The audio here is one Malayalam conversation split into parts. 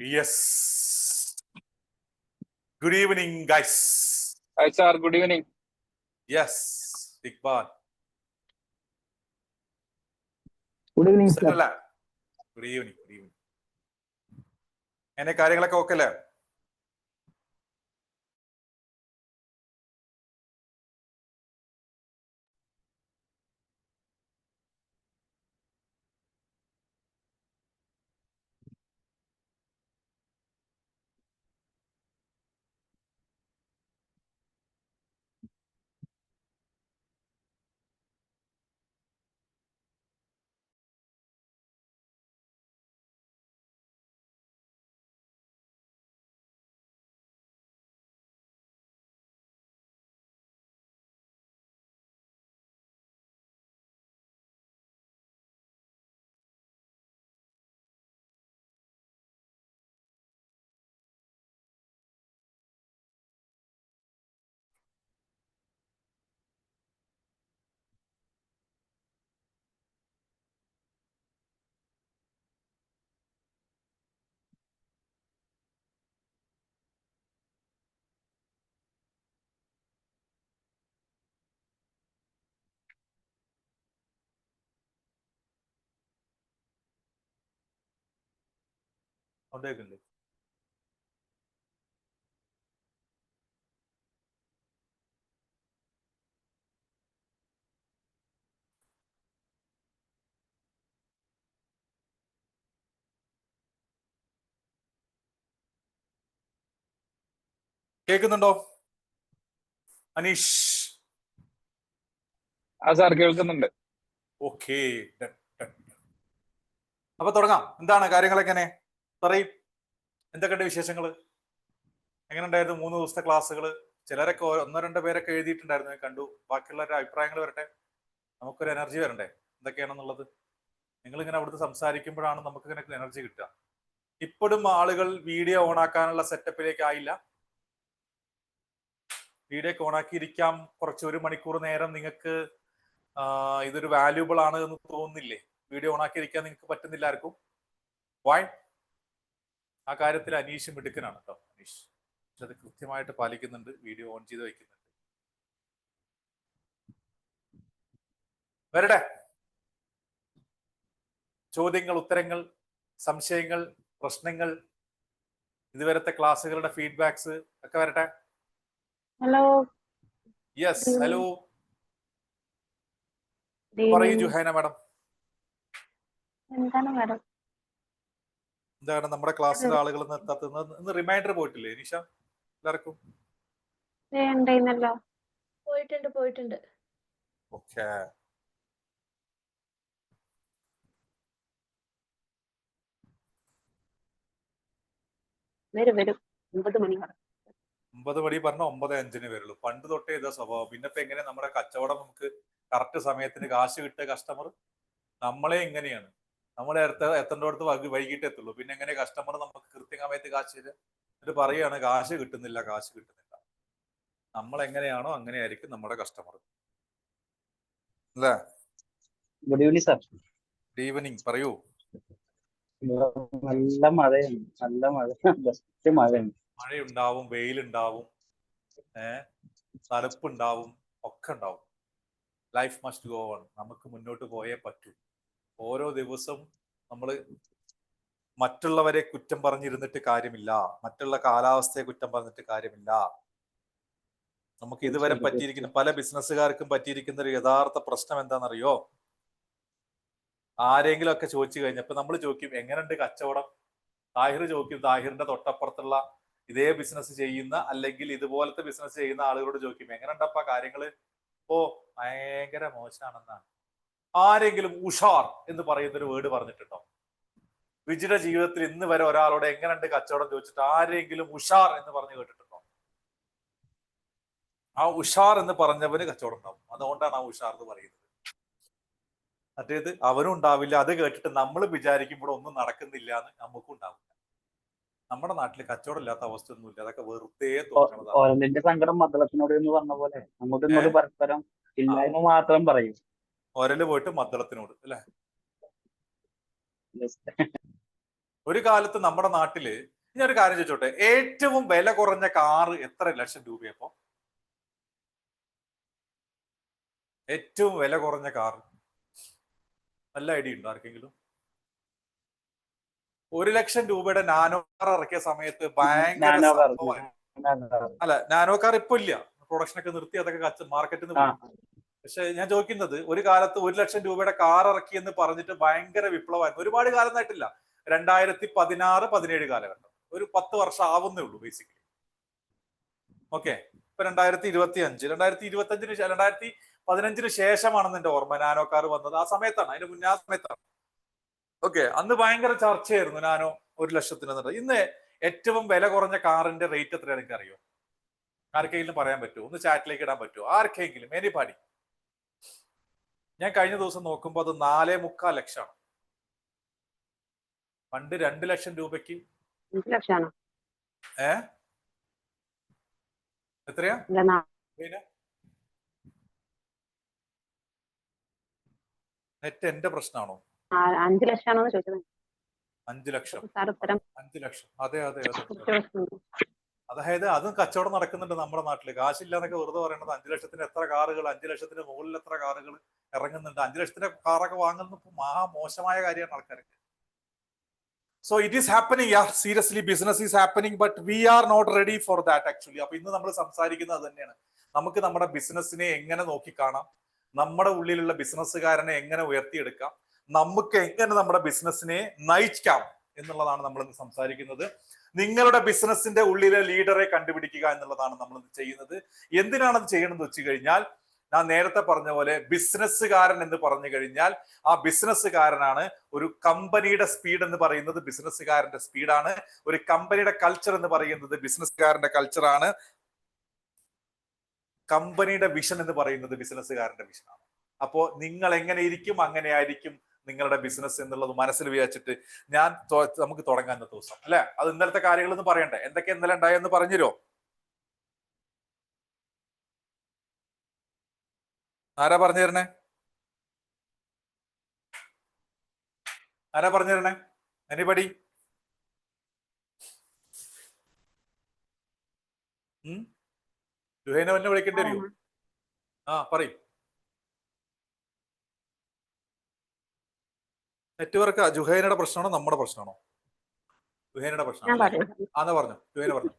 Yes. Good evening, guys. Hi, sir. Good evening. Yes, Iqbal. Good evening, sir. Good evening. Good evening. എന്നെ കാര്യങ്ങളൊക്കെ ഓക്കെ അല്ലേ? ഉണ്ടേക്കില്ലേ? കേൾക്കുന്നുണ്ടോ അനീഷ്? ആ സാർ കേൾക്കുന്നുണ്ട്. ഓക്കെ, അപ്പൊ തുടങ്ങാം. എന്താണ് കാര്യങ്ങളൊക്കെ? പറയും, എന്തൊക്കെയുണ്ട് വിശേഷങ്ങൾ? എങ്ങനെ ഉണ്ടായിരുന്നു 3 ദിവസത്തെ ക്ലാസ്സുകൾ? ചിലരൊക്കെ ഒന്നോ രണ്ടോ പേരൊക്കെ എഴുതിയിട്ടുണ്ടായിരുന്നു, ഞാൻ കണ്ടു. ബാക്കിയുള്ളവരുടെ അഭിപ്രായങ്ങൾ വരട്ടെ, നമുക്കൊരു എനർജി വരണ്ടേ എന്തൊക്കെയാണെന്നുള്ളത്. നിങ്ങളിങ്ങനെ അവിടുത്തെ സംസാരിക്കുമ്പോഴാണ് നമുക്കിങ്ങനെ എനർജി കിട്ടുക. ഇപ്പോഴും ആളുകൾ വീഡിയോ ഓണാക്കാനുള്ള സെറ്റപ്പിലേക്ക് ആയില്ല. വീഡിയോ ഒക്കെ ഓണാക്കിയിരിക്കാം കുറച്ച് 1 മണിക്കൂർ നേരം. നിങ്ങൾക്ക് ഇതൊരു വാല്യൂബിൾ ആണ് എന്ന് തോന്നുന്നില്ലേ? വീഡിയോ ഓണാക്കിയിരിക്കാൻ നിങ്ങൾക്ക് പറ്റുന്നില്ല ആർക്കും? വൈ? ആ കാര്യത്തിൽ അനീഷ് മിടുക്കനാണ് കേട്ടോ. അനീഷ് അത് കൃത്യമായിട്ട് പാലിക്കുന്നുണ്ട്, വീഡിയോ ഓൺ ചെയ്ത് വയ്ക്കുന്നുണ്ട്. വരട്ടെ, ചോദ്യങ്ങൾ, ഉത്തരങ്ങൾ, സംശയങ്ങൾ, പ്രശ്നങ്ങൾ, ഇതുവരത്തെ ക്ലാസ്സുകളുടെ ഫീഡ്ബാക്സ് ഒക്കെ വരട്ടെ. ഹലോ. Yes, hello. പറയൂ ജുഹൈന മാഡം. എന്താണ് മാഡം? എന്താണ് നമ്മുടെ ക്ലാസ്സിലെ ആളുകൾ ഇന്ന് റിമൈൻഡർ പോയിട്ടില്ലേ നിഷ എല്ലാവർക്കും? പോയിട്ടുണ്ട്. ഓക്കെ, വരും 9 മണി. 9 മണി പറഞ്ഞ 9:05 വരുള്ളൂ. പണ്ട് തൊട്ടേ ഇതാ സ്വഭാവം. പിന്നത്തെ എങ്ങനെ നമ്മുടെ കച്ചവടം? നമുക്ക് കറക്റ്റ് സമയത്തിന് കാശ് കിട്ടുക കസ്റ്റമർ? നമ്മളെ ഇങ്ങനെയാണ്. നമ്മളെ എത്തേണ്ടടുത്ത് വൈകിട്ട് എത്തുള്ളൂ. പിന്നെ എങ്ങനെ കസ്റ്റമർ നമുക്ക് കൃത്യസമയത്ത് കാശ് തരിക? എന്നിട്ട് പറയാണ് കാശ് കിട്ടുന്നില്ല. നമ്മൾ എങ്ങനെയാണോ അങ്ങനെയായിരിക്കും നമ്മുടെ കസ്റ്റമർ, അല്ലേ? Good evening sir. Good evening. പറയൂ. നല്ല മഴയാണ്. മഴയുണ്ടാവും, വെയിലുണ്ടാവും, തണുപ്പുണ്ടാവും, ഒക്കെ ഉണ്ടാവും. Life must go on. നമുക്ക് മുന്നോട്ട് പോയേ പറ്റൂ. ഓരോ ദിവസവും നമ്മൾ മറ്റുള്ളവരെ കുറ്റം പറഞ്ഞിരുന്നിട്ട് കാര്യമില്ല, മറ്റുള്ള കാലാവസ്ഥയെ കുറ്റം പറഞ്ഞിട്ട് കാര്യമില്ല. നമുക്ക് ഇതുവരെ പറ്റിയിരിക്കുന്ന പല ബിസിനസ്സുകാർക്കും പറ്റിയിരിക്കുന്ന ഒരു യഥാർത്ഥ പ്രശ്നം എന്താണെന്നറിയോ? ആരെങ്കിലും ഒക്കെ ചോദിച്ചു കഴിഞ്ഞപ്പോ നമ്മൾ ചോദിക്കും എങ്ങനെയുണ്ട് കച്ചവടം? താഹിർ ചോദിക്കും, താഹിറിന്റെ തൊട്ടപ്പുറത്തുള്ള ഇതേ ബിസിനസ് ചെയ്യുന്ന അല്ലെങ്കിൽ ഇതുപോലത്തെ ബിസിനസ് ചെയ്യുന്ന ആളുകളോട് ചോദിക്കും എങ്ങനെയുണ്ടപ്പാ കാര്യങ്ങള്? ഓ, ഭയങ്കര മോശമാണെന്നാണ്. ആരെങ്കിലും ഉഷാർ എന്ന് പറയുന്ന ഒരു വേർഡ് പറഞ്ഞിട്ടുണ്ടോ? വിജിയുടെ ജീവിതത്തിൽ ഇന്ന് വരെ ഒരാളോട് എങ്ങനെയുണ്ട് കച്ചവടം ചോദിച്ചിട്ട് ആരെങ്കിലും ഉഷാർ എന്ന് പറഞ്ഞു കേട്ടിട്ടുണ്ടോ? ആ ഉഷാർ എന്ന് പറഞ്ഞവന് കച്ചവടം ഉണ്ടാവും. അതുകൊണ്ടാണ് ആ ഉഷാർ എന്ന് പറയുന്നത്. മറ്റേത് അവനും ഉണ്ടാവില്ല. അത് കേട്ടിട്ട് നമ്മൾ വിചാരിക്കുമ്പോൾ ഒന്നും നടക്കുന്നില്ല എന്ന് നമുക്കും ഉണ്ടാവില്ല. നമ്മുടെ നാട്ടിൽ കച്ചവടം ഇല്ലാത്ത അവസ്ഥ ഒന്നുമില്ല. അതൊക്കെ വെറുതെ തോന്നുന്നതാണ്. സങ്കടം മദ്ദളത്തിനോട് എന്ന് പറഞ്ഞ പോലെ അങ്ങോട്ടും ഇങ്ങോട്ടും പരസ്പരം ഇല്ലായ്മ മാത്രം പറയും. ഒരല് പോയിട്ട് മദ്ദളത്തിനോട്, അല്ലെ? ഒരു കാലത്ത് നമ്മുടെ നാട്ടില് ഞാൻ ഒരു കാര്യം ചോദിച്ചോട്ടെ, ഏറ്റവും വില കുറഞ്ഞ കാറ് എത്ര ലക്ഷം രൂപയപ്പോ? ഏറ്റവും വില കുറഞ്ഞ കാറ് നല്ല ഐഡിയ ഉണ്ടോ ആർക്കെങ്കിലും? 1 ലക്ഷം രൂപയുടെ നാനോ കാർ ഇറക്കിയ സമയത്ത് ഭയങ്കര നാനോ കാർ സംഭവമായി. അല്ല, നാനോ കാർ ഇപ്പൊ ഇല്ല, പ്രൊഡക്ഷൻ ഒക്കെ നിർത്തി, അതൊക്കെ മാർക്കറ്റിൽ നിന്ന് പോയി. പക്ഷെ ഞാൻ ചോദിക്കുന്നത്, ഒരു കാലത്ത് 1 ലക്ഷം രൂപയുടെ കാർ ഇറക്കി എന്ന് പറഞ്ഞിട്ട് ഭയങ്കര വിപ്ലവമായിരുന്നു. ഒരുപാട് കാലം ആയിട്ടില്ല, 2016-17 കാലഘട്ടം, ഒരു 10 വർഷം ആവുന്നേ ഉള്ളൂ ബേസിക്കലി. ഓക്കെ, ഇപ്പൊ 2015 ശേഷമാണെന്ന് എന്റെ ഓർമ്മ നാനോ കാർ വന്നത്. ആ സമയത്താണ്, അതിന് മുന്നേ ആ സമയത്താണ്. ഓക്കെ, അന്ന് ഭയങ്കര ചർച്ചയായിരുന്നു നാനോ 1 ലക്ഷത്തിന് എന്നിട്ട്. ഇന്ന് ഏറ്റവും വില കുറഞ്ഞ കാറിന്റെ റേറ്റ് എത്രയാണ് എനിക്ക് അറിയോ? ആർക്കെങ്കിലും പറയാൻ പറ്റുമോ? ഒന്ന് ചാറ്റിലേക്ക് ഇടാൻ പറ്റുമോ ആർക്കെങ്കിലും? എനിബഡി? ഞാൻ കഴിഞ്ഞ ദിവസം നോക്കുമ്പോൾ അത് 4.25 ലക്ഷമാണ്. പണ്ട് 2 ലക്ഷം രൂപയ്ക്ക് എത്രയാ? നെറ്റ് എന്റെ പ്രശ്നമാണോ? 5 ലക്ഷമാണോ ചോദിച്ചത്? 5 ലക്ഷം. 5 ലക്ഷം, അതെ അതെ അതെ. അതായത് അതും കച്ചവടം നടക്കുന്നുണ്ട് നമ്മുടെ നാട്ടില്. കാശില്ല എന്നൊക്കെ വെറുതെ പറയുന്നത്. 5 ലക്ഷത്തിന് എത്ര കാറുകൾ, 5 ലക്ഷത്തിന് മുകളിൽ എത്ര കാറുകൾ ഇറങ്ങുന്നുണ്ട്. 5 ലക്ഷത്തിന്റെ കാറൊക്കെ വാങ്ങുന്നത് മഹാ മോശമായ കാര്യമാണ് ആൾക്കാർക്ക്. So it is happening, yeah seriously business is happening, but we are not ready for that actually. അപ്പൊ ഇന്ന് നമ്മൾ സംസാരിക്കുന്നത് തന്നെയാണ്, നമുക്ക് നമ്മുടെ ബിസിനസ്സിനെ എങ്ങനെ നോക്കിക്കാണാം, നമ്മുടെ ഉള്ളിലുള്ള ബിസിനസ്സുകാരനെ എങ്ങനെ ഉയർത്തിയെടുക്കാം, നമുക്ക് എങ്ങനെ നമ്മുടെ ബിസിനസ്സിനെ നയിക്കാം എന്നുള്ളതാണ് നമ്മൾ ഇന്ന് സംസാരിക്കുന്നത്. നിങ്ങളുടെ ബിസിനസിന്റെ ഉള്ളിലെ ലീഡറെ കണ്ടുപിടിക്കുക എന്നുള്ളതാണ് നമ്മൾ ചെയ്യുന്നത്. എന്തിനാണ് അത് ചെയ്യണമെന്ന് വെച്ച് കഴിഞ്ഞാൽ, ഞാൻ നേരത്തെ പറഞ്ഞ പോലെ ബിസിനസ്സുകാരൻ എന്ന് പറഞ്ഞു കഴിഞ്ഞാൽ ആ ബിസിനസ്സുകാരനാണ്. ഒരു കമ്പനിയുടെ സ്പീഡ് എന്ന് പറയുന്നത് ബിസിനസ്സുകാരന്റെ സ്പീഡാണ്. ഒരു കമ്പനിയുടെ കൾച്ചർ എന്ന് പറയുന്നത് ബിസിനസ്സുകാരന്റെ കൾച്ചറാണ്. കമ്പനിയുടെ വിഷൻ എന്ന് പറയുന്നത് ബിസിനസ്സുകാരന്റെ വിഷനാണ്. അപ്പോ നിങ്ങൾ എങ്ങനെ ഇരിക്കും അങ്ങനെ ആയിരിക്കും നിങ്ങളുടെ ബിസിനസ് എന്നുള്ളത് മനസ്സിൽ വിചാരിച്ചിട്ട് നമുക്ക് തുടങ്ങാൻ ഇന്നത്തെ ദിവസം, അല്ലെ? അത് ഇന്നലത്തെ കാര്യങ്ങളൊന്നും പറയണ്ടേ? എന്തൊക്കെ ഇന്നലെ ഉണ്ടായെന്ന് പറഞ്ഞുതരോ? ആരാ പറഞ്ഞു തരണേ? ആരാ പറഞ്ഞു തരണേ? എനിബഡി? ജുഹൈന എന്നെ വിളിക്കേണ്ടി വരുമോ? ആ പറയും. നെറ്റ്വർക്ക് ജുഹൈനയുടെ പ്രശ്നമാണോ നമ്മുടെ പ്രശ്നമാണോ? ജുഹൈനയുടെ പ്രശ്നമാണ്. ആന്ന് പറഞ്ഞു, ജുഹൈന പറഞ്ഞു.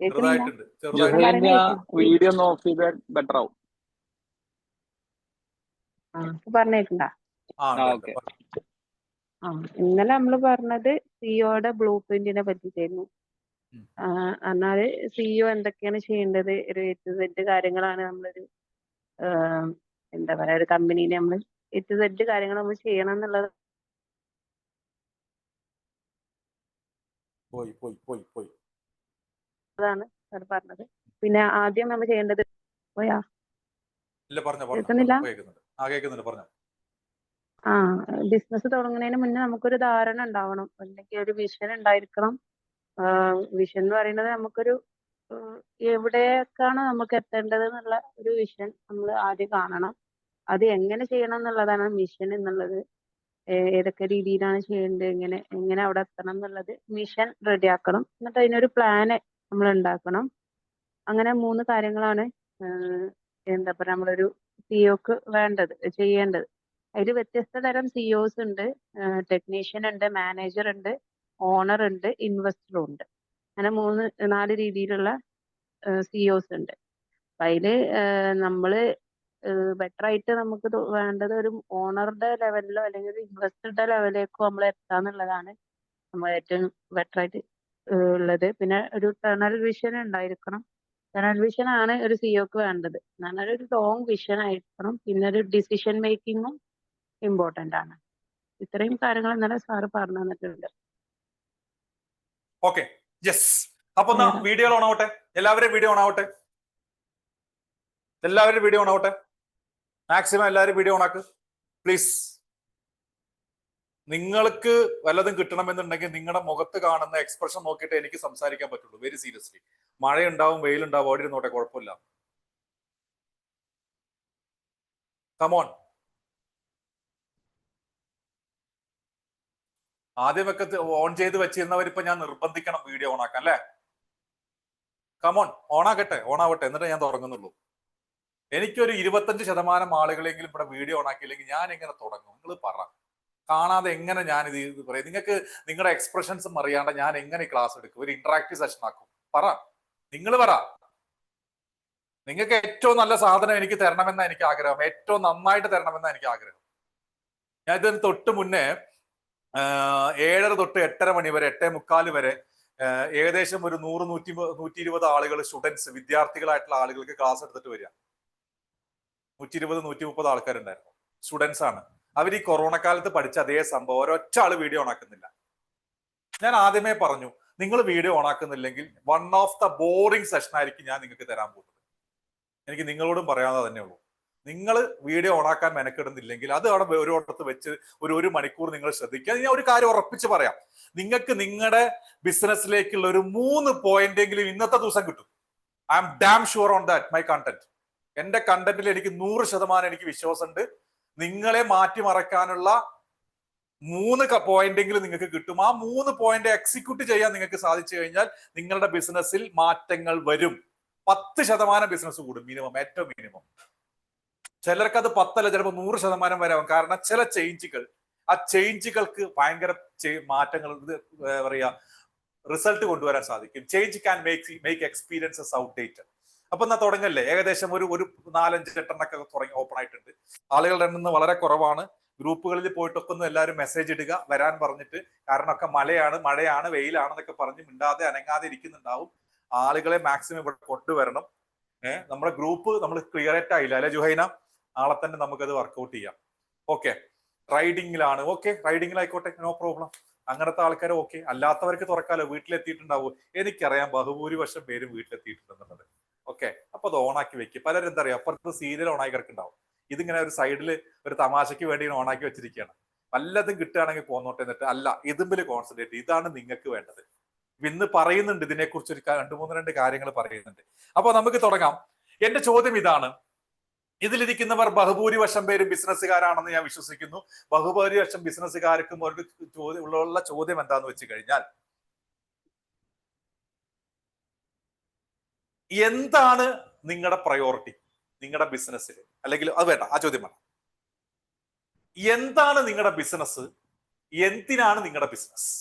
ചെറുതായിട്ടുണ്ട്, വീഡിയോ ഒന്ന് ഓഫ് ചെയ്താൽ ബെറ്റർ ആവും. പറഞ്ഞേക്കണ്ട. ഇന്നലെ നമ്മള് പറഞ്ഞത് സിഇഒയുടെ ബ്ലൂ പ്രിന്റിനെ പറ്റിട്ടായിരുന്നു. എന്നാല് സിഇഒ എന്തൊക്കെയാണ് ചെയ്യേണ്ടത്, ഒരു A to Z കാര്യങ്ങളാണ് നമ്മളൊരു എന്താ പറയാ, ഒരു കമ്പനീനെ നമ്മൾ A to Z കാര്യങ്ങൾ നമ്മൾ ചെയ്യണം എന്നുള്ളത് അതാണ് സാർ പറഞ്ഞത്. പിന്നെ ആദ്യം നമ്മൾ ചെയ്യേണ്ടത് ബിസിനസ് തുടങ്ങുന്നതിന് മുന്നേ നമുക്കൊരു ധാരണ ഉണ്ടാവണം, അല്ലെങ്കിൽ ഒരു വിഷൻ ഉണ്ടായിരിക്കണം. വിഷൻ എന്ന് പറയുന്നത് നമുക്കൊരു എവിടേക്കാണ് നമുക്ക് എത്തേണ്ടത് എന്നുള്ള ഒരു വിഷൻ നമ്മൾ ആദ്യം കാണണം. അത് എങ്ങനെ ചെയ്യണം എന്നുള്ളതാണ് മിഷൻ എന്നുള്ളത്. ഏതൊക്കെ രീതിയിലാണ് ചെയ്യേണ്ടത്, എങ്ങനെ അവിടെ എത്തണം എന്നുള്ളത് മിഷൻ റെഡിയാക്കണം. എന്നിട്ട് അതിനൊരു പ്ലാന് നമ്മൾ ഉണ്ടാക്കണം. അങ്ങനെ 3 കാര്യങ്ങളാണ് എന്താ പറയുക നമ്മളൊരു സിഇഒക്ക് ചെയ്യേണ്ടത്. അതിൽ വ്യത്യസ്ത തരം സിഇഒസ് ഉണ്ട്. ടെക്നീഷ്യൻ ഉണ്ട്, മാനേജർ ഉണ്ട്, ഓണർ ഉണ്ട്, ഇൻവെസ്റ്ററും ഉണ്ട്. അങ്ങനെ 4 രീതിയിലുള്ള സിഇഒസ് ഉണ്ട്. അപ്പൊ അതില് നമ്മള് ബെറ്റർ ആയിട്ട് നമുക്ക് വേണ്ടത് ഒരു ഓണറുടെ ലെവലിലോ അല്ലെങ്കിൽ ഒരു ഇൻവെസ്റ്ററുടെ ലെവലിലേക്കോ നമ്മൾ എത്താന്നുള്ളതാണ് നമ്മൾ ഏറ്റവും ബെറ്റർ ആയിട്ട് ഉള്ളത്. പിന്നെ ഒരു ടണൽ വിഷൻ ഉണ്ടായിരിക്കണം. ടണൽ വിഷൻ ആണ് ഒരു സിഇഒക്ക് വേണ്ടത്. എന്നാൽ ഒരു ലോങ് വിഷൻ ആയിരിക്കണം. പിന്നെ ഒരു ഡിസിഷൻ മേക്കിങ്ങും ഇമ്പോർട്ടന്റ് ആണ്. ഇത്രയും കാര്യങ്ങൾ ഇന്നലെ സാറ് പറഞ്ഞു തന്നിട്ടുണ്ട്. Okay, yes. അപ്പൊ വീഡിയോ ഓൺ ആവട്ടെ, എല്ലാവരും വീഡിയോ ഓൺ ആവട്ടെ, എല്ലാവരും വീഡിയോ ഓൺ ആവട്ടെ. മാക്സിമം എല്ലാവരും വീഡിയോ ഓൺ ആക്ക് പ്ലീസ്. നിങ്ങൾക്ക് വല്ലതും കിട്ടണമെന്നുണ്ടെങ്കിൽ നിങ്ങളുടെ മുഖത്ത് കാണുന്ന എക്സ്പ്രഷൻ നോക്കിയിട്ട് എനിക്ക് സംസാരിക്കാൻ പറ്റുള്ളൂ. Very seriously. മഴയുണ്ടാവും, വെയിലുണ്ടാവും, അവിടെ ഇരുന്നോട്ടെ, കുഴപ്പമില്ല. കമോൺ. ആദ്യമൊക്കെ ഓൺ ചെയ്ത് വെച്ചിരുന്നവരിപ്പോ ഞാൻ നിർബന്ധിക്കണം വീഡിയോ ഓൺ ആക്കാൻ അല്ലേ? കമോൺ, ഓണാകട്ടെ, ഓണാവട്ടെ, എന്നിട്ട് ഞാൻ തുടങ്ങുന്നുള്ളൂ. എനിക്കൊരു 25% ആളുകളെങ്കിലും ഇവിടെ വീഡിയോ ഓൺ ആക്കിയില്ലെങ്കിൽ ഞാൻ എങ്ങനെ തുടങ്ങും? നിങ്ങൾ പറ. കാണാതെ എങ്ങനെ ഞാൻ ഇത് പറയും? നിങ്ങൾക്ക് നിങ്ങളുടെ എക്സ്പ്രഷൻസും അറിയാണ്ട് ഞാൻ എങ്ങനെ ക്ലാസ് എടുക്കും? ഒരു ഇന്ററാക്റ്റീവ് സെഷൻ ആക്കും? പറ, നിങ്ങൾ പറ. നിങ്ങൾക്ക് ഏറ്റവും നല്ല സാധനം എനിക്ക് തരണമെന്ന എനിക്ക് ആഗ്രഹം, ഏറ്റവും നന്നായിട്ട് തരണമെന്ന എനിക്ക് ആഗ്രഹം. ഞാൻ ഇതിന് തൊട്ട് മുന്നേ 7:30 തൊട്ട് 8:30 മണി വരെ, 8:45 വരെ ഏകദേശം ഒരു 100-120 ആളുകൾ, സ്റ്റുഡൻസ്, വിദ്യാർത്ഥികളായിട്ടുള്ള ആളുകൾക്ക് ക്ലാസ് എടുത്തിട്ട് വരിക. 120-130 ആൾക്കാരുണ്ടായിരുന്നു. സ്റ്റുഡൻസ് ആണ്. അവർ ഈ കൊറോണ കാലത്ത് പഠിച്ച അതേ സംഭവം ഒരൊറ്റ ആള് വീഡിയോ ഓൺ ആക്കുന്നില്ല. ഞാൻ ആദ്യമേ പറഞ്ഞു, നിങ്ങൾ വീഡിയോ ഓൺ ആക്കുന്നില്ലെങ്കിൽ one of the boring session ആയിരിക്കും ഞാൻ നിങ്ങൾക്ക് തരാൻ പോകുന്നത്. എനിക്ക് നിങ്ങളോടും പറയാതെ തന്നെ ഉള്ളൂ. നിങ്ങൾ വീഡിയോ ഓണാക്കാൻ മെനക്കെടുന്നില്ലെങ്കിൽ അത് അവിടെ ഓരോടത്ത് വെച്ച് ഒരു മണിക്കൂർ നിങ്ങൾ ശ്രദ്ധിക്കുക. ഞാൻ ഒരു കാര്യം ഉറപ്പിച്ച് പറയാം, നിങ്ങൾക്ക് നിങ്ങളുടെ ബിസിനസ്സിലേക്കുള്ള ഒരു 3 പോയിന്റെങ്കിലും ഇന്നത്തെ ദിവസം കിട്ടും. I M dam sure on that. My content, എന്റെ കണ്ടന്റിൽ എനിക്ക് 100% എനിക്ക് വിശ്വാസമുണ്ട്. നിങ്ങളെ മാറ്റിമറക്കാനുള്ള 3 പോയിന്റെങ്കിലും നിങ്ങൾക്ക് കിട്ടും. ആ 3 പോയിന്റ് എക്സിക്യൂട്ട് ചെയ്യാൻ നിങ്ങൾക്ക് സാധിച്ചു കഴിഞ്ഞാൽ നിങ്ങളുടെ ബിസിനസ്സിൽ മാറ്റങ്ങൾ വരും. 10% ബിസിനസ് കൂടും, മിനിമം, ഏറ്റവും മിനിമം. ചിലർക്ക് അത് 10 അല്ല, ചിലപ്പോൾ 100% വരെ ആവും. കാരണം ചില ചേഞ്ചുകൾ, ആ ചേഞ്ചുകൾക്ക് ഭയങ്കര മാറ്റങ്ങൾ, പറയാ, റിസൾട്ട് കൊണ്ടുവരാൻ സാധിക്കും. Change can make experiences outdated. അപ്പൊ എന്നാ തുടങ്ങല്ലേ? ഏകദേശം ഒരു 4-5 തുടങ്ങി ഓപ്പൺ ആയിട്ടുണ്ട്. ആളുകളുടെ എണ്ണം വളരെ കുറവാണ്. ഗ്രൂപ്പുകളിൽ പോയിട്ടൊക്കെ ഒന്ന് എല്ലാവരും മെസ്സേജ് ഇടുക വരാൻ പറഞ്ഞിട്ട്. കാരണം ഒക്കെ മഴയാണ്, വെയിലാണെന്നൊക്കെ പറഞ്ഞ് മിണ്ടാതെ അനങ്ങാതെ ഇരിക്കുന്നുണ്ടാവും. ആളുകളെ മാക്സിമം ഇവിടെ കൊണ്ടുവരണം. നമ്മുടെ ഗ്രൂപ്പ് നമ്മൾ ക്ലിയറേറ്റ് ആയില്ല അല്ലെ ജുഹൈന? നാളെ തന്നെ നമുക്കത് വർക്ക്ഔട്ട് ചെയ്യാം. ഓക്കെ, റൈഡിങ്ങിലാണ്. ഓക്കെ, റൈഡിങ്ങിലായിക്കോട്ടെ, നോ പ്രോബ്ലം. അങ്ങനത്തെ ആൾക്കാർ ഓക്കെ. അല്ലാത്തവർക്ക് തുറക്കാലോ. വീട്ടിലെത്തിയിട്ടുണ്ടാവും. എനിക്കറിയാം ബഹുഭൂരിപക്ഷം പേരും വീട്ടിലെത്തിയിട്ടുണ്ടെന്നുള്ളത്. ഓക്കെ, അപ്പൊ അത് ഓണാക്കി വെക്കും. പലരും എന്താ പറയാ, അപ്പുറത്ത് സീരിയൽ ഓണാക്കി കിടക്കുന്നുണ്ടാവും. ഇതിങ്ങനെ ഒരു സൈഡിൽ ഒരു തമാശയ്ക്ക് വേണ്ടി ഓണാക്കി വെച്ചിരിക്കുകയാണ്. വല്ലതും കിട്ടുകയാണെങ്കിൽ പോന്നോട്ടെ. എന്നിട്ട് അല്ല, ഇതിൽ കോൺസെൻട്രേറ്റ്. ഇതാണ് നിങ്ങൾക്ക് വേണ്ടത്. ഇന്ന് പറയുന്നുണ്ട് ഇതിനെക്കുറിച്ച് ഒരു 2 കാര്യങ്ങൾ പറയുന്നുണ്ട്. അപ്പൊ നമുക്ക് തുടങ്ങാം. എന്റെ ചോദ്യം ഇതാണ്. ഇതിലിരിക്കുന്നവർ ബഹുഭൂരിപക്ഷം പേരും ബിസിനസ്സുകാരാണെന്ന് ഞാൻ വിശ്വസിക്കുന്നു. ബഹുഭൂരിപക്ഷം ബിസിനസ്സുകാർക്കും ഉള്ള ചോദ്യം എന്താന്ന് വെച്ച് കഴിഞ്ഞാൽ, എന്താണ് നിങ്ങളുടെ പ്രയോറിറ്റി നിങ്ങളുടെ ബിസിനസ്സിൽ? അല്ലെങ്കിൽ അത് വേണ്ട, ആ ചോദ്യം വേണ്ട. എന്താണ് നിങ്ങളുടെ ബിസിനസ്? എന്തിനാണ് നിങ്ങളുടെ ബിസിനസ്?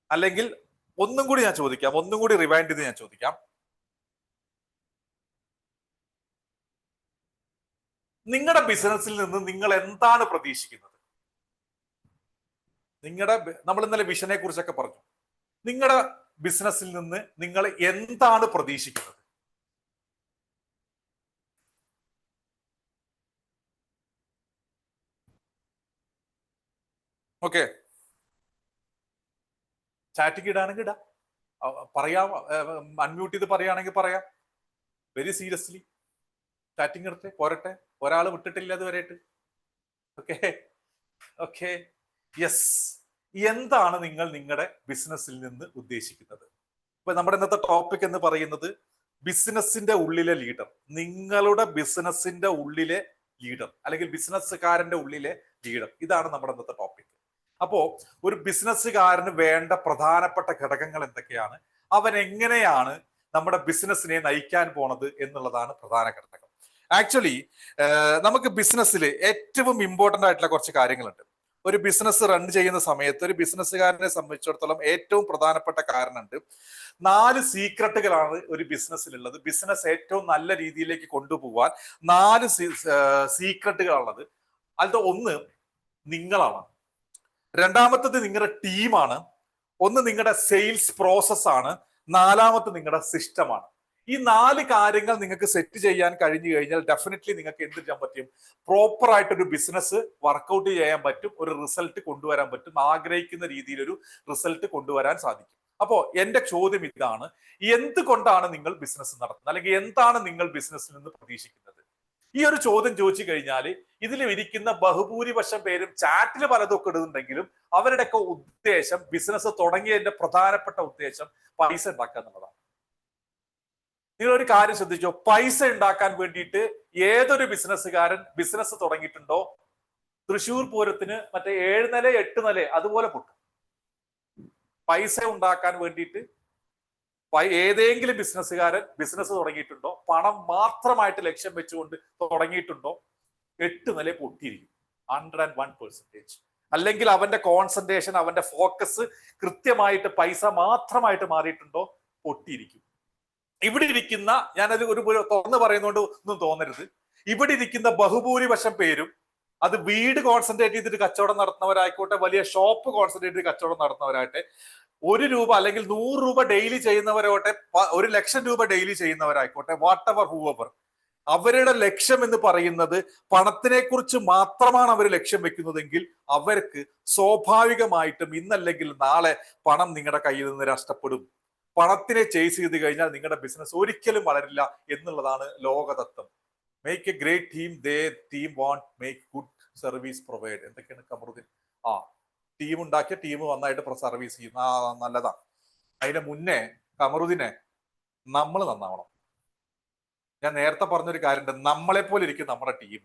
അല്ലെങ്കിൽ ഒന്നും കൂടി ഞാൻ ചോദിക്കാം, ഒന്നും കൂടി റിവൈൻഡ് ചെയ്ത് ഞാൻ ചോദിക്കാം. നിങ്ങളുടെ ബിസിനസ്സിൽ നിന്ന് നിങ്ങൾ എന്താണ് പ്രതീക്ഷിക്കുന്നത്? നമ്മൾ ഇന്നലെ വിഷനെ കുറിച്ചൊക്കെ പറഞ്ഞു. നിങ്ങളുടെ ബിസിനസ്സിൽ നിന്ന് നിങ്ങൾ എന്താണ് പ്രതീക്ഷിക്കുന്നത്? ഓക്കെ, ചാറ്റിക്ക് ഇടാണെങ്കിൽ ഇടാം, പറയാം, അൺമ്യൂട്ട് ചെയ്ത് പറയുകയാണെങ്കിൽ പറയാം. വെരി സീരിയസ്ലി ചാറ്റിംഗ് എടുത്ത് പോരട്ടെ. ഒരാൾ വിട്ടിട്ടില്ല അതുവരെയായിട്ട്. Okay okay, yes. എന്താണ് നിങ്ങൾ നിങ്ങളുടെ ബിസിനസ്സിൽ നിന്ന് ഉദ്ദേശിക്കുന്നത്? ഇപ്പൊ നമ്മുടെ ഇന്നത്തെ ടോപ്പിക് എന്ന് പറയുന്നത് ബിസിനസിന്റെ ഉള്ളിലെ ലീഡർ. നിങ്ങളുടെ ബിസിനസിന്റെ ഉള്ളിലെ ലീഡർ, അല്ലെങ്കിൽ ബിസിനസ്സുകാരന്റെ ഉള്ളിലെ ലീഡർ. ഇതാണ് നമ്മുടെ ഇന്നത്തെ ടോപ്പിക്. അപ്പോ ഒരു ബിസിനസ്സുകാരന് വേണ്ട പ്രധാനപ്പെട്ട ഘടകങ്ങൾ എന്തൊക്കെയാണ്? അവൻ എങ്ങനെയാണ് നമ്മുടെ ബിസിനസ്സിനെ നയിക്കാൻ പോണത് എന്നുള്ളതാണ് പ്രധാന ഘടകം. ആക്ച്വലി നമുക്ക് ബിസിനസ്സിൽ ഏറ്റവും ഇമ്പോർട്ടന്റ് ആയിട്ടുള്ള കുറച്ച് കാര്യങ്ങളുണ്ട്. ഒരു ബിസിനസ് റൺ ചെയ്യുന്ന സമയത്ത് ഒരു ബിസിനസ്സുകാരനെ സംബന്ധിച്ചിടത്തോളം ഏറ്റവും പ്രധാനപ്പെട്ട കാരണമുണ്ട്. 4 സീക്രട്ടുകളാണ് ഒരു ബിസിനസ്സിലുള്ളത്. ബിസിനസ് ഏറ്റവും നല്ല രീതിയിലേക്ക് കൊണ്ടുപോകാൻ 4 സീക്രട്ടുകളാണുള്ളത്. അതിൽ ഒന്ന് നിങ്ങളാണ്, രണ്ടാമത്തത് നിങ്ങളുടെ ടീമാണ്, ഒന്ന് നിങ്ങളുടെ സെയിൽസ് പ്രോസസ്സാണ്, 4മത്തെ നിങ്ങളുടെ സിസ്റ്റമാണ്. ഈ 4 കാര്യങ്ങൾ നിങ്ങൾക്ക് സെറ്റ് ചെയ്യാൻ കഴിഞ്ഞു കഴിഞ്ഞാൽ ഡെഫിനറ്റ്ലി നിങ്ങൾക്ക് എന്ത് ചെയ്യാൻ പറ്റും? പ്രോപ്പർ ആയിട്ടൊരു ബിസിനസ് വർക്കൗട്ട് ചെയ്യാൻ പറ്റും, ഒരു റിസൾട്ട് കൊണ്ടുവരാൻ പറ്റും, ആഗ്രഹിക്കുന്ന രീതിയിൽ ഒരു റിസൾട്ട് കൊണ്ടുവരാൻ സാധിക്കും. അപ്പോ എന്റെ ചോദ്യം ഇതാണ്, എന്തുകൊണ്ടാണ് നിങ്ങൾ ബിസിനസ് നടത്തുന്നത്? അല്ലെങ്കിൽ എന്താണ് നിങ്ങൾ ബിസിനസ്സിൽ നിന്ന് പ്രതീക്ഷിക്കുന്നത്? ഈ ഒരു ചോദ്യം ചോദിച്ചു കഴിഞ്ഞാൽ ഇതിൽ ഇരിക്കുന്ന ബഹുഭൂരിപക്ഷം പേരും ചാറ്റിൽ പലതൊക്കെ ഇടുന്നുണ്ടെങ്കിലും അവരുടെയൊക്കെ ഉദ്ദേശം, ബിസിനസ് തുടങ്ങിയതിന്റെ പ്രധാനപ്പെട്ട ഉദ്ദേശം പൈസ ഉണ്ടാക്കുക എന്നുള്ളതാണ്. നിങ്ങളൊരു കാര്യം ശ്രദ്ധിച്ചോ, പൈസ ഉണ്ടാക്കാൻ വേണ്ടിയിട്ട് ഏതൊരു ബിസിനസ്സുകാരൻ ബിസിനസ് തുടങ്ങിയിട്ടുണ്ടോ തൃശ്ശൂർ പൂരത്തിന് മറ്റേ 7 നില 8 നില അതുപോലെ പൊട്ടും. പൈസ ഉണ്ടാക്കാൻ വേണ്ടിയിട്ട് ഏതെങ്കിലും ബിസിനസ്സുകാരൻ ബിസിനസ് തുടങ്ങിയിട്ടുണ്ടോ, പണം മാത്രമായിട്ട് ലക്ഷ്യം വെച്ചുകൊണ്ട് തുടങ്ങിയിട്ടുണ്ടോ, 8 നില പൊട്ടിയിരിക്കും 101%. അല്ലെങ്കിൽ അവന്റെ കോൺസെൻട്രേഷൻ, അവന്റെ ഫോക്കസ് കൃത്യമായിട്ട് പൈസ മാത്രമായിട്ട് മാറിയിട്ടുണ്ടോ, പൊട്ടിയിരിക്കും. ഇവിടെ ഇരിക്കുന്ന, ഞാനത് ഒരു തുറന്ന് പറയുന്നതുകൊണ്ട് ഒന്നും തോന്നരുത്, ഇവിടെ ഇരിക്കുന്ന ബഹുഭൂരിപക്ഷം പേരും അത് വീട് കോൺസെൻട്രേറ്റ് ചെയ്തിട്ട് കച്ചവടം നടത്തുന്നവരായിക്കോട്ടെ, വലിയ ഷോപ്പ് കോൺസെൻട്രേറ്റ് ചെയ്ത് കച്ചവടം നടത്തുന്നവരായിട്ട്, 1 രൂപ അല്ലെങ്കിൽ 100 രൂപ ഡെയിലി ചെയ്യുന്നവരാവട്ടെ, 1 ലക്ഷം രൂപ ഡെയിലി ചെയ്യുന്നവരായിക്കോട്ടെ, വാട്ട് എവർ ഹൂവർ, അവരുടെ ലക്ഷ്യം എന്ന് പറയുന്നത് പണത്തിനെ കുറിച്ച് മാത്രമാണ് അവർ ലക്ഷ്യം വെക്കുന്നതെങ്കിൽ അവർക്ക് സ്വാഭാവികമായിട്ടും ഇന്നല്ലെങ്കിൽ നാളെ പണം നിങ്ങളുടെ കയ്യിൽ നിന്ന് നഷ്ടപ്പെടും. പണത്തിനെ ചേസ് ചെയ്ത് കഴിഞ്ഞാൽ നിങ്ങളുടെ ബിസിനസ് ഒരിക്കലും വളരില്ല എന്നുള്ളതാണ് ലോകതത്വം. Make a great team, the team want make good service provide. എന്തൊക്കെയാണ് കമറുദ്ദീൻ? ടീം ഉണ്ടാക്കിയ ടീം നന്നായിട്ട് സർവീസ് ചെയ്യും, നല്ലതാണ്. അതിന് മുന്നേ കമറുദ്ദീനെ നമ്മൾ നന്നാവണം. ഞാൻ നേരത്തെ പറഞ്ഞൊരു കാര്യമുണ്ട്, നമ്മളെ പോലെ ഇരിക്കും നമ്മുടെ ടീം.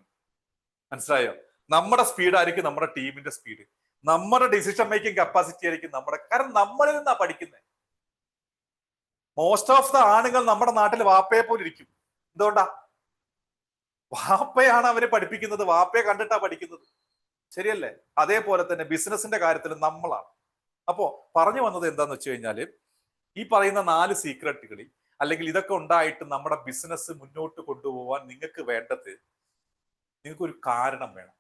മനസ്സിലായോ? നമ്മുടെ സ്പീഡ് ആയിരിക്കും നമ്മുടെ ടീമിന്റെ സ്പീഡ്, നമ്മുടെ ഡിസിഷൻ മേക്കിംഗ് കപ്പാസിറ്റി ആയിരിക്കും നമ്മുടെ. കാരണം നമ്മളിൽ നിന്നാ പഠിക്കുന്നത്. മോസ്റ്റ് ഓഫ് ദ ആണുങ്ങൾ നമ്മുടെ നാട്ടിൽ വാപ്പയെ പോലെ ഇരിക്കും. എന്തുകൊണ്ടാ? വാപ്പയാണ് അവരെ പഠിപ്പിക്കുന്നത്, വാപ്പയെ കണ്ടിട്ടാ പഠിക്കുന്നത്. ശരിയല്ലേ? അതേപോലെ തന്നെ ബിസിനസിന്റെ കാര്യത്തിൽ നമ്മളാണ്. അപ്പോ പറഞ്ഞു വന്നത് എന്താന്ന് വെച്ച് കഴിഞ്ഞാല്, ഈ പറയുന്ന 4 സീക്രട്ടുകളിൽ അല്ലെങ്കിൽ ഇതൊക്കെ ഉണ്ടായിട്ട് നമ്മുടെ ബിസിനസ് മുന്നോട്ട് കൊണ്ടുപോകാൻ നിങ്ങൾക്ക് വേണ്ടത്, നിങ്ങൾക്കൊരു കാരണം വേണം.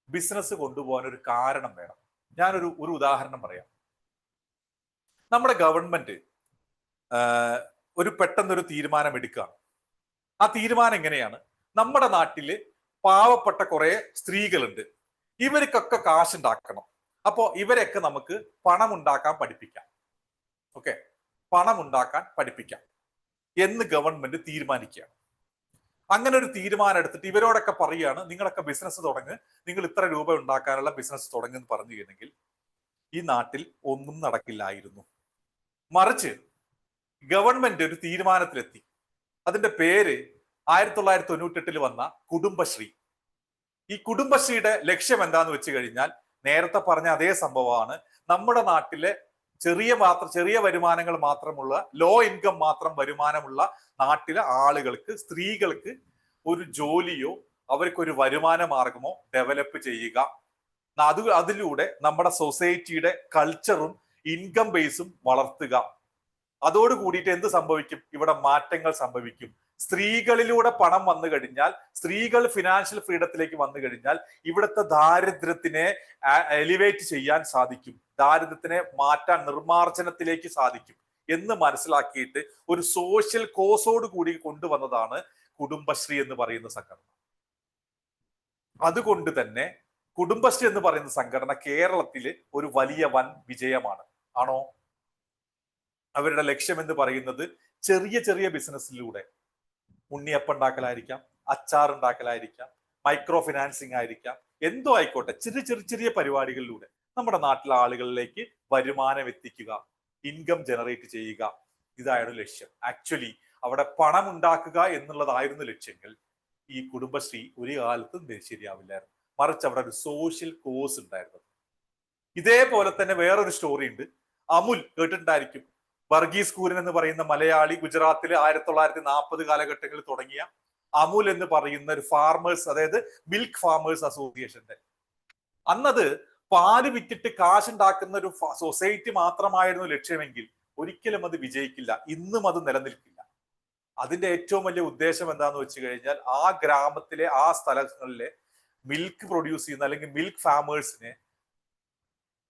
ബിസിനസ് കൊണ്ടുപോകാൻ ഒരു കാരണം വേണം. ഞാനൊരു ഉദാഹരണം പറയാം. നമ്മുടെ ഗവൺമെന്റ് പെട്ടെന്നൊരു തീരുമാനം എടുക്കുകയാണ്. ആ തീരുമാനം എങ്ങനെയാണ്? നമ്മുടെ നാട്ടില് പാവപ്പെട്ട കുറെ സ്ത്രീകളുണ്ട്, ഇവർക്കൊക്കെ കാശുണ്ടാക്കണം. അപ്പോ ഇവരെയൊക്കെ നമുക്ക് പണം ഉണ്ടാക്കാൻ പഠിപ്പിക്കാം. ഓക്കെ, പണം ഉണ്ടാക്കാൻ പഠിപ്പിക്കാം എന്ന് ഗവൺമെന്റ് തീരുമാനിക്കുകയാണ്. അങ്ങനെ ഒരു തീരുമാനം എടുത്തിട്ട് ഇവരോടൊക്കെ പറയുകയാണ്, നിങ്ങളൊക്കെ ബിസിനസ് തുടങ്ങ്, നിങ്ങൾ ഇത്ര രൂപ ഉണ്ടാക്കാനുള്ള ബിസിനസ് തുടങ്ങുമെന്ന് പറഞ്ഞു കഴിഞ്ഞെങ്കിൽ ഈ നാട്ടിൽ ഒന്നും നടക്കില്ലായിരുന്നു. മറിച്ച് ഗവൺമെന്റ് ഒരു തീരുമാനത്തിലെത്തി. അതിന്റെ പേര് 1998 വന്ന കുടുംബശ്രീ. ഈ കുടുംബശ്രീയുടെ ലക്ഷ്യം എന്താന്ന് വെച്ച് കഴിഞ്ഞാൽ, നേരത്തെ പറഞ്ഞ അതേ സംഭവമാണ്. നമ്മുടെ നാട്ടിലെ ചെറിയ വരുമാനങ്ങൾ മാത്രമുള്ള, ലോ ഇൻകം മാത്രം വരുമാനമുള്ള നാട്ടിലെ ആളുകൾക്ക്, സ്ത്രീകൾക്ക് ഒരു ജോലിയോ അവർക്കൊരു വരുമാന മാർഗമോ ഡെവലപ്പ് ചെയ്യുക. അതിലൂടെ നമ്മുടെ സൊസൈറ്റിയുടെ കൾച്ചറും ഇൻകം ബേസും വളർത്തുക. അതോട് കൂടിയിട്ട് എന്ത് സംഭവിക്കും? ഇവിടെ മാറ്റങ്ങൾ സംഭവിക്കും. സ്ത്രീകളിലൂടെ പണം വന്നു കഴിഞ്ഞാൽ, സ്ത്രീകൾ ഫിനാൻഷ്യൽ ഫ്രീഡത്തിലേക്ക് വന്നു കഴിഞ്ഞാൽ ഇവിടുത്തെ ദാരിദ്ര്യത്തിനെ എലിവേറ്റ് ചെയ്യാൻ സാധിക്കും, ദാരിദ്ര്യത്തിനെ മാറ്റാൻ, നിർമ്മാർജ്ജനത്തിലേക്ക് സാധിക്കും എന്ന് മനസ്സിലാക്കിയിട്ട് ഒരു സോഷ്യൽ കോസോട് കൂടി കൊണ്ടുവന്നതാണ് കുടുംബശ്രീ എന്ന് പറയുന്ന സംഘടന. അതുകൊണ്ട് തന്നെ കുടുംബശ്രീ എന്ന് പറയുന്ന സംഘടന കേരളത്തില് ഒരു വലിയ വൻ വിജയമാണ്. ആണോ? അവരുടെ ലക്ഷ്യം എന്ന് പറയുന്നത് ചെറിയ ചെറിയ ബിസിനസ്സിലൂടെ, ഉണ്ണിയപ്പം ഉണ്ടാക്കലായിരിക്കാം, അച്ചാർ ഉണ്ടാക്കലായിരിക്കാം, മൈക്രോ ഫിനാൻസിങ് ആയിരിക്കാം, എന്തോ ആയിക്കോട്ടെ, ചെറിയ പരിപാടികളിലൂടെ നമ്മുടെ നാട്ടിലെ ആളുകളിലേക്ക് വരുമാനം എത്തിക്കുക, ഇൻകം ജനറേറ്റ് ചെയ്യുക. ഇതായിരുന്നു ലക്ഷ്യം. ആക്ച്വലി അവിടെ പണം ഉണ്ടാക്കുക എന്നുള്ളതായിരുന്നു ലക്ഷ്യങ്ങൾ. ഈ കുടുംബശ്രീ ഒരു കാലത്തും ശരിയാവില്ലായിരുന്നു. മറിച്ച് അവിടെ ഒരു സോഷ്യൽ കോസ് ഉണ്ടായിരുന്നു. ഇതേപോലെ തന്നെ വേറൊരു സ്റ്റോറി ഉണ്ട്. അമുൽ കേട്ടിട്ടുണ്ടായിരിക്കും. വർഗീസ് കൂരൻ എന്ന് പറയുന്ന മലയാളി ഗുജറാത്തിലെ 1940 കാലഘട്ടങ്ങളിൽ തുടങ്ങിയ അമുൽ എന്ന് പറയുന്ന ഒരു ഫാർമേഴ്സ്, അതായത് മിൽക്ക് ഫാർമേഴ്സ് അസോസിയേഷന്റെ, അന്നത് പാല് വിറ്റിട്ട് കാശുണ്ടാക്കുന്ന ഒരു സൊസൈറ്റി മാത്രമായിരുന്നു ലക്ഷ്യമെങ്കിൽ ഒരിക്കലും അത് വിജയിക്കില്ല. ഇന്നും അത് നിലനിൽക്കില്ല. അതിന്റെ ഏറ്റവും വലിയ ഉദ്ദേശം എന്താന്ന് വെച്ച് കഴിഞ്ഞാൽ, ആ ഗ്രാമത്തിലെ, ആ സ്ഥലങ്ങളിലെ മിൽക്ക് പ്രൊഡ്യൂസ് ചെയ്യുന്ന അല്ലെങ്കിൽ മിൽക്ക് ഫാമേഴ്സിനെ,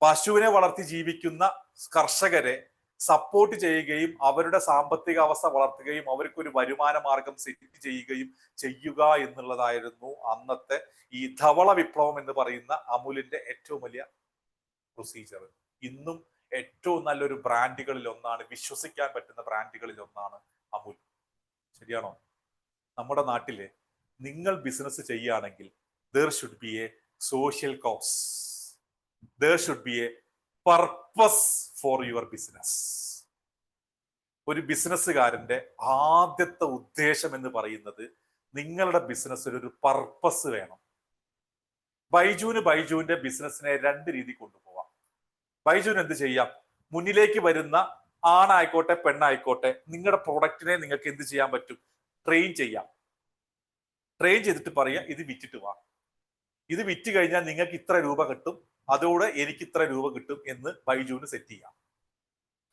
പശുവിനെ വളർത്തി ജീവിക്കുന്ന കർഷകരെ സപ്പോർട്ട് ചെയ്യുകയും അവരുടെ സാമ്പത്തിക അവസ്ഥ വളർത്തുകയും അവർക്കൊരു വരുമാന മാർഗം സെറ്റ് ചെയ്യുക എന്നുള്ളതായിരുന്നു അന്നത്തെ ഈ ധവള വിപ്ലവം എന്ന് പറയുന്ന അമുലിന്റെ ഏറ്റവും വലിയ പ്രൊസീജിയർ. ഇന്നും ഏറ്റവും നല്ലൊരു ബ്രാൻഡുകളിൽ ഒന്നാണ്, വിശ്വസിക്കാൻ പറ്റുന്ന ബ്രാൻഡുകളിൽ ഒന്നാണ് അമുൽ. ശരിയാണോ? നമ്മുടെ നാട്ടില് നിങ്ങൾ ബിസിനസ് ചെയ്യുകയാണെങ്കിൽ there should be a social cause, there should be a purpose for your business. ഒരു ബിസിനസ്സുകാരന്റെ ആദ്യത്തെ ഉദ്ദേശം എന്ന് പറയുന്നത് നിങ്ങളുടെ ബിസിനസ്സിൽ ഒരു പർപ്പസ് വേണം. ബൈജുവിന്റെ ബിസിനസ്സിനെ രണ്ട് രീതി കൊണ്ടുപോവാം. ബൈജുവിന് എന്ത് ചെയ്യാം? മുന്നിലേക്ക് വരുന്ന ആണായിക്കോട്ടെ പെണ്ണായിക്കോട്ടെ, നിങ്ങളുടെ പ്രൊഡക്റ്റിനെ നിങ്ങൾക്ക് എന്ത് ചെയ്യാൻ പറ്റും? ട്രെയിൻ ചെയ്യാം. ട്രെയിൻ ചെയ്തിട്ട് പറയാം, ഇത് വിറ്റിട്ട് വാ, ഇത് വിറ്റ് കഴിഞ്ഞാൽ നിങ്ങൾക്ക് ഇത്ര രൂപ കിട്ടും, അതോടെ എനിക്ക് ഇത്ര രൂപ കിട്ടും എന്ന് ബൈജുവിന് സെറ്റ് ചെയ്യാം.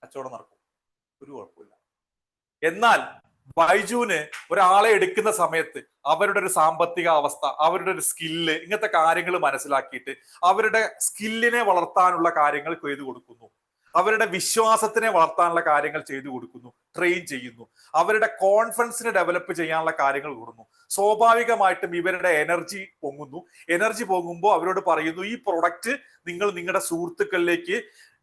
കച്ചവടം നടക്കും, ഒരു കുഴപ്പമില്ല. എന്നാൽ ബൈജുവിന് ഒരാളെ എടുക്കുന്ന സമയത്ത് അവരുടെ ഒരു സാമ്പത്തിക അവസ്ഥ, അവരുടെ ഒരു സ്കില്ല്, ഇങ്ങനത്തെ കാര്യങ്ങൾ മനസ്സിലാക്കിയിട്ട് അവരുടെ സ്കില്ലിനെ വളർത്താനുള്ള കാര്യങ്ങൾ ചെയ്തു കൊടുക്കുന്നു, അവരുടെ വിശ്വാസത്തിനെ വളർത്താനുള്ള കാര്യങ്ങൾ ചെയ്തു കൊടുക്കുന്നു, ട്രെയിൻ ചെയ്യുന്നു, അവരുടെ കോൺഫിഡൻസിനെ ഡെവലപ്പ് ചെയ്യാനുള്ള കാര്യങ്ങൾ കൊടുക്കുന്നു. സ്വാഭാവികമായിട്ടും ഇവരുടെ എനർജി പൊങ്ങുന്നു. എനർജി പൊങ്ങുമ്പോൾ അവരോട് പറയുന്നു, ഈ പ്രൊഡക്റ്റ് നിങ്ങൾ നിങ്ങളുടെ സുഹൃത്തുക്കളിലേക്ക്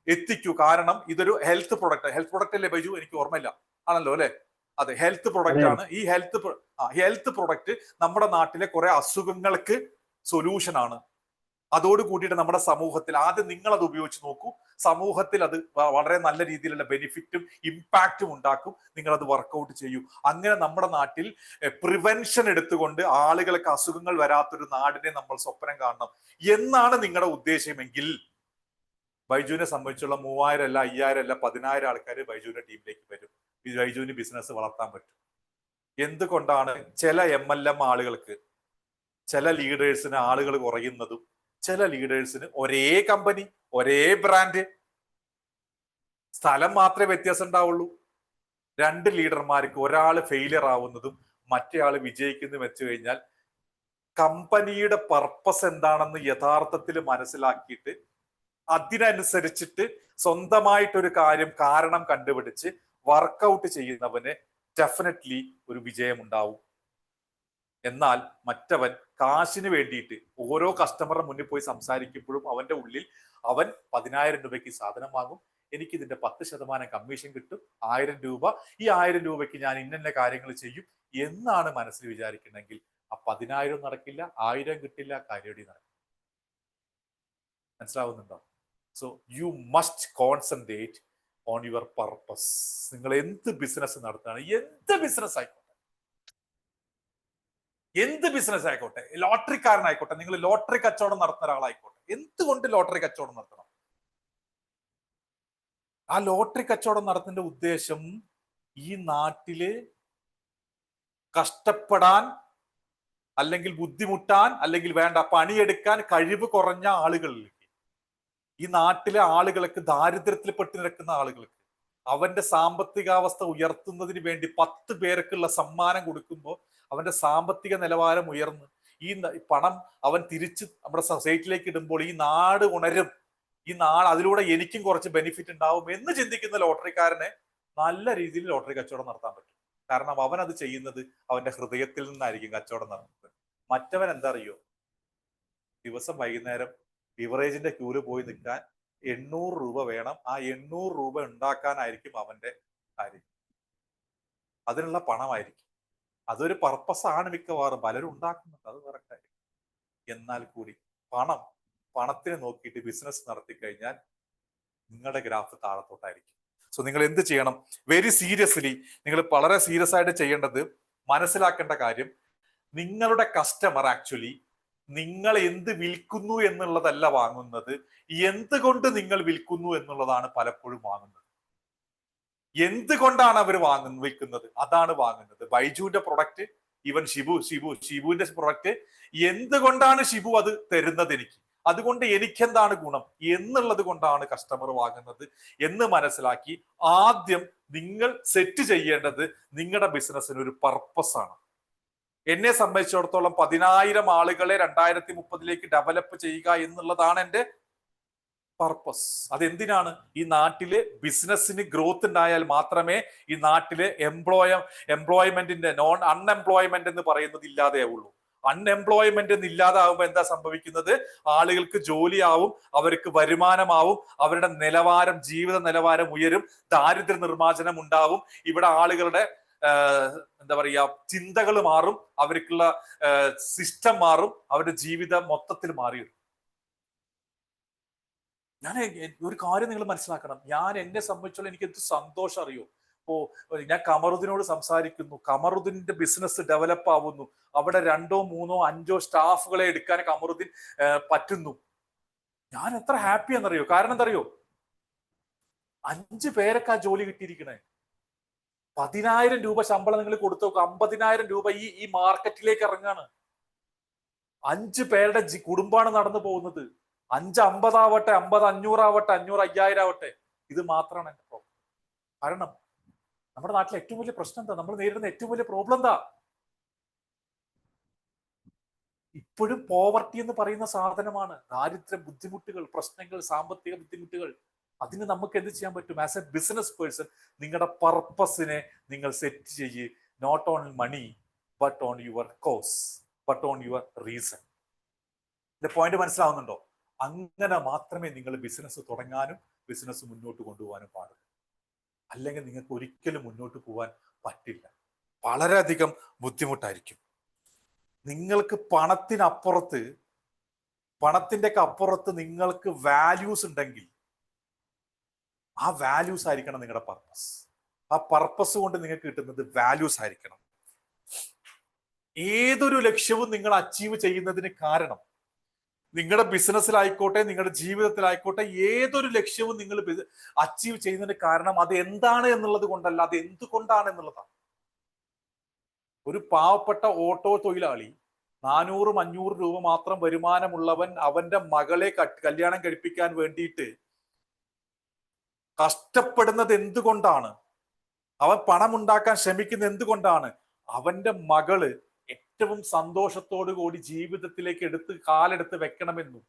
എത്തിക്കൂ. കാരണം ഇതൊരു ഹെൽത്ത് പ്രൊഡക്റ്റ് അല്ലേ ബൈജു? എനിക്ക് ഓർമ്മയില്ല, ആണല്ലോ അല്ലെ? അതെ, ഹെൽത്ത് പ്രൊഡക്റ്റ് ആണ്. ഈ ഹെൽത്ത് പ്രൊഡക്റ്റ് നമ്മുടെ നാട്ടിലെ കുറെ അസുഖങ്ങൾക്ക് സൊല്യൂഷൻ ആണ്. അതോട് കൂടിയിട്ട് നമ്മുടെ സമൂഹത്തിൽ ആദ്യം നിങ്ങൾ അത് ഉപയോഗിച്ച് നോക്കൂ. സമൂഹത്തിൽ അത് വളരെ നല്ല രീതിയിലുള്ള ബെനിഫിറ്റും ഇമ്പാക്റ്റും ഉണ്ടാക്കും. നിങ്ങൾ അത് വർക്കൗട്ട് ചെയ്യൂ. അങ്ങനെ നമ്മുടെ നാട്ടിൽ പ്രിവെൻഷൻ എടുത്തുകൊണ്ട് ആളുകൾക്ക് അസുഖങ്ങൾ വരാത്തൊരു നാടിനെ നമ്മൾ സ്വപ്നം കാണണം എന്നാണ് നിങ്ങളുടെ ഉദ്ദേശമെങ്കിൽ ബൈജുവിനെ സംബന്ധിച്ചുള്ള 3000 അല്ല 5000 അല്ല 10000 ആൾക്കാർ ബൈജുവിന്റെ ടീമിലേക്ക് വരും. ബൈജുവിന് ബിസിനസ് വളർത്താൻ പറ്റും. എന്തുകൊണ്ടാണ് ചില MLM ആളുകൾക്ക്, ചില ലീഡേഴ്സിന് ആളുകൾ കുറയുന്നതും, ചില ലീഡേഴ്സിന് ഒരേ കമ്പനി, ഒരേ ബ്രാൻഡ്, സ്ഥലം മാത്രമേ വ്യത്യാസം ഉണ്ടാവുള്ളൂ. 2 ലീഡർമാർക്ക് ഒരാൾ ഫെയിലിയർ ആവുന്നതും മറ്റേ ആൾ വിജയിക്കുന്നതും വെച്ച് കഴിഞ്ഞാൽ കമ്പനിയുടെ പർപ്പസ് എന്താണെന്ന് യഥാർത്ഥത്തിൽ മനസ്സിലാക്കിയിട്ട് അതിനനുസരിച്ചിട്ട് സ്വന്തമായിട്ടൊരു കാരണം കണ്ടുപിടിച്ച് വർക്കൗട്ട് ചെയ്യുന്നവന് ഡെഫിനറ്റ്ലി ഒരു വിജയം ഉണ്ടാവും. എന്നാൽ മറ്റവൻ കാശിന് വേണ്ടിയിട്ട് ഓരോ കസ്റ്റമറുടെ മുന്നിൽ പോയി സംസാരിക്കുമ്പോഴും അവന്റെ ഉള്ളിൽ അവൻ 10000 രൂപയ്ക്ക് സാധനം വാങ്ങും, എനിക്ക് ഇതിന്റെ 10% കമ്മീഷൻ കിട്ടും, 1000 രൂപ, ഈ 1000 രൂപയ്ക്ക് ഞാൻ ഇന്ന കാര്യങ്ങൾ ചെയ്യും എന്നാണ് മനസ്സിൽ വിചാരിക്കണമെങ്കിൽ ആ 10000 നടക്കില്ല, 1000 കിട്ടില്ല, കാര്യടി നടക്കില്ല. മനസ്സിലാവുന്നുണ്ടോ? So you must concentrate on your purpose. നിങ്ങൾ എന്ത് ബിസിനസ് നടത്തുകയാണ്, എന്ത് ബിസിനസ് ആയിക്കോട്ടെ, ലോട്ടറിക്കാരനായിക്കോട്ടെ, നിങ്ങൾ ലോട്ടറി കച്ചവടം നടത്തുന്ന ഒരാളായിക്കോട്ടെ, എന്തുകൊണ്ട് ലോട്ടറി കച്ചവടം നടത്തണം? ആ ലോട്ടറി കച്ചവടം നടത്തുന്ന ഉദ്ദേശം ഈ നാട്ടില് കഷ്ടപ്പെടാൻ അല്ലെങ്കിൽ ബുദ്ധിമുട്ടാൻ അല്ലെങ്കിൽ വേണ്ട പണിയെടുക്കാൻ കഴിവ് കുറഞ്ഞ ആളുകളിലേക്ക്, ഈ നാട്ടിലെ ആളുകൾക്ക്, ദാരിദ്ര്യത്തിൽ പെട്ട് നിൽക്കുന്ന ആളുകൾക്ക് അവന്റെ സാമ്പത്തികാവസ്ഥ ഉയർത്തുന്നതിന് വേണ്ടി 10 പേർക്കുള്ള സമ്മാനം കൊടുക്കുമ്പോൾ അവന്റെ സാമ്പത്തിക നിലവാരം ഉയർന്ന് ഈ പണം അവൻ തിരിച്ച് നമ്മുടെ സൊസൈറ്റിയിലേക്ക് ഇടുമ്പോൾ ഈ നാട് ഉണരും, ഈ നാട് അതിലൂടെ എനിക്കും കുറച്ച് ബെനിഫിറ്റ് ഉണ്ടാവും എന്ന് ചിന്തിക്കുന്ന ലോട്ടറിക്കാരനെ നല്ല രീതിയിൽ ലോട്ടറി കച്ചവടം നടത്താൻ പറ്റും. കാരണം അവൻ അത് ചെയ്യുന്നത് അവന്റെ ഹൃദയത്തിൽ നിന്നായിരിക്കും കച്ചവടം നടത്തുന്നത്. മറ്റവൻ എന്താ അറിയോ? ദിവസം വൈകുന്നേരം ബിവറേജിന്റെ ക്യൂല് പോയി നിൽക്കാൻ 800 രൂപ വേണം. ആ 800 രൂപ ഉണ്ടാക്കാനായിരിക്കും അവന്റെ കാര്യം. അതിനുള്ള പണമായിരിക്കും. അതൊരു പർപ്പസ് ആണ് മിക്കവാറും പലരും ഉണ്ടാക്കുന്നുണ്ട്, അത് വേറെ കാര്യം. എന്നാൽ കൂടി പണത്തിനെ നോക്കിയിട്ട് ബിസിനസ് നടത്തി കഴിഞ്ഞാൽ നിങ്ങളുടെ ഗ്രാഫ് താഴത്തോട്ടായിരിക്കും. സോ നിങ്ങൾ എന്ത് ചെയ്യണം? വെരി സീരിയസ്ലി നിങ്ങൾ വളരെ സീരിയസ് ആയിട്ട് ചെയ്യേണ്ടത്, മനസ്സിലാക്കേണ്ട കാര്യം, നിങ്ങളുടെ കസ്റ്റമർ ആക്ച്വലി നിങ്ങൾ എന്ത് വിൽക്കുന്നു എന്നുള്ളതല്ല വാങ്ങുന്നത്, എന്തുകൊണ്ട് നിങ്ങൾ വിൽക്കുന്നു എന്നുള്ളതാണ് പലപ്പോഴും വാങ്ങുന്നത്. എന്തുകൊണ്ടാണ് അവർ വിൽക്കുന്നത് അതാണ് വാങ്ങുന്നത്. ബൈജുവിന്റെ പ്രൊഡക്റ്റ്, ഈവൻ ഷിബുവിന്റെ പ്രൊഡക്റ്റ്, എന്തുകൊണ്ടാണ് ഷിബു അത് തരുന്നത് എനിക്ക്, അതുകൊണ്ട് എനിക്കെന്താണ് ഗുണം എന്നുള്ളത് കൊണ്ടാണ് കസ്റ്റമർ വാങ്ങുന്നത് എന്ന് മനസ്സിലാക്കി ആദ്യം നിങ്ങൾ സെറ്റ് ചെയ്യേണ്ടത് നിങ്ങളുടെ ബിസിനസ്സിന് ഒരു പർപ്പസ് ആണ്. എന്നെ സംബന്ധിച്ചിടത്തോളം 10000 ആളുകളെ 2030 ഡെവലപ്പ് ചെയ്യുക എന്നുള്ളതാണ് എൻ്റെ പർപ്പസ്. അതെന്തിനാണ്? ഈ നാട്ടില് ബിസിനസ്സിന് ഗ്രോത്ത് ഉണ്ടായാൽ മാത്രമേ ഈ നാട്ടിലെ എംപ്ലോയ്മെന്റിന്റെ അൺഎംപ്ലോയ്മെന്റ് എന്ന് പറയുന്നത് ഇല്ലാതെയാവുള്ളൂ. അൺഎംപ്ലോയ്മെന്റ് എന്ന് ഇല്ലാതാവുമ്പോൾ എന്താ സംഭവിക്കുന്നത്? ആളുകൾക്ക് ജോലിയാവും, അവർക്ക് വരുമാനമാവും, അവരുടെ നിലവാരം, ജീവിത നിലവാരം ഉയരും, ദാരിദ്ര്യ നിർമ്മാർജ്ജനം ഉണ്ടാവും, ഇവിടെ ആളുകളുടെ എന്താ പറയാ ചിന്തകൾ മാറും, അവർക്കുള്ള സിസ്റ്റം മാറും, അവരുടെ ജീവിതം മൊത്തത്തിൽ മാറിയിടും. ഒരു കാര്യം നിങ്ങൾ മനസ്സിലാക്കണം, എന്നെ സംബന്ധിച്ചുള്ള എനിക്ക് എന്ത് സന്തോഷം അറിയോ? ഇപ്പോ ഞാൻ കമറുദ്ദീനോട് സംസാരിക്കുന്നു, കമറുദ്ദീന്റെ ബിസിനസ് ഡെവലപ്പ് ആവുന്നു, അവിടെ 2, 3, 5 സ്റ്റാഫുകളെ എടുക്കാൻ കമറുദ്ദീൻ പറ്റുന്നു. ഞാൻ എത്ര ഹാപ്പി എന്നറിയോ? കാരണം എന്തറിയോ? 5 പേരൊക്കെ ആ ജോലി കിട്ടിയിരിക്കണേ. 10,000 രൂപ ശമ്പളം നിങ്ങൾ കൊടുത്തു നോക്കുക. 50,000 രൂപ ഈ മാർക്കറ്റിലേക്ക് ഇറങ്ങാണ്. 5 പേരുടെ കുടുംബമാണ് നടന്നു പോകുന്നത്. 5 50 ആവട്ടെ, 50 500 ആവട്ടെ, 500 5000 ആവട്ടെ, ഇത് മാത്രമാണ് എന്റെ പ്രോബ്ലം. കാരണം നമ്മുടെ നാട്ടിലെ ഏറ്റവും വലിയ പ്രശ്നം എന്താ? നമ്മൾ നേരിടുന്ന ഏറ്റവും വലിയ പ്രോബ്ലം എന്താ? ഇപ്പോഴും പോവർട്ടി എന്ന് പറയുന്ന സാധനമാണ്. ദാരിദ്ര്യം, ബുദ്ധിമുട്ടുകൾ, പ്രശ്നങ്ങൾ, സാമ്പത്തിക ബുദ്ധിമുട്ടുകൾ. അതിന് നമുക്ക് എന്ത് ചെയ്യാൻ പറ്റും? ആസ് എ ബിസിനസ് പേഴ്സൺ നിങ്ങളുടെ പർപ്പസിനെ നിങ്ങൾ സെറ്റ് ചെയ്യ്. Not on money but on your cause, but on your reason. ഇതിന്റെ പോയിന്റ് മനസ്സിലാവുന്നുണ്ടോ? അങ്ങനെ മാത്രമേ നിങ്ങൾ ബിസിനസ് തുടങ്ങാനും ബിസിനസ് മുന്നോട്ട് കൊണ്ടുപോകാനും പാടുള്ളൂ. അല്ലെങ്കിൽ നിങ്ങൾക്ക് ഒരിക്കലും മുന്നോട്ട് പോകാൻ പറ്റില്ല. വളരെയധികം ബുദ്ധിമുട്ടായിരിക്കും. നിങ്ങൾക്ക് പണത്തിന്റെ ഒക്കെ അപ്പുറത്ത് നിങ്ങൾക്ക് വാല്യൂസ് ഉണ്ടെങ്കിൽ ആ വാല്യൂസ് ആയിരിക്കണം നിങ്ങളുടെ പർപ്പസ്. ആ പർപ്പസ് കൊണ്ട് നിങ്ങൾക്ക് കിട്ടുന്നത് വാല്യൂസ് ആയിരിക്കണം. ഏതൊരു ലക്ഷ്യവും നിങ്ങൾ അച്ചീവ് ചെയ്യുന്നതിന് കാരണം, നിങ്ങളുടെ ബിസിനസ്സിലായിക്കോട്ടെ, നിങ്ങളുടെ ജീവിതത്തിലായിക്കോട്ടെ, ഏതൊരു ലക്ഷ്യവും നിങ്ങൾ അച്ചീവ് ചെയ്യുന്നതിന് കാരണം അത് എന്താണ് എന്നുള്ളത് കൊണ്ടല്ല, അത് എന്തുകൊണ്ടാണ് എന്നുള്ളതാണ്. ഒരു പാവപ്പെട്ട ഓട്ടോ തൊഴിലാളി, 400-500 രൂപ മാത്രം വരുമാനമുള്ളവൻ, അവന്റെ മകളെ കല്യാണം കഴിപ്പിക്കാൻ വേണ്ടിയിട്ട് കഷ്ടപ്പെടുന്നത് എന്തുകൊണ്ടാണ്? അവൻ പണം ഉണ്ടാക്കാൻ ശ്രമിക്കുന്നത് എന്തുകൊണ്ടാണ്? അവന്റെ മകള് ഏറ്റവും സന്തോഷത്തോടു കൂടി ജീവിതത്തിലേക്ക് കാലെടുത്ത് വെക്കണമെന്നും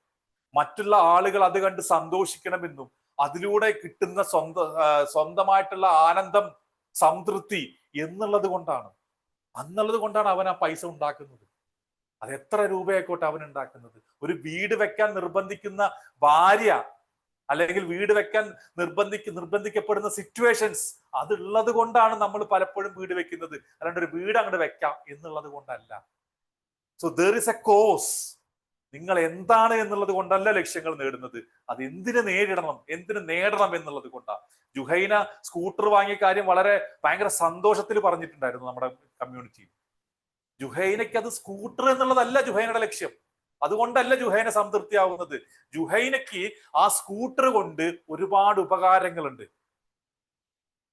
മറ്റുള്ള ആളുകൾ അത് കണ്ട് സന്തോഷിക്കണമെന്നും അതിലൂടെ കിട്ടുന്ന സ്വന്തമായിട്ടുള്ള ആനന്ദം, സംതൃപ്തി എന്നുള്ളത് കൊണ്ടാണ് അവൻ ആ പൈസ ഉണ്ടാക്കുന്നത്. അത് എത്ര രൂപയായിക്കോട്ടെ അവൻ ഉണ്ടാക്കുന്നത്. ഒരു വീട് വെക്കാൻ നിർബന്ധിക്കുന്ന ഭാര്യ, അല്ലെങ്കിൽ വീട് വെക്കാൻ നിർബന്ധിക്കപ്പെടുന്ന സിറ്റുവേഷൻസ് അതുള്ളത് കൊണ്ടാണ് നമ്മൾ പലപ്പോഴും വീട് വെക്കുന്നത്. അല്ലാണ്ട് ഒരു വീട് അങ്ങോട്ട് വെക്കാം എന്നുള്ളത് കൊണ്ടല്ല. So there is a cause. നിങ്ങൾ എന്താണ് എന്നുള്ളത് കൊണ്ടല്ല ലക്ഷ്യങ്ങൾ നേടുന്നത്, അത് എന്തിനു നേടണം എന്നുള്ളത് കൊണ്ടാണ്. ജുഹൈന സ്കൂട്ടർ വാങ്ങിയ കാര്യം ഭയങ്കര സന്തോഷത്തിൽ പറഞ്ഞിട്ടുണ്ടായിരുന്നു നമ്മുടെ കമ്മ്യൂണിറ്റിയിൽ. ജുഹൈനയ്ക്ക് അത് സ്കൂട്ടർ എന്നുള്ളതല്ല ജുഹൈനയുടെ ലക്ഷ്യം. അതുകൊണ്ടല്ല ജുഹൈന സംതൃപ്തിയാവുന്നത്. ജുഹൈനയ്ക്ക് ആ സ്കൂട്ടർ കൊണ്ട് ഒരുപാട് ഉപകാരങ്ങളുണ്ട്,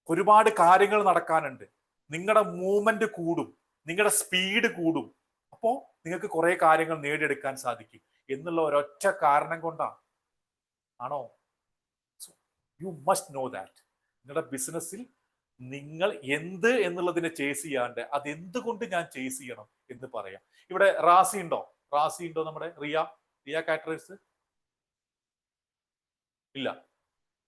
ഒരുപാട് കാര്യങ്ങൾ നടക്കാനുണ്ട്. നിങ്ങളുടെ മൂവ്മെന്റ് കൂടും, നിങ്ങളുടെ സ്പീഡ് കൂടും. അപ്പോ നിങ്ങൾക്ക് കുറെ കാര്യങ്ങൾ നേടിയെടുക്കാൻ സാധിക്കും എന്നുള്ള ഒരൊറ്റ കാരണം കൊണ്ടാണ്. ആണോ? You must know that. നിങ്ങളുടെ ബിസിനസ്സിൽ നിങ്ങൾ എന്ത് എന്നുള്ളതിനെ ചേസ് ചെയ്യാണ്ട് അത് എന്തുകൊണ്ട് ഞാൻ ചേസ് ചെയ്യണം എന്ന് പറയാം. ഇവിടെ റാസി ഉണ്ടോ? നമ്മുടെ റിയ കാറ്ററേഴ്സ് ഇല്ല.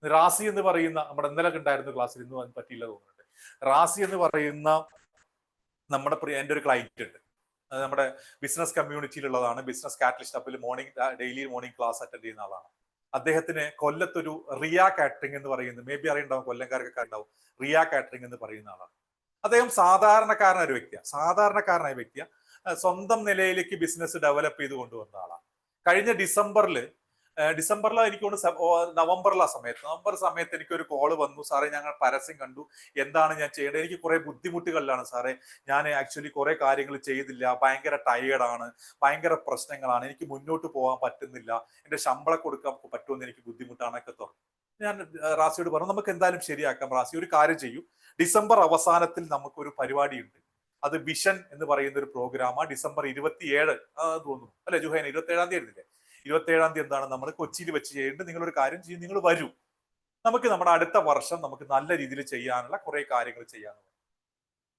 റാസി എന്ന് പറയുന്ന, നമ്മുടെ ഇന്നലെ ഉണ്ടായിരുന്ന ക്ലാസ്സിൽ, ഇന്നും അതിന് പറ്റിയില്ല തോന്നുന്നുണ്ട്. റാസി എന്ന് പറയുന്ന എൻ്റെ ഒരു ക്ലൈന്റ് ഉണ്ട്. നമ്മുടെ ബിസിനസ് കമ്മ്യൂണിറ്റിയിലുള്ളതാണ്. ബിസിനസ് കാറ്റലിസ്റ്റ് ഹബിൽ ഡെയിലി മോർണിംഗ് ക്ലാസ് അറ്റൻഡ് ചെയ്യുന്ന ആളാണ്. അദ്ദേഹത്തിന് കൊല്ലത്തൊരു റിയ കാറ്ററിംഗ് എന്ന് പറയുന്നത്, മേ ബി അറിയുണ്ടാവും, കൊല്ലംകാർക്കൊക്കെ ഉണ്ടാവും, റിയ കാറ്ററിംഗ് എന്ന് പറയുന്ന ആളാണ്. അദ്ദേഹം സാധാരണക്കാരനായ വ്യക്തിയാണ്. സ്വന്തം നിലയിലേക്ക് ബിസിനസ് ഡെവലപ്പ് ചെയ്ത് കൊണ്ടുവന്ന ആളാണ്. കഴിഞ്ഞ ഡിസംബറിൽ എനിക്ക് നവംബർ സമയത്ത് എനിക്കൊരു കോള് വന്നു. സാറേ, ഞങ്ങൾ പരസ്യം കണ്ടു, എന്താണ് ഞാൻ ചെയ്യേണ്ടത്? എനിക്ക് കുറെ ബുദ്ധിമുട്ടുകളിലാണ് സാറേ, ഞാൻ ആക്ച്വലി കുറെ കാര്യങ്ങൾ ചെയ്തില്ല, ഭയങ്കര ടയേർഡാണ്, ഭയങ്കര പ്രശ്നങ്ങളാണ്, എനിക്ക് മുന്നോട്ട് പോകാൻ പറ്റുന്നില്ല, എന്റെ ശമ്പളം കൊടുക്കാൻ പറ്റുമെന്ന് എനിക്ക് ബുദ്ധിമുട്ടാണൊക്കെ തുറന്നു. ഞാൻ റാസിയോട് പറഞ്ഞു, നമുക്ക് എന്തായാലും ശരിയാക്കാം. റാസി ഒരു കാര്യം ചെയ്യൂ, ഡിസംബർ അവസാനത്തിൽ നമുക്കൊരു പരിപാടിയുണ്ട്, അത് വിഷൻ എന്ന് പറയുന്ന ഒരു പ്രോഗ്രാമാണ്. ഡിസംബർ 27 തോന്നുന്നു അല്ലെ ജുഹൈന? 27-ാം തീയതി ആയിരുന്നില്ലേ? 27-ാം തീയതി എന്താണ് നമ്മൾ കൊച്ചിയിൽ വെച്ച് ചെയ്യേണ്ടത്? നിങ്ങളൊരു കാര്യം ചെയ്യും, നിങ്ങൾ വരൂ, നമുക്ക് നമ്മുടെ അടുത്ത വർഷം നമുക്ക് നല്ല രീതിയിൽ ചെയ്യാനുള്ള കുറെ കാര്യങ്ങൾ ചെയ്യാനുള്ള.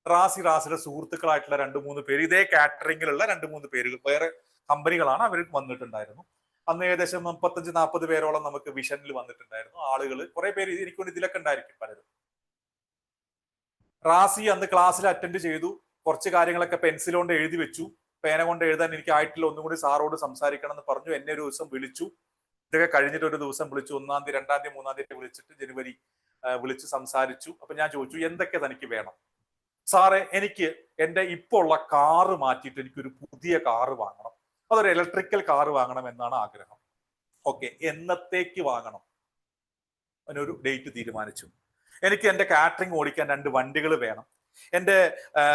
റാസിയുടെ സുഹൃത്തുക്കളായിട്ടുള്ള 2-3 പേര്, ഇതേ കാറ്ററിംഗിലുള്ള 2-3 പേരുകൾ, വേറെ കമ്പനികളാണ്, അവർ വന്നിട്ടുണ്ടായിരുന്നു. അന്ന് ഏകദേശം 35-40 പേരോളം നമുക്ക് വിഷനിൽ വന്നിട്ടുണ്ടായിരുന്നു ആളുകൾ. കുറെ പേര് എനിക്കൊണ്ട് ഇതിലൊക്കെ ഉണ്ടായിരിക്കും പലരും. റാസി അന്ന് ക്ലാസ്സിൽ അറ്റൻഡ് ചെയ്തു. കുറച്ച് കാര്യങ്ങളൊക്കെ പെൻസിൽ കൊണ്ട് എഴുതി വെച്ചു. പേന കൊണ്ട് എഴുതാൻ എനിക്ക് ആയിട്ടില്ല, ഒന്നും കൂടി സാറോട് സംസാരിക്കണം എന്ന് പറഞ്ഞു. എന്നെ ഒരു ദിവസം വിളിച്ചു. ഇതൊക്കെ കഴിഞ്ഞിട്ട് ഒരു ദിവസം വിളിച്ചു. 1-ാം തീയതി, 2-ാം തീയതി, 3-ാം തീയതി വിളിച്ചിട്ട് ജനുവരി വിളിച്ച് സംസാരിച്ചു. അപ്പൊ ഞാൻ ചോദിച്ചു, എന്തൊക്കെ തനിക്ക് വേണം? സാറേ, എനിക്ക് എൻ്റെ ഇപ്പോൾ ഉള്ള കാറ് മാറ്റിയിട്ട് എനിക്കൊരു പുതിയ കാറ് വാങ്ങണം, അതൊരു ഇലക്ട്രിക്കൽ കാറ് വാങ്ങണം എന്നാണ് ആഗ്രഹം. ഓക്കെ, എന്നത്തേക്ക് വാങ്ങണം? അതിനൊരു ഡേറ്റ് തീരുമാനിച്ചു. എനിക്ക് എൻ്റെ കാറ്ററിംഗ് ഓടിക്കാൻ 2 വണ്ടികൾ വേണം, എൻ്റെ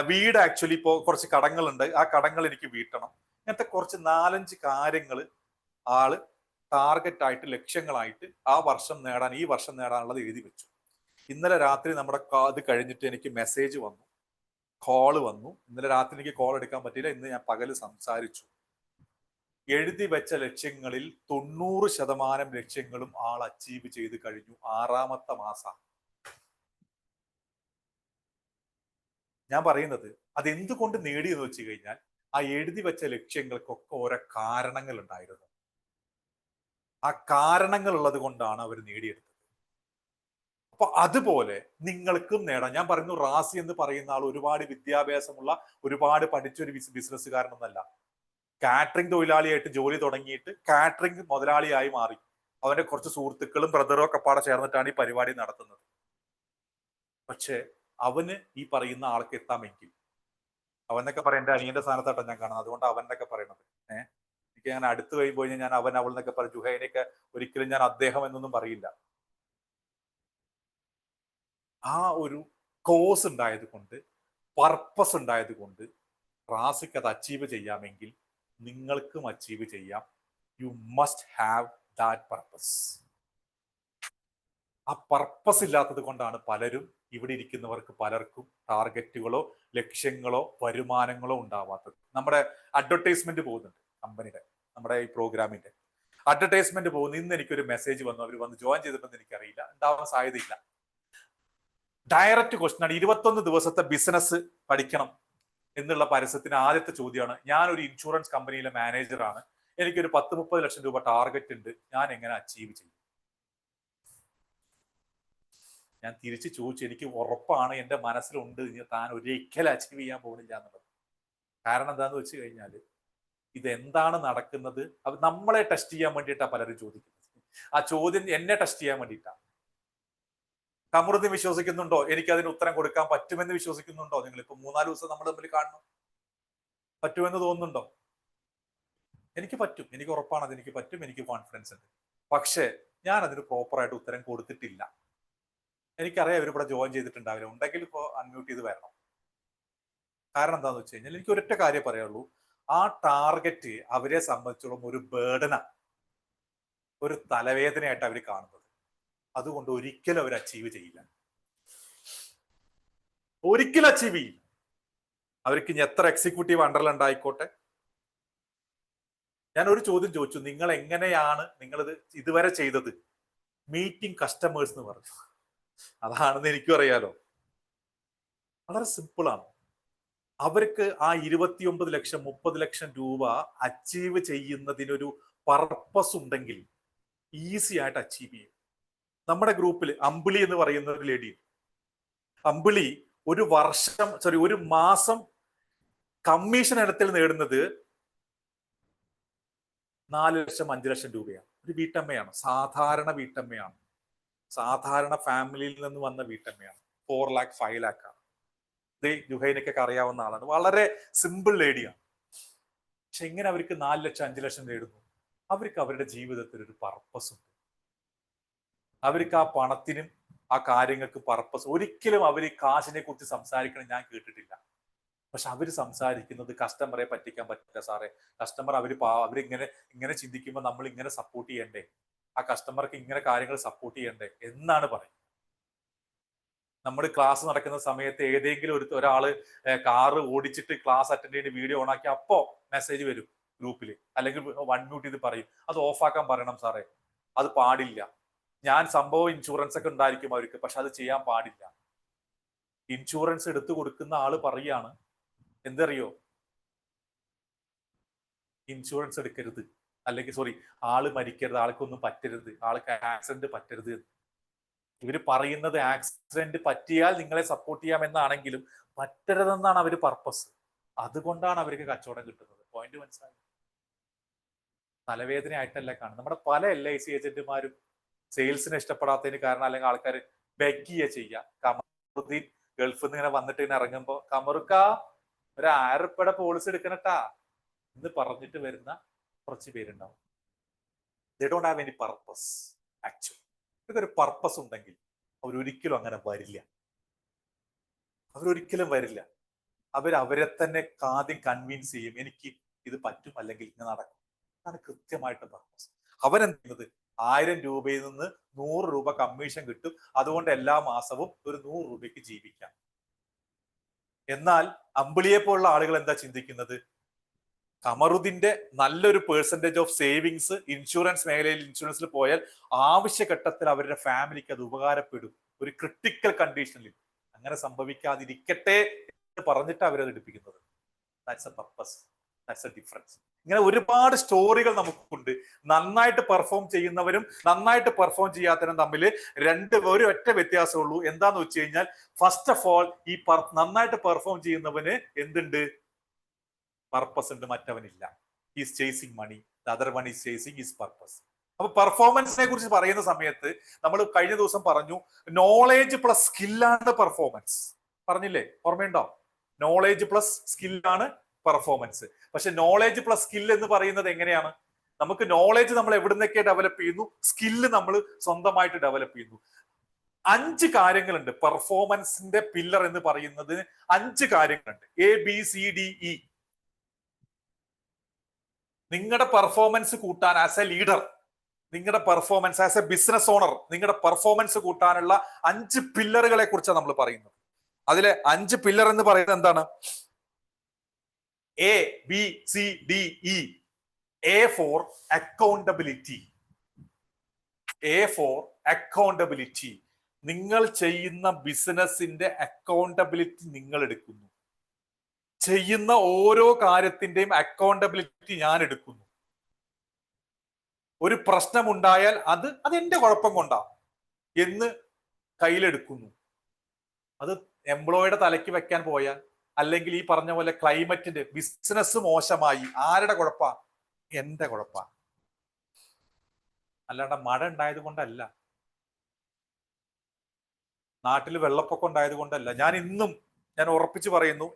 വീട് ആക്ച്വലി ഇപ്പോൾ കുറച്ച് കടങ്ങളുണ്ട്, ആ കടങ്ങൾ എനിക്ക് വീട്ടണം. ഇങ്ങനത്തെ കുറച്ച് 4-5 കാര്യങ്ങൾ ആള് ടാർഗറ്റ് ആയിട്ട് ലക്ഷ്യങ്ങളായിട്ട് ഈ വർഷം നേടാനുള്ളത് എഴുതി വെച്ചു. ഇന്നലെ രാത്രി നമ്മുടെ അത് കഴിഞ്ഞിട്ട് എനിക്ക് മെസ്സേജ് വന്നു, കോള് വന്നു. ഇന്നലെ രാത്രി എനിക്ക് കോൾ എടുക്കാൻ പറ്റിയില്ല, ഇന്ന് ഞാൻ പകല് സംസാരിച്ചു. എഴുതി വെച്ച ലക്ഷ്യങ്ങളിൽ 90% ലക്ഷ്യങ്ങളും ആൾ അച്ചീവ് ചെയ്ത് കഴിഞ്ഞു. 6ാമത്തെ മാസം. ഞാൻ പറയുന്നത് അതെന്തുകൊണ്ട് നേടിയെന്ന് വെച്ച് കഴിഞ്ഞാൽ ആ എഴുതി വെച്ച ലക്ഷ്യങ്ങൾക്കൊക്കെ ഓരോ കാരണങ്ങൾ ഉണ്ടായിരുന്നു. ആ കാരണങ്ങൾ ഉള്ളത് കൊണ്ടാണ് അവർ നേടിയെടുത്തത്. അപ്പൊ അതുപോലെ നിങ്ങൾക്കും നേടാം. ഞാൻ പറയുന്നു, റാസി എന്ന് പറയുന്ന ആൾ ഒരുപാട് വിദ്യാഭ്യാസമുള്ള, ഒരുപാട് പഠിച്ചൊരു ബിസിനസ്സുകാരനൊന്നല്ല. കാറ്ററിംഗ് തൊഴിലാളിയായിട്ട് ജോലി തുടങ്ങിയിട്ട് കാറ്ററിംഗ് മുതലാളിയായി മാറി. അവന്റെ കുറച്ച് സുഹൃത്തുക്കളും ബ്രദറും ഒക്കെ പാടെ ചേർന്നിട്ടാണ് ഈ പരിപാടി നടത്തുന്നത്. പക്ഷെ അവന് ഈ പറയുന്ന ആൾക്ക് എത്താമെങ്കിൽ, അവനൊക്കെ പറയാം, എന്റെ അനിയന്റെ സ്ഥാനത്തായിട്ടാണ് ഞാൻ കാണുന്നത്, അതുകൊണ്ട് അവനൊക്കെ പറയണത്. എനിക്ക് ഞാൻ അടുത്ത് കഴിയുമ്പോൾ ഞാൻ അവൻ അവൾ എന്നൊക്കെ പറയും. ജുഹൈനൊക്കെ ഒരിക്കലും ഞാൻ അദ്ദേഹം എന്നൊന്നും പറയില്ല. ആ ഒരു കോസ് ഉണ്ടായത് കൊണ്ട്, പർപ്പസ് ഉണ്ടായത് കൊണ്ട് റാസിക്ക് അത് അച്ചീവ് ചെയ്യാമെങ്കിൽ നിങ്ങൾക്കും അച്ചീവ് ചെയ്യാം. You must have that purpose. ആ പർപ്പസ് ഇല്ലാത്തത് കൊണ്ടാണ് പലരും, ഇവിടെ ഇരിക്കുന്നവർക്ക് പലർക്കും ടാർഗറ്റുകളോ ലക്ഷ്യങ്ങളോ വരുമാനങ്ങളോ ഉണ്ടാവാത്തത്. നമ്മുടെ അഡ്വർടൈസ്മെന്റ് പോകുന്നുണ്ട് കമ്പനിയുടെ, നമ്മുടെ ഈ പ്രോഗ്രാമിന്റെ അഡ്വർടൈസ്മെന്റ് പോകുന്നു. ഇന്ന് എനിക്കൊരു മെസ്സേജ് വന്നു, അവർ വന്ന് ജോയിൻ ചെയ്തിട്ടെന്ന് എനിക്കറിയില്ല, ഉണ്ടാവാൻ സാധ്യതയില്ല. ഡയറക്റ്റ് ക്വസ്റ്റ്യൻ ആണ്, 21 ദിവസത്തെ ബിസിനസ് പഠിക്കണം എന്നുള്ള പരസ്യത്തിന് ആദ്യത്തെ ചോദ്യമാണ്, ഞാനൊരു ഇൻഷുറൻസ് കമ്പനിയിലെ മാനേജറാണ്, എനിക്കൊരു 10-30 ലക്ഷം രൂപ ടാർഗറ്റ് ഉണ്ട്, ഞാൻ എങ്ങനെ അച്ചീവ് ചെയ്യും? ഞാൻ തിരിച്ചു ചോദിച്ചു, എനിക്ക് ഉറപ്പാണ്, എൻ്റെ മനസ്സിലുണ്ട് താൻ ഒരിക്കലും അച്ചീവ് ചെയ്യാൻ പോകുന്നില്ല എന്നുള്ളത്. കാരണം എന്താന്ന് വെച്ച് കഴിഞ്ഞാൽ, ഇതെന്താണ് നടക്കുന്നത്, അത് നമ്മളെ ടെസ്റ്റ് ചെയ്യാൻ വേണ്ടിയിട്ടാണ് പലരും ചോദിക്കുന്നത്. ആ ചോദ്യം എന്നെ ടെസ്റ്റ് ചെയ്യാൻ വേണ്ടിയിട്ടാണ്. കമറുദ്ദീൻ വിശ്വസിക്കുന്നുണ്ടോ എനിക്ക് അതിന് ഉത്തരം കൊടുക്കാൻ പറ്റുമെന്ന് വിശ്വസിക്കുന്നുണ്ടോ? നിങ്ങൾ ഇപ്പൊ 3-4 ദിവസം നമ്മൾ തമ്മിൽ കാണണം, പറ്റുമെന്ന് തോന്നുന്നുണ്ടോ? എനിക്ക് പറ്റും, എനിക്ക് ഉറപ്പാണ് അത് എനിക്ക് പറ്റും, എനിക്ക് കോൺഫിഡൻസ് ഉണ്ട്. പക്ഷേ ഞാൻ അതിന് പ്രോപ്പറായിട്ട് ഉത്തരം കൊടുത്തിട്ടില്ല. എനിക്കറിയാം ഇവരിവിടെ ജോയിൻ ചെയ്തിട്ടുണ്ടാവില്ല, ഉണ്ടെങ്കിൽ ഇപ്പോൾ അൺമ്യൂട്ട് ചെയ്ത് വരണം. കാരണം എന്താണെന്ന് വെച്ച് കഴിഞ്ഞാൽ എനിക്ക് ഒരൊറ്റ കാര്യം പറയുള്ളൂ, ആ ടാർഗറ്റ് അവരെ സംബന്ധിച്ചോളം ഒരു ബേർഡനാണ്, ഒരു തലവേദനയായിട്ട് അവർ കാണുന്നത്. അതുകൊണ്ട് ഒരിക്കലും അവർ അച്ചീവ് ചെയ്യില്ല, ഒരിക്കലും അച്ചീവ് ചെയ്യില്ല. അവർക്ക് ഇനി എത്ര എക്സിക്യൂട്ടീവ് അണ്ടർലണ്ട് ആയിക്കോട്ടെ. ഞാൻ ഒരു ചോദ്യം ചോദിച്ചു, നിങ്ങൾ എങ്ങനെയാണ് നിങ്ങളിത് ഇതുവരെ ചെയ്തത്? മീറ്റിംഗ് കസ്റ്റമേഴ്സ് എന്ന് പറഞ്ഞു. അതാണെന്ന് എനിക്കും അറിയാലോ. വളരെ സിമ്പിളാണ്. അവർക്ക് ആ 29 ലക്ഷം 30 ലക്ഷം രൂപ അച്ചീവ് ചെയ്യുന്നതിനൊരു പർപ്പസ് ഉണ്ടെങ്കിൽ ഈസി ആയിട്ട് അച്ചീവ് ചെയ്യും. നമ്മുടെ ഗ്രൂപ്പിൽ അമ്പിളി എന്ന് പറയുന്ന ഒരു ലേഡി, അമ്പിളി ഒരു മാസം കമ്മീഷൻ ഇനത്തിൽ നേടുന്നത് 4 ലക്ഷം 5 ലക്ഷം രൂപയാണ്. ഒരു വീട്ടമ്മയാണ്, സാധാരണ വീട്ടമ്മയാണ്, സാധാരണ ഫാമിലിയിൽ നിന്ന് വന്ന വീട്ടമ്മയാണ്. 4 lakh 5 lakh ആണ്. ഇത് ജുഹൈനൊക്കെ അറിയാവുന്ന ആളാണ്, വളരെ സിമ്പിൾ ലേഡിയാണ്. പക്ഷെ എങ്ങനെ അവർക്ക് 4 ലക്ഷം 5 ലക്ഷം നേടുന്നു? അവർക്ക് അവരുടെ ജീവിതത്തിൽ ഒരു പർപ്പസ് ഉണ്ട്. അവർക്ക് ആ പണത്തിനും ആ കാര്യങ്ങൾക്ക് പർപ്പസ്. ഒരിക്കലും അവർ കാശിനെ കുറിച്ച് സംസാരിക്കണം ഞാൻ കേട്ടിട്ടില്ല. പക്ഷെ അവർ സംസാരിക്കുന്നത് കസ്റ്റമറെ പറ്റിക്കാൻ പറ്റില്ല സാറേ, കസ്റ്റമർ അവരിങ്ങനെ ചിന്തിക്കുമ്പോൾ നമ്മൾ ഇങ്ങനെ സപ്പോർട്ട് ചെയ്യണ്ടേ, ആ കസ്റ്റമർക്ക് ഇങ്ങനെ കാര്യങ്ങൾ സപ്പോർട്ട് ചെയ്യണ്ടേ എന്നാണ് പറയുന്നത്. നമ്മൾ ക്ലാസ് നടക്കുന്ന സമയത്ത് ഏതെങ്കിലും ഒരാള് കാറ് ഓടിച്ചിട്ട് ക്ലാസ് അറ്റൻഡ് ചെയ്യുന്ന വീഡിയോ ഓണാക്കി അപ്പോ മെസ്സേജ് വരും ഗ്രൂപ്പിൽ, അല്ലെങ്കിൽ അൺമ്യൂട്ട് ചെയ്ത് പറയും, അത് ഓഫാക്കാൻ പറയണം സാറേ, അത് പാടില്ല. ഞാൻ സംഭവം ഇൻഷുറൻസ് ഒക്കെ ഉണ്ടായിരിക്കും അവർക്ക്, പക്ഷെ അത് ചെയ്യാൻ പാടില്ല. ഇൻഷുറൻസ് എടുത്തു കൊടുക്കുന്ന ആള് പറയാണ്, എന്തറിയോ, ഇൻഷുറൻസ് എടുക്കരുത്, അല്ലെങ്കിൽ ആള് മരിക്കരുത്, ആൾക്കൊന്നും പറ്റരുത്, ആൾക്ക് ആക്സിഡന്റ് പറ്റരുത്. ഇവര് പറയുന്നത് ആക്സിഡന്റ് പറ്റിയാൽ നിങ്ങളെ സപ്പോർട്ട് ചെയ്യാമെന്നാണെങ്കിലും പറ്റരുതെന്നാണ് അവര് പർപ്പസ്. അതുകൊണ്ടാണ് അവർക്ക് കച്ചവടം കിട്ടുന്നത്. പോയിന്റ് മനസ്സിലായി? തലവേദന ആയിട്ടല്ല കാണുന്നത്. നമ്മുടെ പല LIC ഏജന്റുമാരും സെയിൽസിനെ ഇഷ്ടപ്പെടാത്തതിന് കാരണം, അല്ലെങ്കിൽ ആൾക്കാർ ബെഗ് ചെയ്യുക. കമറുദ്ദീൻ ഗൾഫിൽ നിന്ന് ഇങ്ങനെ വന്നിട്ട് ഇങ്ങനെ ഇറങ്ങുമ്പോ, കമറുക്ക ഒരു 1000 രൂപയുടെ പോളിസി എടുക്കണട്ടാ എന്ന് പറഞ്ഞിട്ട് വരുന്ന കുറച്ച് പേരുണ്ടാവും. They don't have any purpose actually. ഇതൊരു പർപ്പസ് ഉണ്ടെങ്കിൽ അവരൊരിക്കലും അങ്ങനെ വരില്ല. അവരൊരിക്കലും വരില്ല. അവരെ തന്നെ ആദ്യം കൺവിൻസ് ചെയ്യും, എനിക്ക് ഇത് പറ്റും അല്ലെങ്കിൽ ഇങ്ങനെ നടക്കും. അതാണ് കൃത്യമായിട്ട് പർപ്പസ്. അവരെന്ത് ചെയ്യുന്നത്, 1000 രൂപയിൽ നിന്ന് 100 രൂപ കമ്മീഷൻ കിട്ടും, അതുകൊണ്ട് എല്ലാ മാസവും ഒരു 100 രൂപയ്ക്ക് ജീവിക്കാം. എന്നാൽ അമ്പിളിയെ പോലുള്ള ആളുകൾ എന്താ ചിന്തിക്കുന്നത്, കമറുദ്ദീന്റെ നല്ലൊരു പേഴ്സൻറ്റേജ് ഓഫ് സേവിങ്സ് ഇൻഷുറൻസ് മേഖലയിൽ ഇൻഷുറൻസിൽ പോയാൽ ആവശ്യഘട്ടത്തിൽ അവരുടെ ഫാമിലിക്ക് അത് ഉപകാരപ്പെടും. ഒരു ക്രിട്ടിക്കൽ കണ്ടീഷനിൽ അങ്ങനെ സംഭവിക്കാതിരിക്കട്ടെ എന്ന് പറഞ്ഞിട്ട് അവരത് എടുപ്പിക്കുന്നത്. That's a purpose, that's a difference. ഇങ്ങനെ ഒരുപാട് സ്റ്റോറികൾ നമുക്കുണ്ട്. നന്നായിട്ട് പെർഫോം ചെയ്യുന്നവരും നന്നായിട്ട് പെർഫോം ചെയ്യാത്തവരും തമ്മിൽ ഒരു ഒറ്റ വ്യത്യാസമുള്ളൂ. എന്താന്ന് വെച്ച് കഴിഞ്ഞാൽ, ഫസ്റ്റ് ഓഫ് ഓൾ ഈ നന്നായിട്ട് പെർഫോം ചെയ്യുന്നവന് എന്തുണ്ട്, പർപ്പസ് ഉണ്ട്, മറ്റവനില്ല. Is chasing money, the other one is chasing his purpose. അപ്പൊ പെർഫോമൻസിനെ കുറിച്ച് പറയുന്ന സമയത്ത് നമ്മൾ കഴിഞ്ഞ ദിവസം പറഞ്ഞു, നോളേജ് പ്ലസ് സ്കില്ലാണ് പെർഫോമൻസ്. പറഞ്ഞില്ലേ, ഓർമ്മയുണ്ടോ? നോളേജ് പ്ലസ് സ്കില്ലാണ് പെർഫോമൻസ്. പക്ഷെ നോളേജ് പ്ലസ് സ്കിൽ എന്ന് പറയുന്നത് എങ്ങനെയാണ്? നമുക്ക് നോളേജ് നമ്മൾ എവിടുന്നൊക്കെ ഡെവലപ്പ് ചെയ്യുന്നു, സ്കില്ല് നമ്മൾ സ്വന്തമായിട്ട് ഡെവലപ്പ് ചെയ്യുന്നു. 5 കാര്യങ്ങളുണ്ട് പെർഫോമൻസിന്റെ പില്ലർ എന്ന് പറയുന്നതിന്. 5 കാര്യങ്ങളുണ്ട്, ABCDE. നിങ്ങളുടെ പെർഫോമൻസ് കൂട്ടാൻ ആസ് എ ലീഡർ, നിങ്ങളുടെ performance as a business owner, നിങ്ങളുടെ പെർഫോമൻസ് കൂട്ടാനുള്ള 5 പില്ലറുകളെ കുറിച്ചാണ് നമ്മൾ പറയുന്നത്. അതിലെ 5 പില്ലർ എന്ന് പറയുന്നത് എന്താണ്? ABCDE. A for accountability. A for accountability. നിങ്ങൾ ചെയ്യുന്ന ബിസിനസിന്റെ അക്കൗണ്ടബിലിറ്റി നിങ്ങൾ എടുക്കുന്നു. ചെയ്യുന്ന ഓരോ കാര്യത്തിന്റെയും അക്കൗണ്ടബിലിറ്റി ഞാൻ എടുക്കുന്നു. ഒരു പ്രശ്നമുണ്ടായാൽ അത് എന്റെ കുഴപ്പം കൊണ്ടാ എന്ന് കയ്യിലെടുക്കുന്നു. അത് എംപ്ലോയിയുടെ തലയ്ക്ക് വെക്കാൻ പോയാൽ, അല്ലെങ്കിൽ ഈ പറഞ്ഞ പോലെ ക്ലൈമറ്റിന്റെ, ബിസിനസ് മോശമായി, ആരുടെ കുഴപ്പാ? എന്റെ കുഴപ്പാ. അല്ലാണ്ട് മഴ ഉണ്ടായത് കൊണ്ടല്ല, നാട്ടിൽ വെള്ളപ്പൊക്കം ഉണ്ടായത് കൊണ്ടല്ല. ഞാൻ ഉറപ്പിച്ചു പറയുന്നു,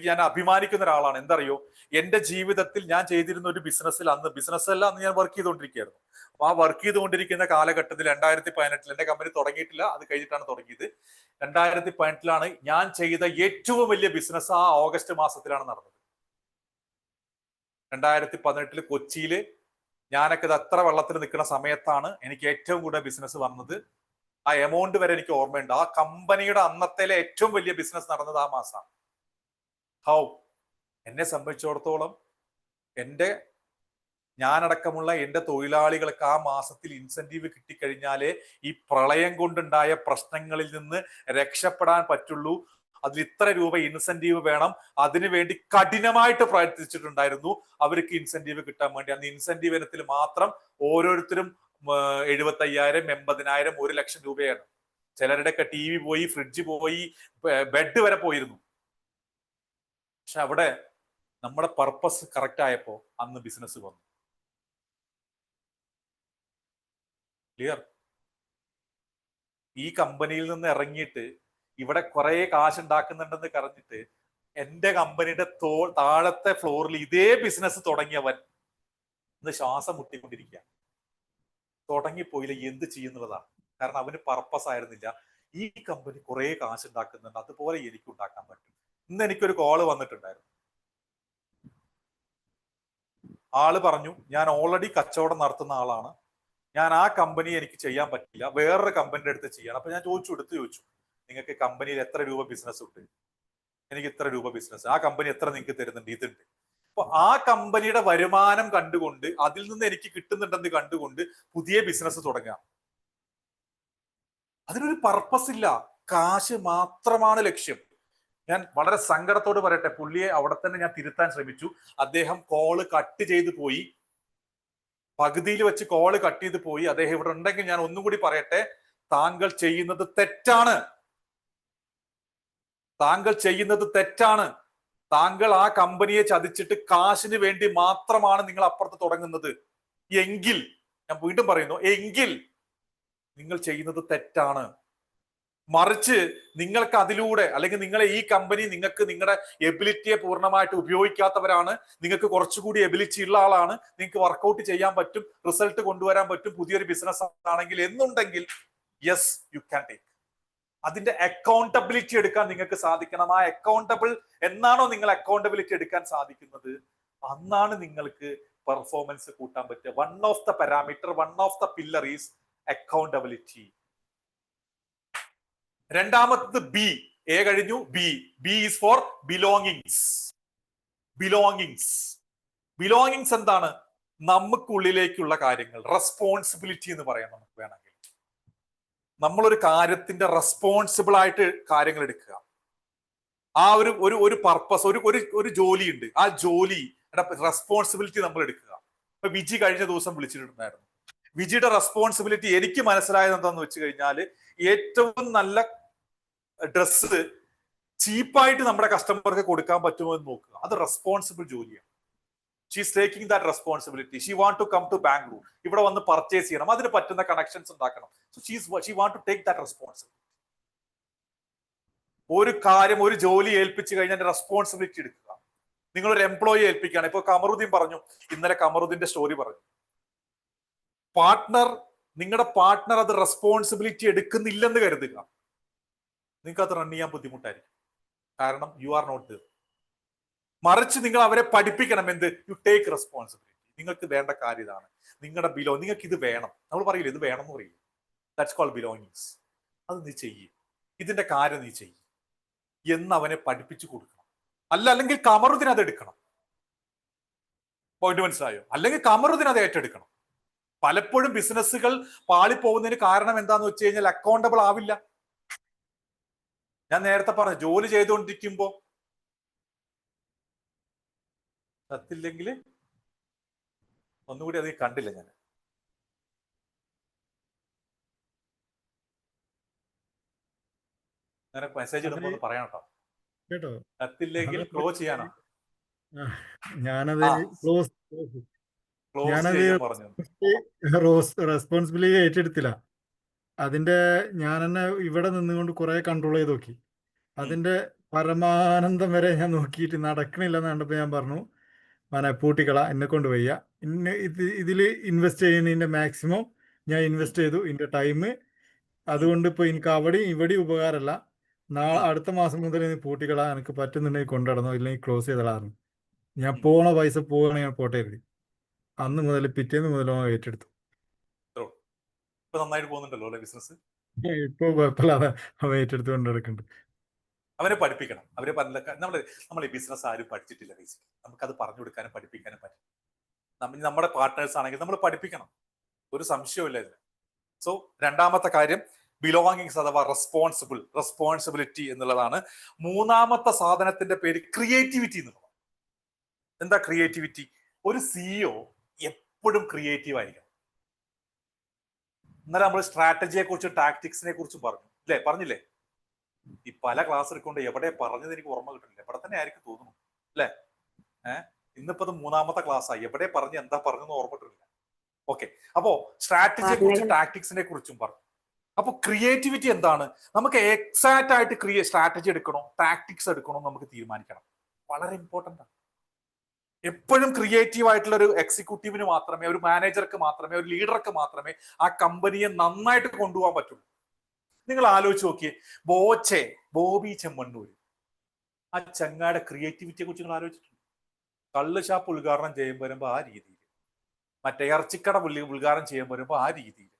ഞാൻ അഭിമാനിക്കുന്ന ഒരാളാണ്. എന്തറിയോ, എന്റെ ജീവിതത്തിൽ ഞാൻ ചെയ്തിരുന്ന ഒരു ബിസിനസ്സിൽ, അന്ന് ഞാൻ വർക്ക് ചെയ്തുകൊണ്ടിരിക്കുകയായിരുന്നു. അപ്പൊ ആ വർക്ക് ചെയ്തുകൊണ്ടിരിക്കുന്ന കാലഘട്ടത്തിൽ 2018 എന്റെ കമ്പനി തുടങ്ങിയിട്ടില്ല, അത് കഴിഞ്ഞിട്ടാണ് തുടങ്ങിയത്. 2018 ഞാൻ ചെയ്ത ഏറ്റവും വലിയ ബിസിനസ് ആ ഓഗസ്റ്റ് മാസത്തിലാണ് നടന്നത്. 2018 കൊച്ചിയില് ഞാനൊക്കെ അത്ര വെള്ളത്തിൽ നിൽക്കുന്ന സമയത്താണ് എനിക്ക് ഏറ്റവും കൂടുതൽ ബിസിനസ് വന്നത്. ആ എമൗണ്ട് വരെ എനിക്ക് ഓർമ്മയുണ്ട്. ആ കമ്പനിയുടെ അന്നത്തേലെ ഏറ്റവും വലിയ ബിസിനസ് നടന്നത് ആ മാസമാണ്. എന്നെ സംബന്ധിച്ചിടത്തോളം ഞാനടക്കമുള്ള എന്റെ തൊഴിലാളികൾക്ക് ആ മാസത്തിൽ ഇൻസെന്റീവ് കിട്ടിക്കഴിഞ്ഞാലേ ഈ പ്രളയം കൊണ്ടുണ്ടായ പ്രശ്നങ്ങളിൽ നിന്ന് രക്ഷപ്പെടാൻ പറ്റുള്ളൂ. അതിൽ ഇത്ര രൂപ ഇൻസെന്റീവ് വേണം. അതിനുവേണ്ടി കഠിനമായിട്ട് പ്രവർത്തിച്ചിട്ടുണ്ടായിരുന്നു അവർക്ക് ഇൻസെന്റീവ് കിട്ടാൻ വേണ്ടി. അന്ന് ഇൻസെന്റീവ് ഇനത്തിൽ മാത്രം ഓരോരുത്തരും 75,000, 80,000, 1 ലക്ഷം രൂപയാണ്. ചിലരുടെയൊക്കെ TV പോയി, ഫ്രിഡ്ജ് പോയി, ബെഡ് വരെ പോയിരുന്നു. പക്ഷെ അവിടെ നമ്മുടെ പർപ്പസ് കറക്റ്റ് ആയപ്പോ അന്ന് ബിസിനസ് വന്നു. ക്ലിയർ? ഈ കമ്പനിയിൽ നിന്ന് ഇറങ്ങിയിട്ട് ഇവിടെ കുറെ കാശ് ഉണ്ടാക്കുന്നുണ്ടെന്ന് കറിഞ്ഞിട്ട് എന്റെ കമ്പനിയുടെ താഴത്തെ ഫ്ലോറിൽ ഇതേ ബിസിനസ് തുടങ്ങിയവൻ ഇന്ന് ശ്വാസം മുട്ടിക്കൊണ്ടിരിക്കുക. തുടങ്ങിപ്പോയില്ല, എന്ത് ചെയ്യുന്നുള്ളതാണ്. കാരണം അവന് പർപ്പസ് ആയിരുന്നില്ല. ഈ കമ്പനി കുറെ കാശ് ഉണ്ടാക്കുന്നുണ്ട്, അതുപോലെ എനിക്ക് ഉണ്ടാക്കാൻ പറ്റും. ഇന്ന് എനിക്കൊരു കോള് വന്നിട്ടുണ്ടായിരുന്നു. ആള് പറഞ്ഞു, ഞാൻ ഓൾറെഡി കച്ചവടം നടത്തുന്ന ആളാണ്, ഞാൻ ആ കമ്പനി എനിക്ക് ചെയ്യാൻ പറ്റില്ല, വേറൊരു കമ്പനിയുടെ അടുത്ത് ചെയ്യണം. അപ്പൊ ഞാൻ ചോദിച്ചു, നിങ്ങൾക്ക് കമ്പനിയിൽ എത്ര രൂപ ബിസിനസ് ഉണ്ട്? എനിക്ക് ഇത്ര രൂപ ബിസിനസ്. ആ കമ്പനി എത്ര നിങ്ങൾക്ക് തരുന്നുണ്ട്? ഇതുണ്ട്. അപ്പൊ ആ കമ്പനിയുടെ വരുമാനം കണ്ടുകൊണ്ട്, അതിൽ നിന്ന് എനിക്ക് കിട്ടുന്നുണ്ടെന്ന് കണ്ടുകൊണ്ട് പുതിയ ബിസിനസ് തുടങ്ങാം. അതിനൊരു പർപ്പസ് ഇല്ല, കാശ് മാത്രമാണ് ലക്ഷ്യം. ഞാൻ വളരെ സങ്കടത്തോട് പറയട്ടെ, പുള്ളിയെ അവിടെ തന്നെ ഞാൻ തിരുത്താൻ ശ്രമിച്ചു. അദ്ദേഹം കോള് കട്ട് ചെയ്ത് പോയി, പകുതിയിൽ വെച്ച് കോള് കട്ട് ചെയ്ത് പോയി. അദ്ദേഹം ഇവിടെ ഉണ്ടെങ്കിൽ ഞാൻ ഒന്നും കൂടി പറയട്ടെ, താങ്കൾ ചെയ്യുന്നത് തെറ്റാണ്. താങ്കൾ ആ കമ്പനിയെ ചതിച്ചിട്ട് കാശിന് വേണ്ടി മാത്രമാണ് നിങ്ങൾ അപ്പുറത്ത് തുടങ്ങുന്നത് എങ്കിൽ, ഞാൻ വീണ്ടും പറയുന്നു, എങ്കിൽ നിങ്ങൾ ചെയ്യുന്നത് തെറ്റാണ്. മറിച്ച് നിങ്ങൾക്ക് അതിലൂടെ, അല്ലെങ്കിൽ നിങ്ങളെ ഈ കമ്പനി നിങ്ങൾക്ക് നിങ്ങളുടെ എബിലിറ്റിയെ പൂർണ്ണമായിട്ട് ഉപയോഗിക്കാത്തവരാണ്, നിങ്ങൾക്ക് കുറച്ചുകൂടി എബിലിറ്റി ഉള്ള ആളാണ്, നിങ്ങൾക്ക് വർക്കൗട്ട് ചെയ്യാൻ പറ്റും, റിസൾട്ട് കൊണ്ടുവരാൻ പറ്റും പുതിയൊരു ബിസിനസ് ആണെങ്കിൽ എന്നുണ്ടെങ്കിൽ യെസ് യു ക്യാൻ ടേക്ക്. അതിന്റെ അക്കൗണ്ടബിലിറ്റി എടുക്കാൻ നിങ്ങൾക്ക് സാധിക്കണം. ആ അക്കൗണ്ടബിൾ എന്നാണോ നിങ്ങൾ അക്കൗണ്ടബിലിറ്റി എടുക്കാൻ സാധിക്കുന്നത്, അന്നാണ് നിങ്ങൾക്ക് പെർഫോമൻസ് കൂട്ടാൻ പറ്റുക. One of the parameter, one of the pillar is accountability. രണ്ടാമത്തത് ബി. എ കഴിഞ്ഞു, B. B is for belongings. Belongings. Belongings എന്താണ്? നമുക്കുള്ളിലേക്കുള്ള കാര്യങ്ങൾ, റെസ്പോൺസിബിലിറ്റി എന്ന് പറയാം നമുക്ക് വേണമെങ്കിൽ. നമ്മളൊരു കാര്യത്തിന്റെ റെസ്പോൺസിബിൾ ആയിട്ട് കാര്യങ്ങൾ എടുക്കുക. ആ ഒരു പർപ്പസ്, ഒരു ജോലി ഉണ്ട്, ആ ജോലിയുടെ റെസ്പോൺസിബിലിറ്റി നമ്മൾ എടുക്കുക. ഇപ്പൊ വിജി കഴിഞ്ഞ ദിവസം വിളിച്ചിട്ടുണ്ടായിരുന്നു. വിജിയുടെ റെസ്പോൺസിബിലിറ്റി എനിക്ക് മനസ്സിലായത് എന്താന്ന് വെച്ച് കഴിഞ്ഞാൽ, ഏറ്റവും നല്ല ഡ്രസ്സ് ചീപ്പായിട്ട് നമ്മുടെ കസ്റ്റമർക്ക് കൊടുക്കാൻ പറ്റുമോ എന്ന് നോക്കുക. അത് റെസ്പോൺസിബിൾ ജോലിയാണ്. She is taking that responsibility. She want to come to Bangalore, ഇവിടെ വന്ന് പർച്ചേസ് ചെയ്യണം, അതിന് പറ്റുന്ന കണക്ഷൻസ് ഉണ്ടാക്കണം. So she want to take that responsibility. ഒരു കാര്യം, ഒരു ജോലി ഏൽപ്പിച്ചു കഴിഞ്ഞാൽ റെസ്പോൺസിബിലിറ്റി എടുക്കുക. നിങ്ങളൊരു എംപ്ലോയി ഏൽപ്പിക്കുകയാണ്. ഇപ്പൊ കമറുദ്ദീൻ പറഞ്ഞു, ഇന്നലെ കമറുദ്ദീന്റെ സ്റ്റോറി പറഞ്ഞു. നിങ്ങളുടെ പാർട്ട്ണർ അത് റെസ്പോൺസിബിലിറ്റി എടുക്കുന്നില്ലെന്ന് കരുതുക, നിങ്ങൾക്ക് അത് റൺ ചെയ്യാൻ ബുദ്ധിമുട്ടായിരിക്കും. കാരണം യു ആർ നോട്ട് ദർ. മറിച്ച് നിങ്ങൾ അവരെ പഠിപ്പിക്കണം. എന്ത്? You take responsibility. നിങ്ങൾക്ക് വേണ്ട കാര്യം ഇതാണ്, നിങ്ങളുടെ നിങ്ങൾക്ക് ഇത് വേണം. നമ്മൾ പറയില്ല, ഇത് വേണം എന്ന് പറയില്ല. That's called belongings. അത് നീ ചെയ്യ്, ഇതിന്റെ കാര്യം നീ ചെയ്യ് എന്ന് അവനെ പഠിപ്പിച്ചു കൊടുക്കണം. അല്ലെങ്കിൽ കമറുദ്ദീൻ അത് എടുക്കണം. പോയിന്റ് മനസ്സിലായോ? അല്ലെങ്കിൽ കമറുദ്ദീൻ അത് ഏറ്റെടുക്കണം. പലപ്പോഴും ബിസിനസ്സുകൾ പാളിപ്പോകുന്നതിന് കാരണം എന്താന്ന് വെച്ച് കഴിഞ്ഞാൽ അക്കൗണ്ടബിൾ ആവില്ല. ഞാൻ നേരത്തെ പറഞ്ഞു, ജോലി ചെയ്തുകൊണ്ടിരിക്കുമ്പോ സത്തില്ലെങ്കിൽ ഒന്നുകൂടി അത് കണ്ടില്ല ഞാൻ. അങ്ങനെ മെസ്സേജ് ഇടുമ്പോ ഒന്ന് പറയണം കേട്ടോ. കത്തില്ലെങ്കിൽ ക്ലോസ് ചെയ്യാനോ? ഞാനത് ക്ലോസ് ക്ലോസ് ചെയ്യാൻ പറഞ്ഞു. റെസ്പോൺസിബിലിറ്റി ഏറ്റെടുത്തില്ല. അതിന്റെ ഞാൻ തന്നെ ഇവിടെ നിന്നുകൊണ്ട് കുറെ കൺട്രോൾ ചെയ്ത് നോക്കി. അതിന്റെ പരമാനന്ദം വരെ ഞാൻ നോക്കിയിട്ട് നടക്കണില്ലെന്ന് കണ്ടപ്പോൾ ഞാൻ പറഞ്ഞു, പൂട്ടിക്കള, എന്നെ കൊണ്ട് വയ്യ. ഇതിൽ ഇൻവെസ്റ്റ് ചെയ്യുന്നതിന്റെ മാക്സിമം ഞാൻ ഇൻവെസ്റ്റ് ചെയ്തു, ഇതിന്റെ ടൈം. അതുകൊണ്ട് ഇപ്പൊ എനിക്ക് അവിടെയും ഇവിടെയും ഉപകാരമല്ല. അടുത്ത മാസം മുതൽ നീ പൂട്ടിക്കള, എനിക്ക് പറ്റുന്നുണ്ടെങ്കിൽ കൊണ്ടുനടന്നോ, ഇല്ലെങ്കിൽ ക്ലോസ് ചെയ്തളായിരുന്നു. ഞാൻ പോണ പൈസ പോവുകയാണെങ്കിൽ ഞാൻ പോട്ടെ എഴുതി. അന്ന് മുതൽ പിറ്റേന്ന് മുതൽ ഏറ്റെടുത്തു. നന്നായിട്ട് പോകുന്നുണ്ടല്ലോ അല്ലെ ബിസിനസ്? ഇപ്പൊ കുഴപ്പമില്ലാതെ അവ ഏറ്റെടുത്ത് കൊണ്ടെടുക്കുന്നുണ്ട്. അവരെ പഠിപ്പിക്കണം. അവരെ നമ്മൾ ഈ ബിസിനസ് ആരും പഠിച്ചിട്ടില്ല. ബേസിക്കലി നമുക്കത് പറഞ്ഞു കൊടുക്കാനും പഠിപ്പിക്കാനും പറ്റും. നമ്മുടെ പാർട്ട്നേഴ്സ് ആണെങ്കിൽ നമ്മൾ പഠിപ്പിക്കണം, ഒരു സംശയമില്ല ഇതിന്. സോ രണ്ടാമത്തെ കാര്യം ബിലോങ്ങിങ്സ് അഥവാ റെസ്പോൺസിബിലിറ്റി എന്നുള്ളതാണ്. മൂന്നാമത്തെ സാധനത്തിന്റെ പേര് ക്രിയേറ്റിവിറ്റി എന്നുള്ളതാണ്. എന്താ ക്രിയേറ്റിവിറ്റി? ഒരു സിഇഒ എപ്പോഴും ക്രിയേറ്റീവ് ആയിരിക്കണം. ഇന്നലെ നമ്മൾ സ്ട്രാറ്റജിയെ കുറിച്ചും ടാക്ടിക്സിനെ കുറിച്ചും പറഞ്ഞു, അല്ലേ? പറഞ്ഞില്ലേ? ഈ പല ക്ലാസ് എടുക്കൊണ്ട് എവിടെ പറഞ്ഞത് എനിക്ക് ഓർമ്മ കിട്ടുന്നില്ല. എവിടെ തന്നെ ആയിരിക്കും തോന്നുന്നു, അല്ലേ? ഇന്നിപ്പോ അത് മൂന്നാമത്തെ ക്ലാസ്സായി. എവിടെ പറഞ്ഞ് എന്താ പറഞ്ഞെന്ന് ഓർമ്മ കിട്ടുന്നില്ല. ഓക്കെ, അപ്പോ സ്ട്രാറ്റജിയെ കുറിച്ചും ടാക്ടിക്സിനെ കുറിച്ചും പറഞ്ഞു. അപ്പൊ ക്രിയേറ്റിവിറ്റി എന്താണ്? നമുക്ക് എക്സാക്റ്റ് ആയിട്ട് സ്ട്രാറ്റജി എടുക്കണോ ടാക്ടിക്സ് എടുക്കണോ നമുക്ക് തീരുമാനിക്കണം. വളരെ ഇമ്പോർട്ടൻ്റ് ആണ്. എപ്പോഴും ക്രിയേറ്റീവ് ആയിട്ടുള്ള ഒരു എക്സിക്യൂട്ടീവിന് മാത്രമേ, ഒരു മാനേജർക്ക് മാത്രമേ, ഒരു ലീഡർക്ക് മാത്രമേ ആ കമ്പനിയെ നന്നായിട്ട് കൊണ്ടുപോകാൻ പറ്റുള്ളൂ. നിങ്ങൾ ആലോചിച്ച് നോക്കിയേ, ബോബി ചെമ്മണ്ണൂർ, ആ ചങ്ങാടെ ക്രിയേറ്റിവിറ്റിയെ കുറിച്ച് നിങ്ങൾ ആലോചിച്ചിട്ടുണ്ട്? കള്ള് ഷാപ്പ് ഉദ്ഘാടനം ചെയ്യാൻ വരുമ്പോൾ ആ രീതിയിൽ, മറ്റേ ഇറച്ചിക്കട ഉദ്ഘാടനം ചെയ്യാൻ വരുമ്പോൾ ആ രീതിയിൽ,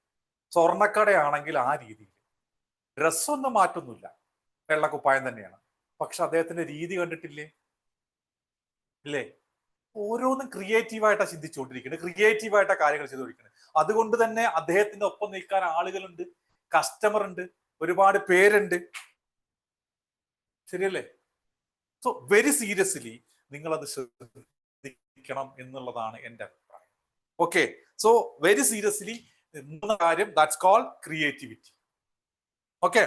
സ്വർണ്ണക്കടയാണെങ്കിൽ ആ രീതിയിൽ. ഡ്രസ്സൊന്നും മാറ്റൊന്നുമില്ല, വെള്ളക്കുപ്പായം തന്നെയാണ്. പക്ഷെ അദ്ദേഹത്തിന്റെ രീതി കണ്ടിട്ടില്ലേ? ഇല്ലേ? ഓരോന്നും ക്രിയേറ്റീവായിട്ടാണ് ചിന്തിച്ചുകൊണ്ടിരിക്കുന്നത്, ക്രിയേറ്റീവായിട്ടാണ് കാര്യങ്ങൾ ചെയ്തുകൊണ്ടിരിക്കുന്നത്. അതുകൊണ്ട് തന്നെ അദ്ദേഹത്തിന്റെ ഒപ്പം നിൽക്കാൻ ആളുകളുണ്ട്, കസ്റ്റമർ ഉണ്ട്, ഒരുപാട് പേരുണ്ട്. ശരിയല്ലേ? സോ വെരി സീരിയസ്ലി നിങ്ങൾ അത് ശ്രദ്ധിക്കണം എന്നുള്ളതാണ് എൻ്റെ അഭിപ്രായം. ഓക്കെ, സോ വെരി സീരിയസ്ലി മൂന്ന് കാര്യം, ദാറ്റ്സ് കോൾഡ് ക്രിയേറ്റിവിറ്റി. ഓക്കെ,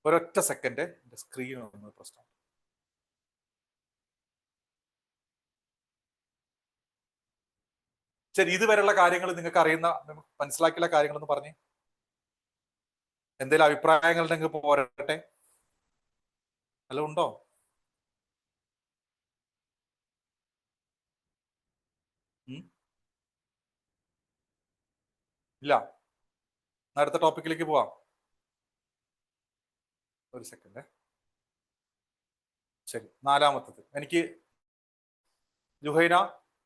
ഒരൊറ്റ സെക്കൻഡ്, എൻ്റെ സ്ക്രീൻ ഒന്ന് പ്രശ്നം. ശരി, ഇതുവരെയുള്ള കാര്യങ്ങൾ നിങ്ങൾക്ക് അറിയുന്ന, മനസ്സിലാക്കിയുള്ള കാര്യങ്ങളെന്ന് പറഞ്ഞേ. എന്തെങ്കിലും അഭിപ്രായങ്ങൾ ഉണ്ടെങ്കിൽ പോരട്ടെ. അല്ല, ഉണ്ടോ? ഇല്ല, അടുത്ത ടോപ്പിക്കിലേക്ക് പോവാം. ഒരു സെക്കൻഡ്. ശരി, നാലാമത്തത്. എനിക്ക് ജുഹൈന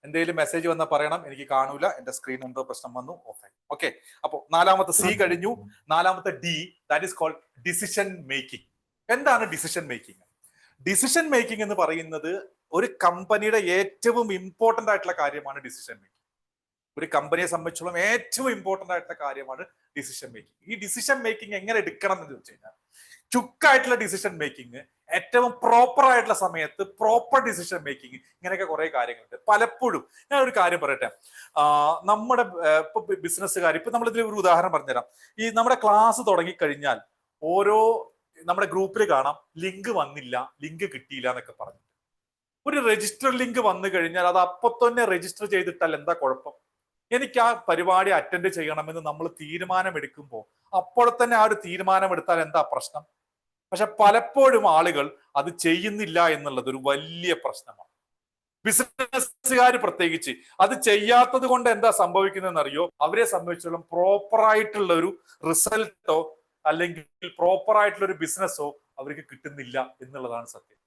എന്തെങ്കിലും മെസ്സേജ് വന്നാൽ പറയണം, എനിക്ക് കാണൂല, എന്റെ സ്ക്രീൻ എന്തോ പ്രശ്നം വന്നു, ഓക്കെ. ഓക്കെ, അപ്പൊ നാലാമത്തെ സി കഴിഞ്ഞു. നാലാമത്തെ D, that is called decision making. എന്താണ് ഡിസിഷൻ മേക്കിംഗ്? ഡിസിഷൻ മേക്കിംഗ് എന്ന് പറയുന്നത് ഒരു കമ്പനിയുടെ ഏറ്റവും ഇമ്പോർട്ടന്റ് ആയിട്ടുള്ള കാര്യമാണ് ഡിസിഷൻ മേക്കിംഗ്. ഒരു കമ്പനിയെ സംബന്ധിച്ചോളം ഏറ്റവും ഇമ്പോർട്ടന്റ് ആയിട്ടുള്ള കാര്യമാണ് ഡിസിഷൻ മേക്കിംഗ്. ഈ ഡിസിഷൻ മേക്കിംഗ് എങ്ങനെ എടുക്കണം എന്ന് ചോദിച്ചു കഴിഞ്ഞാൽ, ക്വിക്കായിട്ടുള്ള ഡിസിഷൻ മേക്കിംഗ്, ഏറ്റവും പ്രോപ്പർ ആയിട്ടുള്ള സമയത്ത് പ്രോപ്പർ ഡിസിഷൻ മേക്കിംഗ്, ഇങ്ങനെയൊക്കെ കുറെ കാര്യങ്ങളുണ്ട്. പലപ്പോഴും ഞാൻ ഒരു കാര്യം പറയട്ടെ, നമ്മുടെ ഇപ്പൊ ബിസിനസ്സുകാർ, ഇപ്പൊ നമ്മളിതിൽ ഒരു ഉദാഹരണം പറഞ്ഞുതരാം. ഈ നമ്മുടെ ക്ലാസ് തുടങ്ങിക്കഴിഞ്ഞാൽ ഓരോ നമ്മുടെ ഗ്രൂപ്പിൽ കാണാം ലിങ്ക് വന്നില്ല, ലിങ്ക് കിട്ടിയില്ല എന്നൊക്കെ പറഞ്ഞു. ഒരു രജിസ്റ്റർ ലിങ്ക് വന്നു കഴിഞ്ഞാൽ അത് അപ്പൊ തന്നെ രജിസ്റ്റർ ചെയ്തിട്ടാൽ എന്താ കുഴപ്പം? എനിക്ക് ആ പരിപാടി അറ്റൻഡ് ചെയ്യണമെന്ന് നമ്മൾ തീരുമാനമെടുക്കുമ്പോൾ അപ്പോൾ തന്നെ ആ ഒരു തീരുമാനം എടുത്താൽ എന്താ പ്രശ്നം? പക്ഷെ പലപ്പോഴും ആളുകൾ അത് ചെയ്യുന്നില്ല എന്നുള്ളത് ഒരു വലിയ പ്രശ്നമാണ്. ബിസിനസ്സുകാർ പ്രത്യേകിച്ച് അത് ചെയ്യാത്തത് കൊണ്ട് എന്താ സംഭവിക്കുന്നതെന്ന് അറിയോ? അവരെ സംബന്ധിച്ചിടത്തോളം പ്രോപ്പർ ആയിട്ടുള്ള ഒരു റിസൾട്ടോ അല്ലെങ്കിൽ പ്രോപ്പർ ആയിട്ടുള്ള ഒരു ബിസിനസ്സോ അവർക്ക് കിട്ടുന്നില്ല എന്നുള്ളതാണ് സത്യം.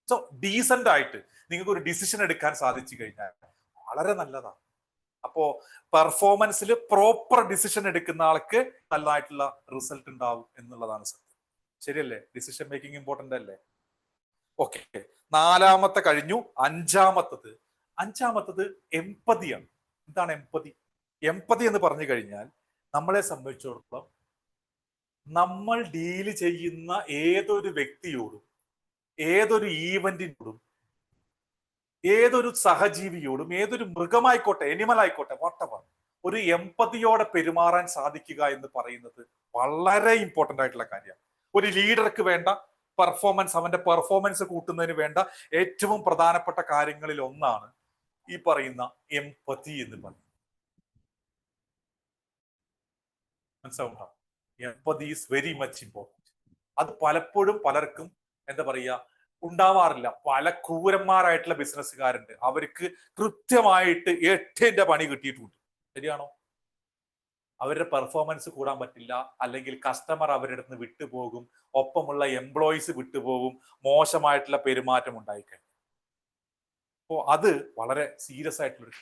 സോ ഡീസന്റ് ആയിട്ട് നിങ്ങൾക്ക് ഒരു ഡിസിഷൻ എടുക്കാൻ സാധിച്ചു കഴിഞ്ഞാൽ വളരെ നല്ലതാണ്. അപ്പോ പെർഫോമൻസിൽ പ്രോപ്പർ ഡിസിഷൻ എടുക്കുന്ന ആൾക്ക് നല്ലതായിട്ടുള്ള റിസൾട്ട് ഉണ്ടാവും എന്നുള്ളതാണ് സത്യം. ശരിയല്ലേ? ഡിസിഷൻ മേക്കിംഗ് ഇമ്പോർട്ടന്റ് അല്ലേ? ഓക്കെ, നാലാമത്തെ കഴിഞ്ഞു. അഞ്ചാമത്തത് എംപതിയാണ്. എന്താണ് എംപതി? എംപതി എന്ന് പറഞ്ഞു കഴിഞ്ഞാൽ നമ്മളെ സംബന്ധിച്ചിടത്തോളം നമ്മൾ ഡീല് ചെയ്യുന്ന ഏതൊരു വ്യക്തിയോടും, ഏതൊരു ഈവന്റിനോടും, ഏതൊരു സഹജീവിയോടും, ഏതൊരു മൃഗമായിക്കോട്ടെ, എനിമൽ ആയിക്കോട്ടെ, വട്ടവർ, ഒരു എംപതിയോടെ പെരുമാറാൻ സാധിക്കുക എന്ന് പറയുന്നത് വളരെ ഇമ്പോർട്ടന്റ് ആയിട്ടുള്ള കാര്യമാണ്. ഒരു ലീഡർക്ക് വേണ്ട പെർഫോമൻസ്, അവന്റെ പെർഫോമൻസ് കൂട്ടുന്നതിന് വേണ്ട ഏറ്റവും പ്രധാനപ്പെട്ട കാര്യങ്ങളിൽ ഒന്നാണ് ഈ പറയുന്ന എംപതി എന്ന് പറയുന്നത്. മനസ്സിലാവുണ്ടോ? Empathy is very much important. അത് പലപ്പോഴും പലർക്കും എന്താ പറയുക ഉണ്ടാവാറില്ല. പല ക്രൂരന്മാരായിട്ടുള്ള ബിസിനസ്സുകാരുണ്ട്, അവർക്ക് കൃത്യമായിട്ട് 8ന്റെ പണി കിട്ടിയിട്ടുണ്ട്. ശരിയാണോ? അവരുടെ പെർഫോമൻസ് കൂടാൻ പറ്റില്ല, അല്ലെങ്കിൽ കസ്റ്റമർ അവരുടെ അടുത്ത് വിട്ടുപോകും, ഒപ്പമുള്ള എംപ്ലോയീസ് വിട്ടുപോകും, മോശമായിട്ടുള്ള പെരുമാറ്റം ഉണ്ടായിക്കഴിഞ്ഞു. അപ്പോ അത് വളരെ സീരിയസ് ആയിട്ടുള്ളൊരു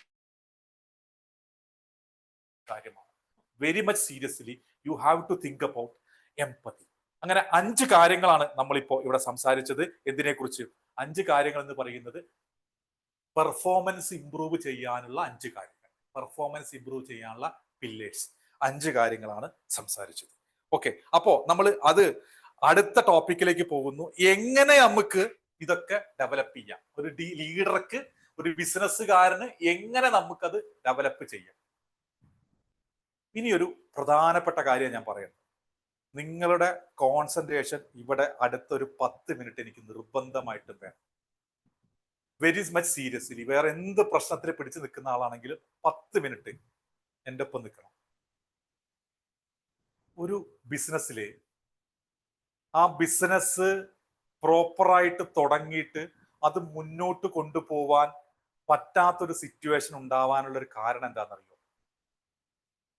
കാര്യമാണ്. Very much seriously you have to think about empathy. അങ്ങനെ 5 കാര്യങ്ങളാണ് നമ്മളിപ്പോ ഇവിടെ സംസാരിച്ചത്. എന്തിനെ കുറിച്ച്? 5 കാര്യങ്ങൾ എന്ന് പറയുന്നത് പെർഫോമൻസ് ഇംപ്രൂവ് ചെയ്യാനുള്ള 5 കാര്യങ്ങൾ, പെർഫോമൻസ് ഇംപ്രൂവ് ചെയ്യാനുള്ള പില്ലേഴ്സ്, 5 കാര്യങ്ങളാണ് സംസാരിച്ചത്. ഓക്കെ, അപ്പോ നമ്മൾ അത് അടുത്ത ടോപ്പിക്കിലേക്ക് പോകുന്നു. എങ്ങനെ നമുക്ക് ഇതൊക്കെ ഡെവലപ്പ് ചെയ്യാം? ഒരു ലീഡർക്ക്, ഒരു ബിസിനസ്സുകാരന് എങ്ങനെ നമുക്കത് ഡെവലപ്പ് ചെയ്യാം? ഇനി ഒരു പ്രധാനപ്പെട്ട കാര്യം ഞാൻ പറയുന്നത്, നിങ്ങളുടെ കോൺസെൻട്രേഷൻ ഇവിടെ അടുത്തൊരു 10 മിനിറ്റ് എനിക്ക് നിർബന്ധമായിട്ടും വേണം. Very much seriously. വേറെ എന്ത് പ്രശ്നത്തിൽ പിടിച്ചു നിൽക്കുന്ന ആളാണെങ്കിലും 10 മിനിറ്റ് എൻ്റെ ഒപ്പം നിൽക്കണം. ഒരു ബിസിനസ്സില് ആ ബിസിനസ് പ്രോപ്പറായിട്ട് തുടങ്ങിയിട്ട് അത് മുന്നോട്ട് കൊണ്ടുപോവാൻ പറ്റാത്തൊരു സിറ്റുവേഷൻ ഉണ്ടാവാനുള്ള ഒരു കാരണം എന്താണെന്നറിയോ?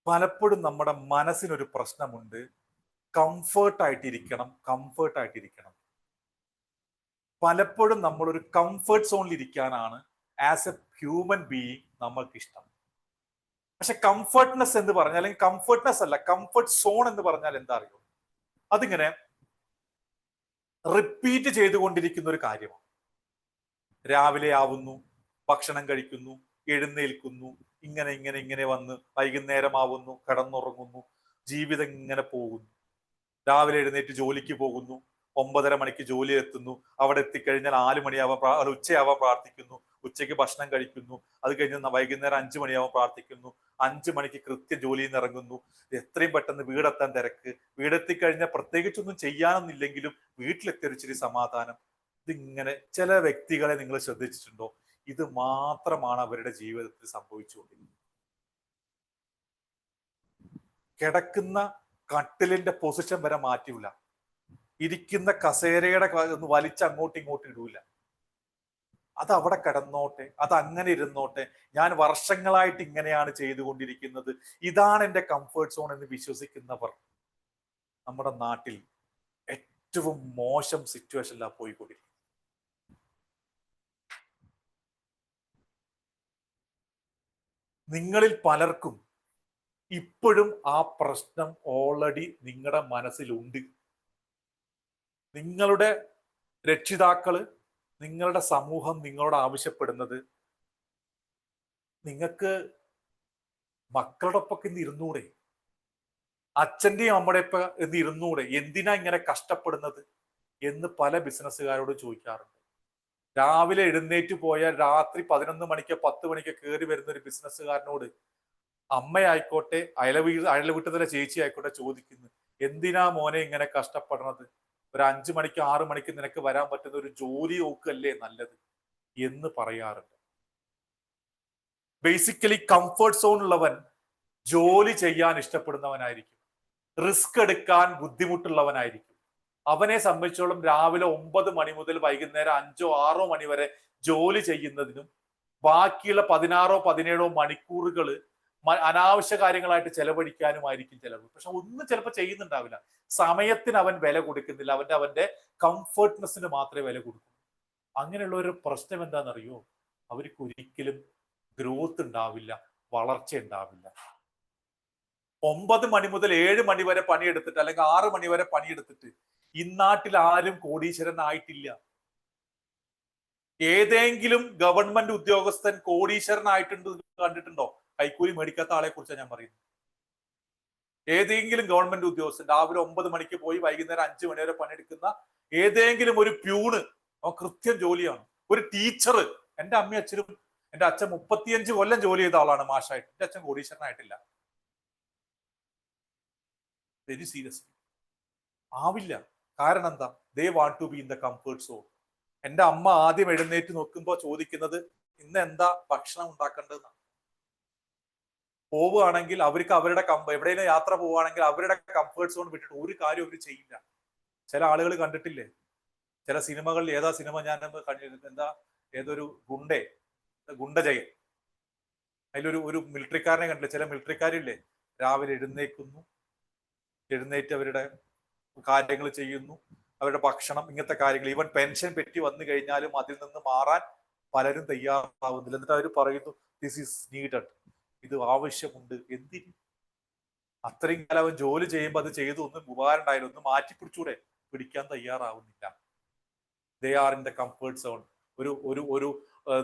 പലപ്പോഴും നമ്മുടെ മനസ്സിനൊരു പ്രശ്നമുണ്ട്, കംഫേർട്ടായിട്ടിരിക്കണം. പലപ്പോഴും നമ്മളൊരു കംഫേർട്ട് സോണിൽ ഇരിക്കാനാണ് ആസ് എ ഹ്യൂമൻ ബീയിങ് നമ്മൾക്ക് ഇഷ്ടം. പക്ഷെ കംഫർട്ട്നെസ് എന്ന് പറഞ്ഞാൽ, അല്ലെങ്കിൽ കംഫർട്ട്നെസ് അല്ല, കംഫർട്ട് സോൺ എന്ന് പറഞ്ഞാൽ എന്താ അറിയോ? അതിങ്ങനെ റിപ്പീറ്റ് ചെയ്തുകൊണ്ടിരിക്കുന്ന ഒരു കാര്യമാണ്. രാവിലെ ആവുന്നു, ഭക്ഷണം കഴിക്കുന്നു, എഴുന്നേൽക്കുന്നു, ഇങ്ങനെ വന്ന് വൈകുന്നേരമാവുന്നു, കിടന്നുറങ്ങുന്നു, ജീവിതം ഇങ്ങനെ പോകുന്നു. രാവിലെ എഴുന്നേറ്റ് ജോലിക്ക് പോകുന്നു, 9:30 മണിക്ക് ജോലി എത്തുന്നു, അവിടെ എത്തിക്കഴിഞ്ഞാൽ 4 മണിയാവാൻ ഉച്ചയാവാൻ പ്രാർത്ഥിക്കുന്നു, ഉച്ചയ്ക്ക് ഭക്ഷണം കഴിക്കുന്നു, അത് കഴിഞ്ഞ് വൈകുന്നേരം 5 മണിയാവാൻ പ്രാർത്ഥിക്കുന്നു, 5 മണിക്ക് കൃത്യം ജോലിയിൽ നിന്ന് ഇറങ്ങുന്നു, എത്രയും പെട്ടെന്ന് വീടെത്താൻ തിരക്ക്, വീടെത്തിക്കഴിഞ്ഞാൽ പ്രത്യേകിച്ചൊന്നും ചെയ്യാനൊന്നുമില്ലെങ്കിലും വീട്ടിലെത്തിയ ഒരു ഇച്ചിരി സമാധാനം. ഇതിങ്ങനെ ചില വ്യക്തികളെ നിങ്ങൾ ശ്രദ്ധിച്ചിട്ടുണ്ടോ? ഇത് മാത്രമാണ് അവരുടെ ജീവിതത്തിൽ സംഭവിച്ചുകൊണ്ടിരിക്കുന്നത്. കിടക്കുന്ന കട്ടിലിന്റെ പൊസിഷൻ വരെ മാറ്റില്ല, ഇരിക്കുന്ന കസേരയുടെ ഒന്ന് വലിച്ച് അങ്ങോട്ടും ഇങ്ങോട്ടും ഇടൂല. അത് അവിടെ കിടന്നോട്ടെ, അത് അങ്ങനെ ഇരുന്നോട്ടെ, ഞാൻ വർഷങ്ങളായിട്ട് ഇങ്ങനെയാണ് ചെയ്തുകൊണ്ടിരിക്കുന്നത്, ഇതാണ് എൻ്റെ കംഫേർട്ട് സോൺ എന്ന് വിശ്വസിക്കുന്നവർ നമ്മുടെ നാട്ടിൽ ഏറ്റവും മോശം സിറ്റുവേഷനിലാണ് പോയിക്കൊണ്ടിരിക്കുന്നത്. നിങ്ങളിൽ പലർക്കും ഇപ്പോഴും ആ പ്രശ്നം ഓൾറെഡി നിങ്ങളുടെ മനസ്സിലുണ്ട്. നിങ്ങളുടെ രക്ഷിതാക്കള്, നിങ്ങളുടെ സമൂഹം നിങ്ങളോട് ആവശ്യപ്പെടുന്നത് നിങ്ങൾക്ക് മക്കളുടെ ഒപ്പം ഇന്ന് ഇരുന്നൂടെ, അച്ഛന്റെയും അമ്മയുടെയൊപ്പം ഇന്ന് ഇരുന്നൂടെ, എന്തിനാ ഇങ്ങനെ കഷ്ടപ്പെടുന്നത് എന്ന് പല ബിസിനസ്സുകാരോട് ചോദിക്കാറുണ്ട്. രാവിലെ എഴുന്നേറ്റ് പോയാൽ രാത്രി 11 മണിക്ക് 10 മണിക്ക് കയറി വരുന്ന ഒരു ബിസിനസ്സുകാരനോട് അമ്മയായിക്കോട്ടെ, അയൽവീട്ടത്തിലെ ചേച്ചി ആയിക്കോട്ടെ ചോദിക്കുന്നു, എന്തിനാ മോനെ ഇങ്ങനെ കഷ്ടപ്പെടുന്നത്, ഒരു 5 മണിക്ക് 6 മണിക്ക് നിനക്ക് വരാൻ പറ്റുന്ന ഒരു ജോലി നോക്കല്ലേ നല്ലത് എന്ന് പറയാറുണ്ട്. ബേസിക്കലി കംഫർട്ട് സോൺ ഉള്ളവൻ ജോലി ചെയ്യാൻ ഇഷ്ടപ്പെടുന്നവനായിരിക്കും, റിസ്ക് എടുക്കാൻ ബുദ്ധിമുട്ടുള്ളവനായിരിക്കും. അവനെ സംബന്ധിച്ചോളം രാവിലെ 9 മണി മുതൽ വൈകുന്നേരം 5 6 മണി വരെ ജോലി ചെയ്യുന്നതിനും ബാക്കിയുള്ള 16 17 മണിക്കൂറുകൾ അനാവശ്യ കാര്യങ്ങളായിട്ട് ചെലവഴിക്കാനുമായിരിക്കും ചെലവ്. പക്ഷെ ഒന്നും ചിലപ്പോൾ ചെയ്യുന്നുണ്ടാവില്ല. സമയത്തിന് അവൻ വില കൊടുക്കുന്നില്ല, അവന്റെ കംഫർട്ട്നെസ്സിന് മാത്രമേ വില കൊടുക്കൂ. അങ്ങനെയുള്ള ഒരു പ്രശ്നം എന്താണെന്നറിയോ? അവർക്ക് ഒരിക്കലും ഗ്രോത്ത് ഉണ്ടാവില്ല, വളർച്ച ഉണ്ടാവില്ല. 9 മണി മുതൽ 7 മണി വരെ പണിയെടുത്തിട്ട് അല്ലെങ്കിൽ 6 മണി വരെ പണിയെടുത്തിട്ട് ഇന്നാട്ടിൽ ആരും കോടീശ്വരനായിട്ടില്ല. ഏതെങ്കിലും ഗവൺമെന്റ് ഉദ്യോഗസ്ഥൻ കോടീശ്വരനായിട്ടുണ്ട് കണ്ടിട്ടുണ്ടോ? കൈക്കൂലി മേടിക്കാത്ത ആളെ കുറിച്ചാണ് ഞാൻ പറയുന്നത്. ഏതെങ്കിലും ഗവൺമെന്റ് ഉദ്യോഗസ്ഥൻ രാവിലെ 9 മണിക്ക് പോയി വൈകുന്നേരം 5 മണി വരെ പണിയെടുക്കുന്ന ഏതെങ്കിലും ഒരു പ്യൂണ്, അവൻ കൃത്യം ജോലിയാണ്. ഒരു ടീച്ചർ, എൻ്റെ അമ്മയും അച്ഛനും, എൻ്റെ അച്ഛൻ 35 കൊല്ലം ജോലി ചെയ്ത ആളാണ് മാഷായിട്ട്. എൻ്റെ അച്ഛൻ കോടീശ്വരനായിട്ടില്ല. വെരി സീരിയസ് ആവില്ല. കാരണം എന്താ? They want to be in the comfort zone. എൻ്റെ അമ്മ ആദ്യം എഴുന്നേറ്റ് നോക്കുമ്പോൾ ചോദിക്കുന്നത് ഇന്ന് എന്താ ഭക്ഷണം ഉണ്ടാക്കേണ്ടതെന്നാണ്. പോവുകയാണെങ്കിൽ അവർക്ക് അവരുടെ എവിടെയെങ്കിലും യാത്ര പോവുകയാണെങ്കിൽ അവരുടെ കംഫർട്ട് സോൺ വിട്ടിട്ട് ഒരു കാര്യം അവർ ചെയ്യില്ല. ചില ആളുകൾ കണ്ടിട്ടില്ലേ, ചില സിനിമകളിൽ, ഏതാ സിനിമ ഞാൻ എന്താ, ഏതൊരു ഗുണ്ടജയൻ, അതിലൊരു മിലിറ്ററിക്കാരനെ കണ്ടില്ലേ? ചില മിലിറ്ററിക്കാരില്ലേ, രാവിലെ എഴുന്നേറ്റ് അവരുടെ കാര്യങ്ങൾ ചെയ്യുന്നു, അവരുടെ ഭക്ഷണം, ഇങ്ങനത്തെ കാര്യങ്ങൾ. ഈവൻ പെൻഷൻ പെറ്റി വന്നു കഴിഞ്ഞാലും അതിൽ നിന്ന് മാറാൻ പലരും തയ്യാറാവുന്നില്ല. എന്നിട്ട് അവർ പറയുന്നു ദിസ് ഈസ് നീഡഡ്, ഇത് ആവശ്യമുണ്ട്. എന്തിന്? അത്രയും കാലം അവൻ ജോലി ചെയ്യുമ്പോൾ അത് ചെയ്തു, ഒന്നും ഉപകാരം ഉണ്ടായാലും ഒന്ന് മാറ്റി പിടിച്ചൂടെ? പിടിക്കാൻ തയ്യാറാവുന്നില്ല. They are in the comfort zone. ഒരു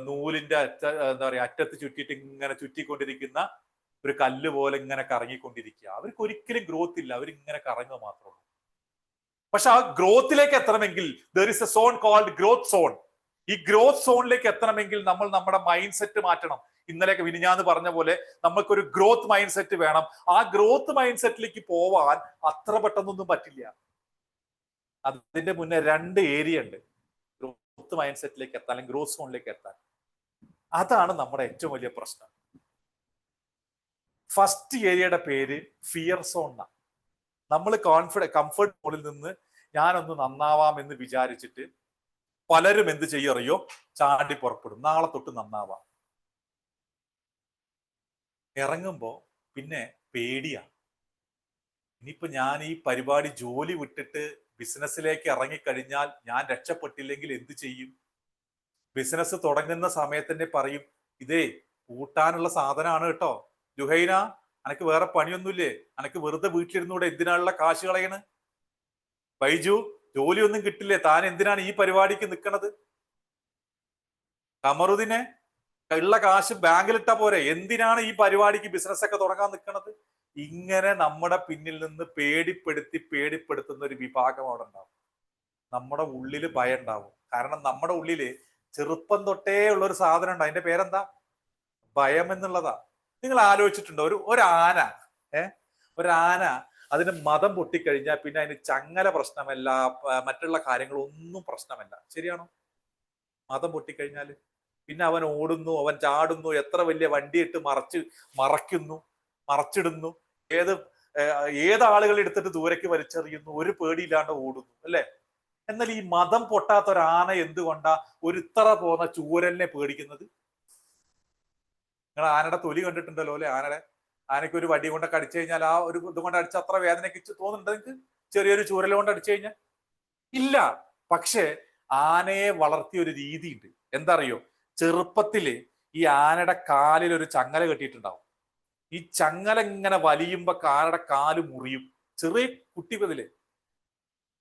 നൂലിന്റെ എന്താ പറയാ, അറ്റത്ത് ചുറ്റിയിട്ട് ഇങ്ങനെ ചുറ്റിക്കൊണ്ടിരിക്കുന്ന ഒരു കല്ല് പോലെ ഇങ്ങനെ കറങ്ങിക്കൊണ്ടിരിക്കുക. അവർക്ക് ഒരിക്കലും ഗ്രോത്ത് ഇല്ല, അവരിങ്ങനെ കറങ്ങുക മാത്രമേ. പക്ഷെ ആ ഗ്രോത്തിലേക്ക് എത്തണമെങ്കിൽ there is a zone called growth zone. ഈ ഗ്രോത്ത് സോണിലേക്ക് എത്തണമെങ്കിൽ നമ്മൾ നമ്മുടെ മൈൻഡ് സെറ്റ് മാറ്റണം. ഇന്നലെയൊക്കെ വിനിഞ്ഞാന്ന് പറഞ്ഞ പോലെ നമുക്കൊരു ഗ്രോത്ത് മൈൻഡ് സെറ്റ് വേണം. ആ ഗ്രോത്ത് മൈൻഡ് സെറ്റിലേക്ക് പോവാൻ അത്ര പെട്ടെന്നൊന്നും പറ്റില്ല. അതിന്റെ മുന്നേ 2 ഏരിയ ഉണ്ട് ഗ്രോത്ത് മൈൻഡ് സെറ്റിലേക്ക് എത്താൻ, അല്ലെങ്കിൽ ഗ്രോത്ത് സോണിലേക്ക് എത്താൻ. അതാണ് നമ്മുടെ ഏറ്റവും വലിയ പ്രശ്നം. ഫസ്റ്റ് ഏരിയയുടെ പേര് ഫിയർ സോൺ എന്നാണ്. നമ്മൾ കംഫർട്ട് സോണിൽ നിന്ന് ഞാനൊന്ന് നന്നാവാം എന്ന് വിചാരിച്ചിട്ട് പലരും എന്ത് ചെയ്യറിയോ? ചാടി പുറപ്പെടും, നാളെ തൊട്ട് നന്നാവാം. ഇറങ്ങുമ്പോ പിന്നെ പേടിയാ. ഇനിയിപ്പോ ഞാൻ ഈ പരിപാടി ജോലി വിട്ടിട്ട് ബിസിനസ്സിലേക്ക് ഇറങ്ങിക്കഴിഞ്ഞാൽ ഞാൻ രക്ഷപ്പെട്ടില്ലെങ്കിൽ എന്ത് ചെയ്യും? ബിസിനസ് തുടങ്ങുന്ന സമയത്തന്നെ പറയും, ഇതേ കൂട്ടാനുള്ള സാധനമാണ് കേട്ടോ ജുഹൈന, അനക്ക് വേറെ പണിയൊന്നുമില്ലേ, അനക്ക് വെറുതെ വീട്ടിലിരുന്നൂടെ, എന്തിനാണുള്ള കാശ് കളയണ്? ബൈജു, ജോലിയൊന്നും കിട്ടില്ലേ, താൻ എന്തിനാണ് ഈ പരിപാടിക്ക് നിൽക്കണത്? കമറുദ്ദീനെ, ഉള്ള കാശ് ബാങ്കിലിട്ടാ പോരെ, എന്തിനാണ് ഈ പരിപാടിക്ക് ബിസിനസ് ഒക്കെ തുടങ്ങാൻ നിൽക്കണത്? ഇങ്ങനെ നമ്മുടെ പിന്നിൽ നിന്ന് പേടിപ്പെടുത്തുന്ന ഒരു വിഭാഗം അവിടെ ഉണ്ടാവും. നമ്മുടെ ഉള്ളില് ഭയം ഉണ്ടാവും. കാരണം നമ്മുടെ ഉള്ളില് ചെറുപ്പം തൊട്ടേ ഉള്ള ഒരു സാധനം ഉണ്ട്, അതിന്റെ പേരെന്താ? ഭയം എന്നുള്ളതാ. നിങ്ങൾ ആലോചിച്ചിട്ടുണ്ടോ? ഒരു ആന, ഒരാന അതിന് മതം പൊട്ടിക്കഴിഞ്ഞാൽ പിന്നെ അതിന് ചങ്ങല പ്രശ്നമല്ല, മറ്റുള്ള കാര്യങ്ങളൊന്നും പ്രശ്നമല്ല. ശരിയാണോ? മതം പൊട്ടിക്കഴിഞ്ഞാല് പിന്നെ അവൻ ഓടുന്നു, അവൻ ചാടുന്നു, എത്ര വലിയ വണ്ടിയിട്ട് മറച്ചിടുന്നു, ഏതാളുകൾ എടുത്തിട്ട് ദൂരേക്ക് വലിച്ചെറിയുന്നു, ഒരു പേടിയില്ലാണ്ട് ഓടുന്നു, അല്ലെ? എന്നാൽ ഈ മതം പൊട്ടാത്ത ഒരു ആന എന്തുകൊണ്ടാ ഒരു ഇത്ര പോകുന്ന ചൂരലിനെ പേടിക്കുന്നത്? നിങ്ങൾ ആനയുടെ തൊലി കണ്ടിട്ടുണ്ടല്ലോ അല്ലെ? ആനയ്ക്ക് ഒരു വടി കൊണ്ടൊക്കെ അടിച്ചു കഴിഞ്ഞാൽ ആ ഒരു ഇത് കൊണ്ട് അടിച്ച അത്ര വേദനയ്ക്ക് തോന്നുന്നുണ്ട് നിങ്ങൾക്ക്? ചെറിയൊരു ചൂരൽ കൊണ്ട് അടിച്ചു കഴിഞ്ഞാൽ ഇല്ല. പക്ഷെ ആനയെ വളർത്തിയ ഒരു രീതിയുണ്ട്. എന്താ അറിയോ? ചെറുപ്പത്തില് ഈ ആനയുടെ കാലിൽ ഒരു ചങ്ങല കെട്ടിയിട്ടുണ്ടാവും. ഈ ചങ്ങല ഇങ്ങനെ വലിയുമ്പോ ആനയുടെ കാല് മുറിയും. ചെറിയ കുട്ടി മുതല്.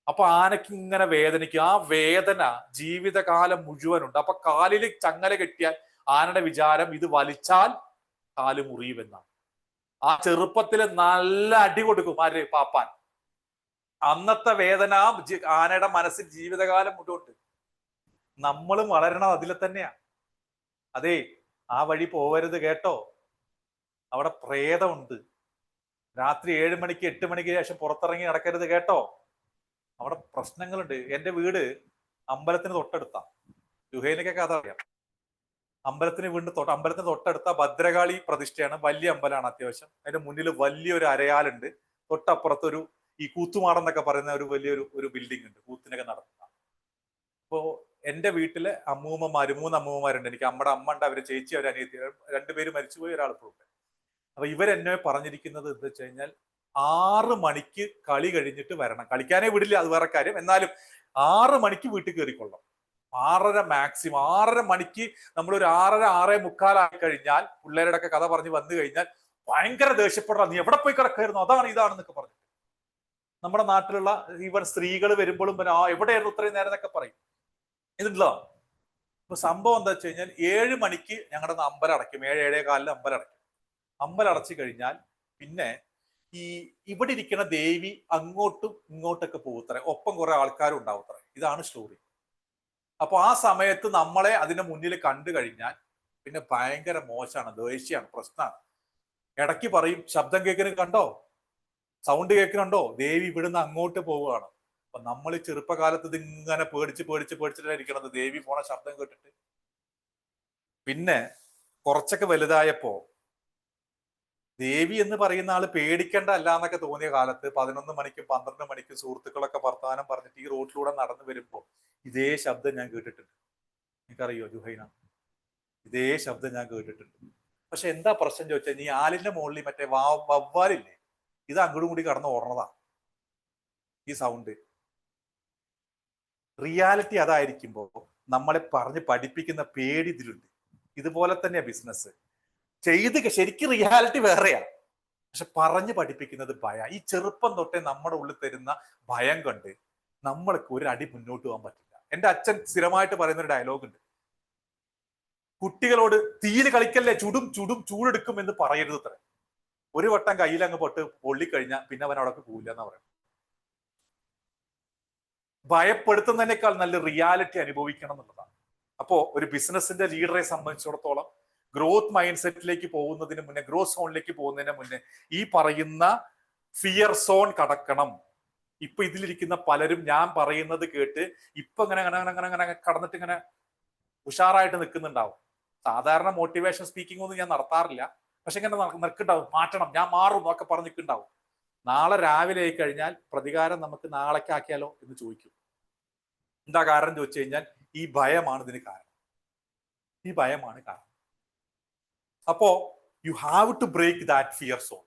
അപ്പൊ ആനയ്ക്ക് ഇങ്ങനെ വേദനിക്കും. ആ വേദന ജീവിതകാലം മുഴുവനുണ്ട്. അപ്പൊ കാലിൽ ചങ്ങല കെട്ടിയാൽ ആനയുടെ വിചാരം ഇത് വലിച്ചാൽ കാല് മുറിയുമെന്നാണ്. ആ ചെറുപ്പത്തില് നല്ല അടി കൊടുക്കും ആര്? പാപ്പാൻ. അന്നത്തെ വേദന ആനയുടെ മനസ്സിൽ ജീവിതകാലം മുഴുവനുണ്ട്. നമ്മളും വളരണം അതിൽ തന്നെയാ. അതെ, ആ വഴി പോവരുത് കേട്ടോ. അവിടെ പ്രേതമുണ്ട്. രാത്രി 7 മണിക്ക് 8 മണിക്ക് ശേഷം പുറത്തിറങ്ങി നടക്കരുത് കേട്ടോ. അവിടെ പ്രശ്നങ്ങളുണ്ട്. എന്റെ വീട് അമ്പലത്തിന് തൊട്ടടുത്താ. യുഹേനൊക്കെ കഥ അറിയാം. അമ്പലത്തിന് തൊട്ടടുത്ത ഭദ്രകാളി പ്രതിഷ്ഠയാണ്. വലിയ അമ്പലമാണ് അത്യാവശ്യം. അതിന്റെ മുന്നിൽ വലിയൊരു അരയാലുണ്ട്. തൊട്ടപ്പുറത്തൊരു ഈ കൂത്തുമാടെന്നൊക്കെ പറയുന്ന ഒരു വലിയൊരു ബിൽഡിംഗ് ഉണ്ട്, കൂത്തിനൊക്കെ നടത്തുന്ന. അപ്പോ എന്റെ വീട്ടില് അമ്മൂമ്മമാര് 3 അമ്മൂമ്മമാരുണ്ട്. എനിക്ക് അമ്മയുടെ അമ്മ ഉണ്ട്, അവര് ചേച്ചി, അവര് അനിയത്തി, 2 പേര് മരിച്ചുപോയി, ഒരാൾ ഇപ്പോൾ ഉണ്ട്. അപ്പൊ ഇവരെന്നെ പറഞ്ഞിരിക്കുന്നത് എന്താ വെച്ച് കഴിഞ്ഞാൽ 6 മണിക്ക് കളി കഴിഞ്ഞിട്ട് വരണം. കളിക്കാനേ വിടില്ല, അത് വേറെ കാര്യം. എന്നാലും 6 മണിക്ക് വീട്ടിൽ കയറിക്കൊള്ളാം. 6:30 മാക്സിമം. 6:30 മണിക്ക് നമ്മളൊരു 6:30 6:45 ആയി കഴിഞ്ഞാൽ പിള്ളേരുടെ ഒക്കെ കഥ പറഞ്ഞ് വന്നു കഴിഞ്ഞാൽ ഭയങ്കര ദേഷ്യപ്പെടാം. നീ എവിടെ പോയി കിടക്കായിരുന്നു, അതാണ് ഇതാണെന്നൊക്കെ പറഞ്ഞു. നമ്മുടെ നാട്ടിലുള്ള ഈവൻ സ്ത്രീകൾ വരുമ്പോഴും പിന്നെ എവിടെയായിരുന്നു ഇത്രയും നേരം എന്നൊക്കെ പറയും. ഇതുണ്ടല്ലോ. ഇപ്പൊ സംഭവം എന്താ വെച്ച് കഴിഞ്ഞാൽ 7 മണിക്ക് ഞങ്ങളുടെ അമ്പലം അടയ്ക്കും. 7-7:15 അമ്പലം അടയ്ക്കും. അമ്പലം അടച്ചു കഴിഞ്ഞാൽ പിന്നെ ഇവിടെ ഇരിക്കുന്ന ദേവി അങ്ങോട്ടും ഇങ്ങോട്ടൊക്കെ പോകത്തറ. ഒപ്പം കുറെ ആൾക്കാരും ഉണ്ടാവത്തറ. ഇതാണ് സ്റ്റോറി. അപ്പൊ ആ സമയത്ത് നമ്മളെ അതിന്റെ മുന്നിൽ കണ്ടു കഴിഞ്ഞാൽ പിന്നെ ഭയങ്കര മോശമാണ്, ദേഷ്യമാണ്, പ്രശ്നമാണ്. ഇടയ്ക്ക് പറയും, ശബ്ദം കേൾക്കുന്നത് കണ്ടോ, സൗണ്ട് കേൾക്കുന്നുണ്ടോ, ദേവി ഇവിടുന്ന് അങ്ങോട്ട് പോവുകയാണ്. അപ്പൊ നമ്മൾ ചെറുപ്പകാലത്ത് ഇതിങ്ങനെ പേടിച്ചിട്ടായിരിക്കണത് ദേവി പോണ ശബ്ദം കേട്ടിട്ട്. പിന്നെ കുറച്ചൊക്കെ വലുതായപ്പോ ദേവി എന്ന് പറയുന്ന ആള് പേടിക്കേണ്ട അല്ല എന്നൊക്കെ തോന്നിയ കാലത്ത് 11 മണിക്കും 12 മണിക്കും സുഹൃത്തുക്കളൊക്കെ വർത്തമാനം പറഞ്ഞിട്ട് ഈ റോഡിലൂടെ നടന്നു വരുമ്പോ ഇതേ ശബ്ദം ഞാൻ കേട്ടിട്ടുണ്ട്. എനിക്കറിയോ ജുഹൈന? ഇതേ ശബ്ദം ഞാൻ കേട്ടിട്ടുണ്ട്. പക്ഷെ എന്താ പ്രശ്നം ചോദിച്ചാൽ, ഈ ആലിന്റെ മുകളിൽ മറ്റേ വവ്വാലില്ലേ, ഇത് അങ്ങോട്ടും കൂടി കടന്ന് ഓടണതാ ഈ സൗണ്ട്. റിയാലിറ്റി അതായിരിക്കുമ്പോ നമ്മളെ പറഞ്ഞ് പഠിപ്പിക്കുന്ന പേടി ഇതിലുണ്ട്. ഇതുപോലെ തന്നെയാ ബിസിനസ് ശരിക്കും റിയാലിറ്റി വേറെയാ, പക്ഷെ പറഞ്ഞ് പഠിപ്പിക്കുന്നത് ഭയം. ഈ ചെറുപ്പം തൊട്ടേ നമ്മുടെ ഉള്ളിൽ തരുന്ന ഭയം കൊണ്ട് നമ്മൾക്ക് ഒരു അടി മുന്നോട്ട് പോകാൻ പറ്റില്ല. എന്റെ അച്ഛൻ സ്ഥിരമായിട്ട് പറയുന്ന ഒരു ഡയലോഗ് ഉണ്ട്, കുട്ടികളോട് തീയിൽ കളിക്കല്ലേ, ചൂടെടുക്കും എന്ന് പറയരുത് അത്ര. ഒരു വട്ടം കയ്യിൽ അങ്ങ് പൊള്ളിക്കഴിഞ്ഞാൽ പിന്നെ അവൻ അവിടെ പോവില്ല എന്നാ പറയുന്നത്. ഭയപ്പെടുത്തുന്നതിനേക്കാൾ നല്ല റിയാലിറ്റി അനുഭവിക്കണം എന്നുള്ളതാണ്. അപ്പോ ഒരു ബിസിനസിന്റെ ലീഡറെ സംബന്ധിച്ചിടത്തോളം ഗ്രോത്ത് മൈൻഡ് സെറ്റിലേക്ക് പോകുന്നതിന് മുന്നേ, ഗ്രോത്ത് സോണിലേക്ക് പോകുന്നതിന് മുന്നേ ഈ പറയുന്ന ഫിയർ സോൺ കടക്കണം. ഇപ്പൊ ഇതിലിരിക്കുന്ന പലരും ഞാൻ പറയുന്നത് കേട്ട് ഇപ്പൊ അങ്ങനെ കടന്നിട്ട് ഇങ്ങനെ ഉഷാറായിട്ട് നിൽക്കുന്നുണ്ടാവും. സാധാരണ മോട്ടിവേഷൻ സ്പീക്കിംഗ് ഒന്നും ഞാൻ നടത്താറില്ല, പക്ഷെ ഇങ്ങനെ നിൽക്കുന്നുണ്ടാവും. മാറ്റണം, ഞാൻ മാറും എന്നൊക്കെ പറഞ്ഞ് നിൽക്കുന്നുണ്ടാവും. നാളെ രാവിലെ ആയി കഴിഞ്ഞാൽ പ്രതികാരം നമുക്ക് നാളേക്കാക്കിയാലോ എന്ന് ചോദിക്കും. എന്താ കാരണം ചോദിച്ചു കഴിഞ്ഞാൽ ഈ ഭയമാണ് ഇതിന് കാരണം. ഈ ഭയമാണ് കാരണം. അപ്പോ you have to break that fear zone.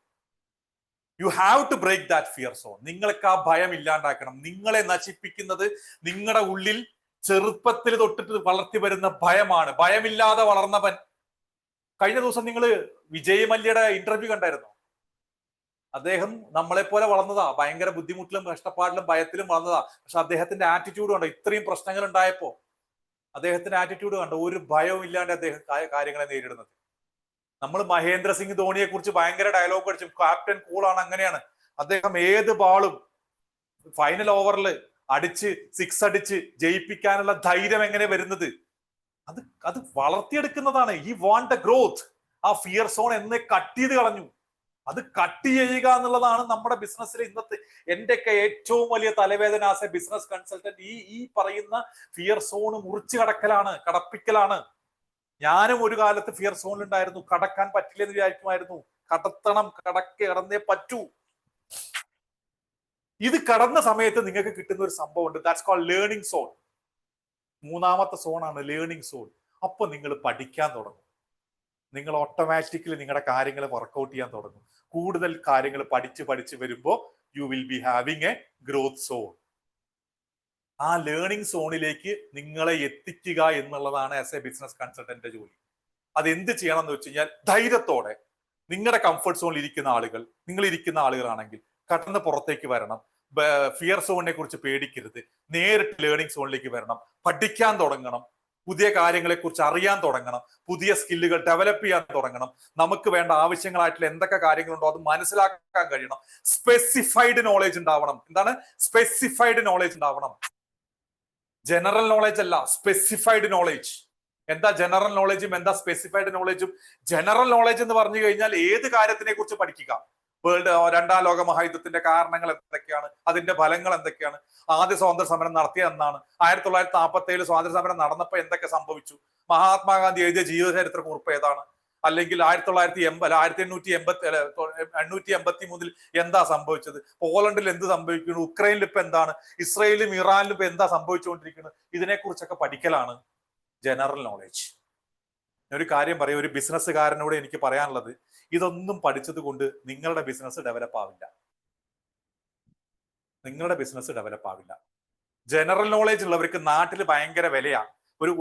You have to break that fear zone. നിങ്ങൾക്ക് ആ ഭയം ഇല്ലാണ്ടാക്കണം. നിങ്ങളെ നശിപ്പിക്കുന്നത് നിങ്ങളുടെ ഉള്ളിൽ ചെറുപ്പത്തിൽ തൊട്ടിട്ട് വളർത്തി വരുന്ന ഭയമാണ്. ഭയമില്ലാതെ വളർന്നവൻ. കഴിഞ്ഞ ദിവസം നിങ്ങൾ വിജയ് മല്യയുടെ ഇന്റർവ്യൂ കണ്ടായിരുന്നോ? അദ്ദേഹം നമ്മളെ പോലെ വളർന്നതാ. ഭയങ്കര ബുദ്ധിമുട്ടിലും കഷ്ടപ്പാടിലും ഭയത്തിലും വളർന്നതാ. പക്ഷെ അദ്ദേഹത്തിന്റെ ആറ്റിറ്റ്യൂഡ് കണ്ടോ? ഇത്രയും പ്രശ്നങ്ങൾ ഉണ്ടായപ്പോ അദ്ദേഹത്തിന്റെ ആറ്റിറ്റ്യൂഡ് കണ്ടോ? ഒരു ഭയവും ഇല്ലാണ്ട് അദ്ദേഹം കാര്യങ്ങളെ നേരിടുന്നത്. നമ്മൾ മഹേന്ദ്ര സിംഗ് ധോണിയെ കുറിച്ച് ഭയങ്കര ഡയലോഗ് അടിച്ചു, ക്യാപ്റ്റൻ കൂളാണ്, അങ്ങനെയാണ്. അദ്ദേഹം ഏത് ബാളും ഫൈനൽ ഓവറിൽ അടിച്ച് 6 അടിച്ച് ജയിപ്പിക്കാനുള്ള ധൈര്യം എങ്ങനെ വരുന്നത്? അത് വളർത്തിയെടുക്കുന്നതാണ്. ഈ വാണ്ട് ദ ഗ്രോത്ത്. ആ ഫിയർ സോൺ എന്നെ കട്ട് ചെയ്ത് കളഞ്ഞു. അത് കട്ട് ചെയ്യുക എന്നുള്ളതാണ് നമ്മുടെ ബിസിനസ്സിലെ ഇന്നത്തെ എന്റെയൊക്കെ ഏറ്റവും വലിയ തലവേദന. ആസ് എ ബിസിനസ് കൺസൾട്ടന്റ് ഈ പറയുന്ന ഫിയർ സോൺ മുറിച്ചു കടപ്പിക്കലാണ്. ഞാനും ഒരു കാലത്ത് ഫിയർ സോണിലുണ്ടായിരുന്നു. കടക്കാൻ പറ്റില്ലെന്ന് വിചാരിക്കുമായിരുന്നു. കടന്നേ പറ്റൂ. ഇത് കടന്ന സമയത്ത് നിങ്ങൾക്ക് കിട്ടുന്ന ഒരു സംഭവം ഉണ്ട്. That's called learning zone. 3ാമത്തെ സോണാണ് ലേണിംഗ് സോൺ. അപ്പൊ നിങ്ങൾ പഠിക്കാൻ തുടങ്ങും. നിങ്ങൾ ഓട്ടോമാറ്റിക്കലി നിങ്ങളുടെ കാര്യങ്ങൾ വർക്കൗട്ട് ചെയ്യാൻ തുടങ്ങും. കൂടുതൽ കാര്യങ്ങൾ പഠിച്ച് വരുമ്പോൾ you will be having A growth zone. ആ ലേണിംഗ് സോണിലേക്ക് നിങ്ങളെ എത്തിക്കുക എന്നുള്ളതാണ് ആസ് എ ബിസിനസ് കൺസൾട്ടന്റ് ജോലി. അത് എന്ത് ചെയ്യണം എന്ന് വെച്ച് കഴിഞ്ഞാൽ ധൈര്യത്തോടെ നിങ്ങളുടെ കംഫർട്ട് സോണിൽ ഇരിക്കുന്ന ആളുകൾ, നിങ്ങൾ ഇരിക്കുന്ന ആളുകളാണെങ്കിൽ കടന്ന് പുറത്തേക്ക് വരണം. ഫിയർ സോണിനെ കുറിച്ച് പേടിക്കരുത്. നേരിട്ട് ലേണിംഗ് സോണിലേക്ക് വരണം. പഠിക്കാൻ തുടങ്ങണം. പുതിയ കാര്യങ്ങളെ കുറിച്ച് അറിയാൻ തുടങ്ങണം. പുതിയ സ്കില്ലുകൾ ഡെവലപ്പ് ചെയ്യാൻ തുടങ്ങണം. നമുക്ക് വേണ്ട ആവശ്യങ്ങളായിട്ടുള്ള എന്തൊക്കെ കാര്യങ്ങളുണ്ടോ അത് മനസ്സിലാക്കാൻ കഴിയണം. സ്പെസിഫൈഡ് നോളേജ് ഉണ്ടാവണം. എന്താണ് സ്പെസിഫൈഡ് നോളേജ് ഉണ്ടാവണം? ജനറൽ നോളേജ് അല്ല, സ്പെസിഫൈഡ് നോളേജ്. എന്താ ജനറൽ നോളേജും എന്താ സ്പെസിഫൈഡ് നോളേജും? ജനറൽ നോളേജ് എന്ന് പറഞ്ഞു കഴിഞ്ഞാൽ ഏത് കാര്യത്തിനെ കുറിച്ച് പഠിക്കുക. രണ്ടാം ലോക മഹായുദ്ധത്തിന്റെ കാരണങ്ങൾ എന്തൊക്കെയാണ്, അതിന്റെ ഫലങ്ങൾ എന്തൊക്കെയാണ്, ആദ്യ സ്വാതന്ത്ര്യ സമരം നടത്തിയ എന്നാണ്, 1947 സ്വാതന്ത്ര്യ സമരം നടന്നപ്പോൾ എന്തൊക്കെ സംഭവിച്ചു, മഹാത്മാഗാന്ധി എഴുതിയ ജീവചരിത്ര കുറിപ്പ് ഏതാണ്, അല്ലെങ്കിൽ 1883 എന്താ സംഭവിച്ചത്, പോളണ്ടിൽ എന്ത് സംഭവിക്കുന്നു, ഉക്രൈനിൽ ഇപ്പൊ എന്താണ്, ഇസ്രയേലും ഇറാനിലും ഇപ്പൊ എന്താ സംഭവിച്ചുകൊണ്ടിരിക്കുന്നത്, ഇതിനെക്കുറിച്ചൊക്കെ പഠിക്കലാണ് ജനറൽ നോളേജ്. ഒരു കാര്യം പറയും, ഒരു ബിസിനസ്സുകാരനോട് എനിക്ക് പറയാനുള്ളത്, ഇതൊന്നും പഠിച്ചത് കൊണ്ട് നിങ്ങളുടെ ബിസിനസ് ഡെവലപ്പ് ആവില്ല. നിങ്ങളുടെ ബിസിനസ് ഡെവലപ്പ് ആവില്ല. ജനറൽ നോളേജ് ഉള്ളവർക്ക് നാട്ടിൽ ഭയങ്കര വിലയാണ്.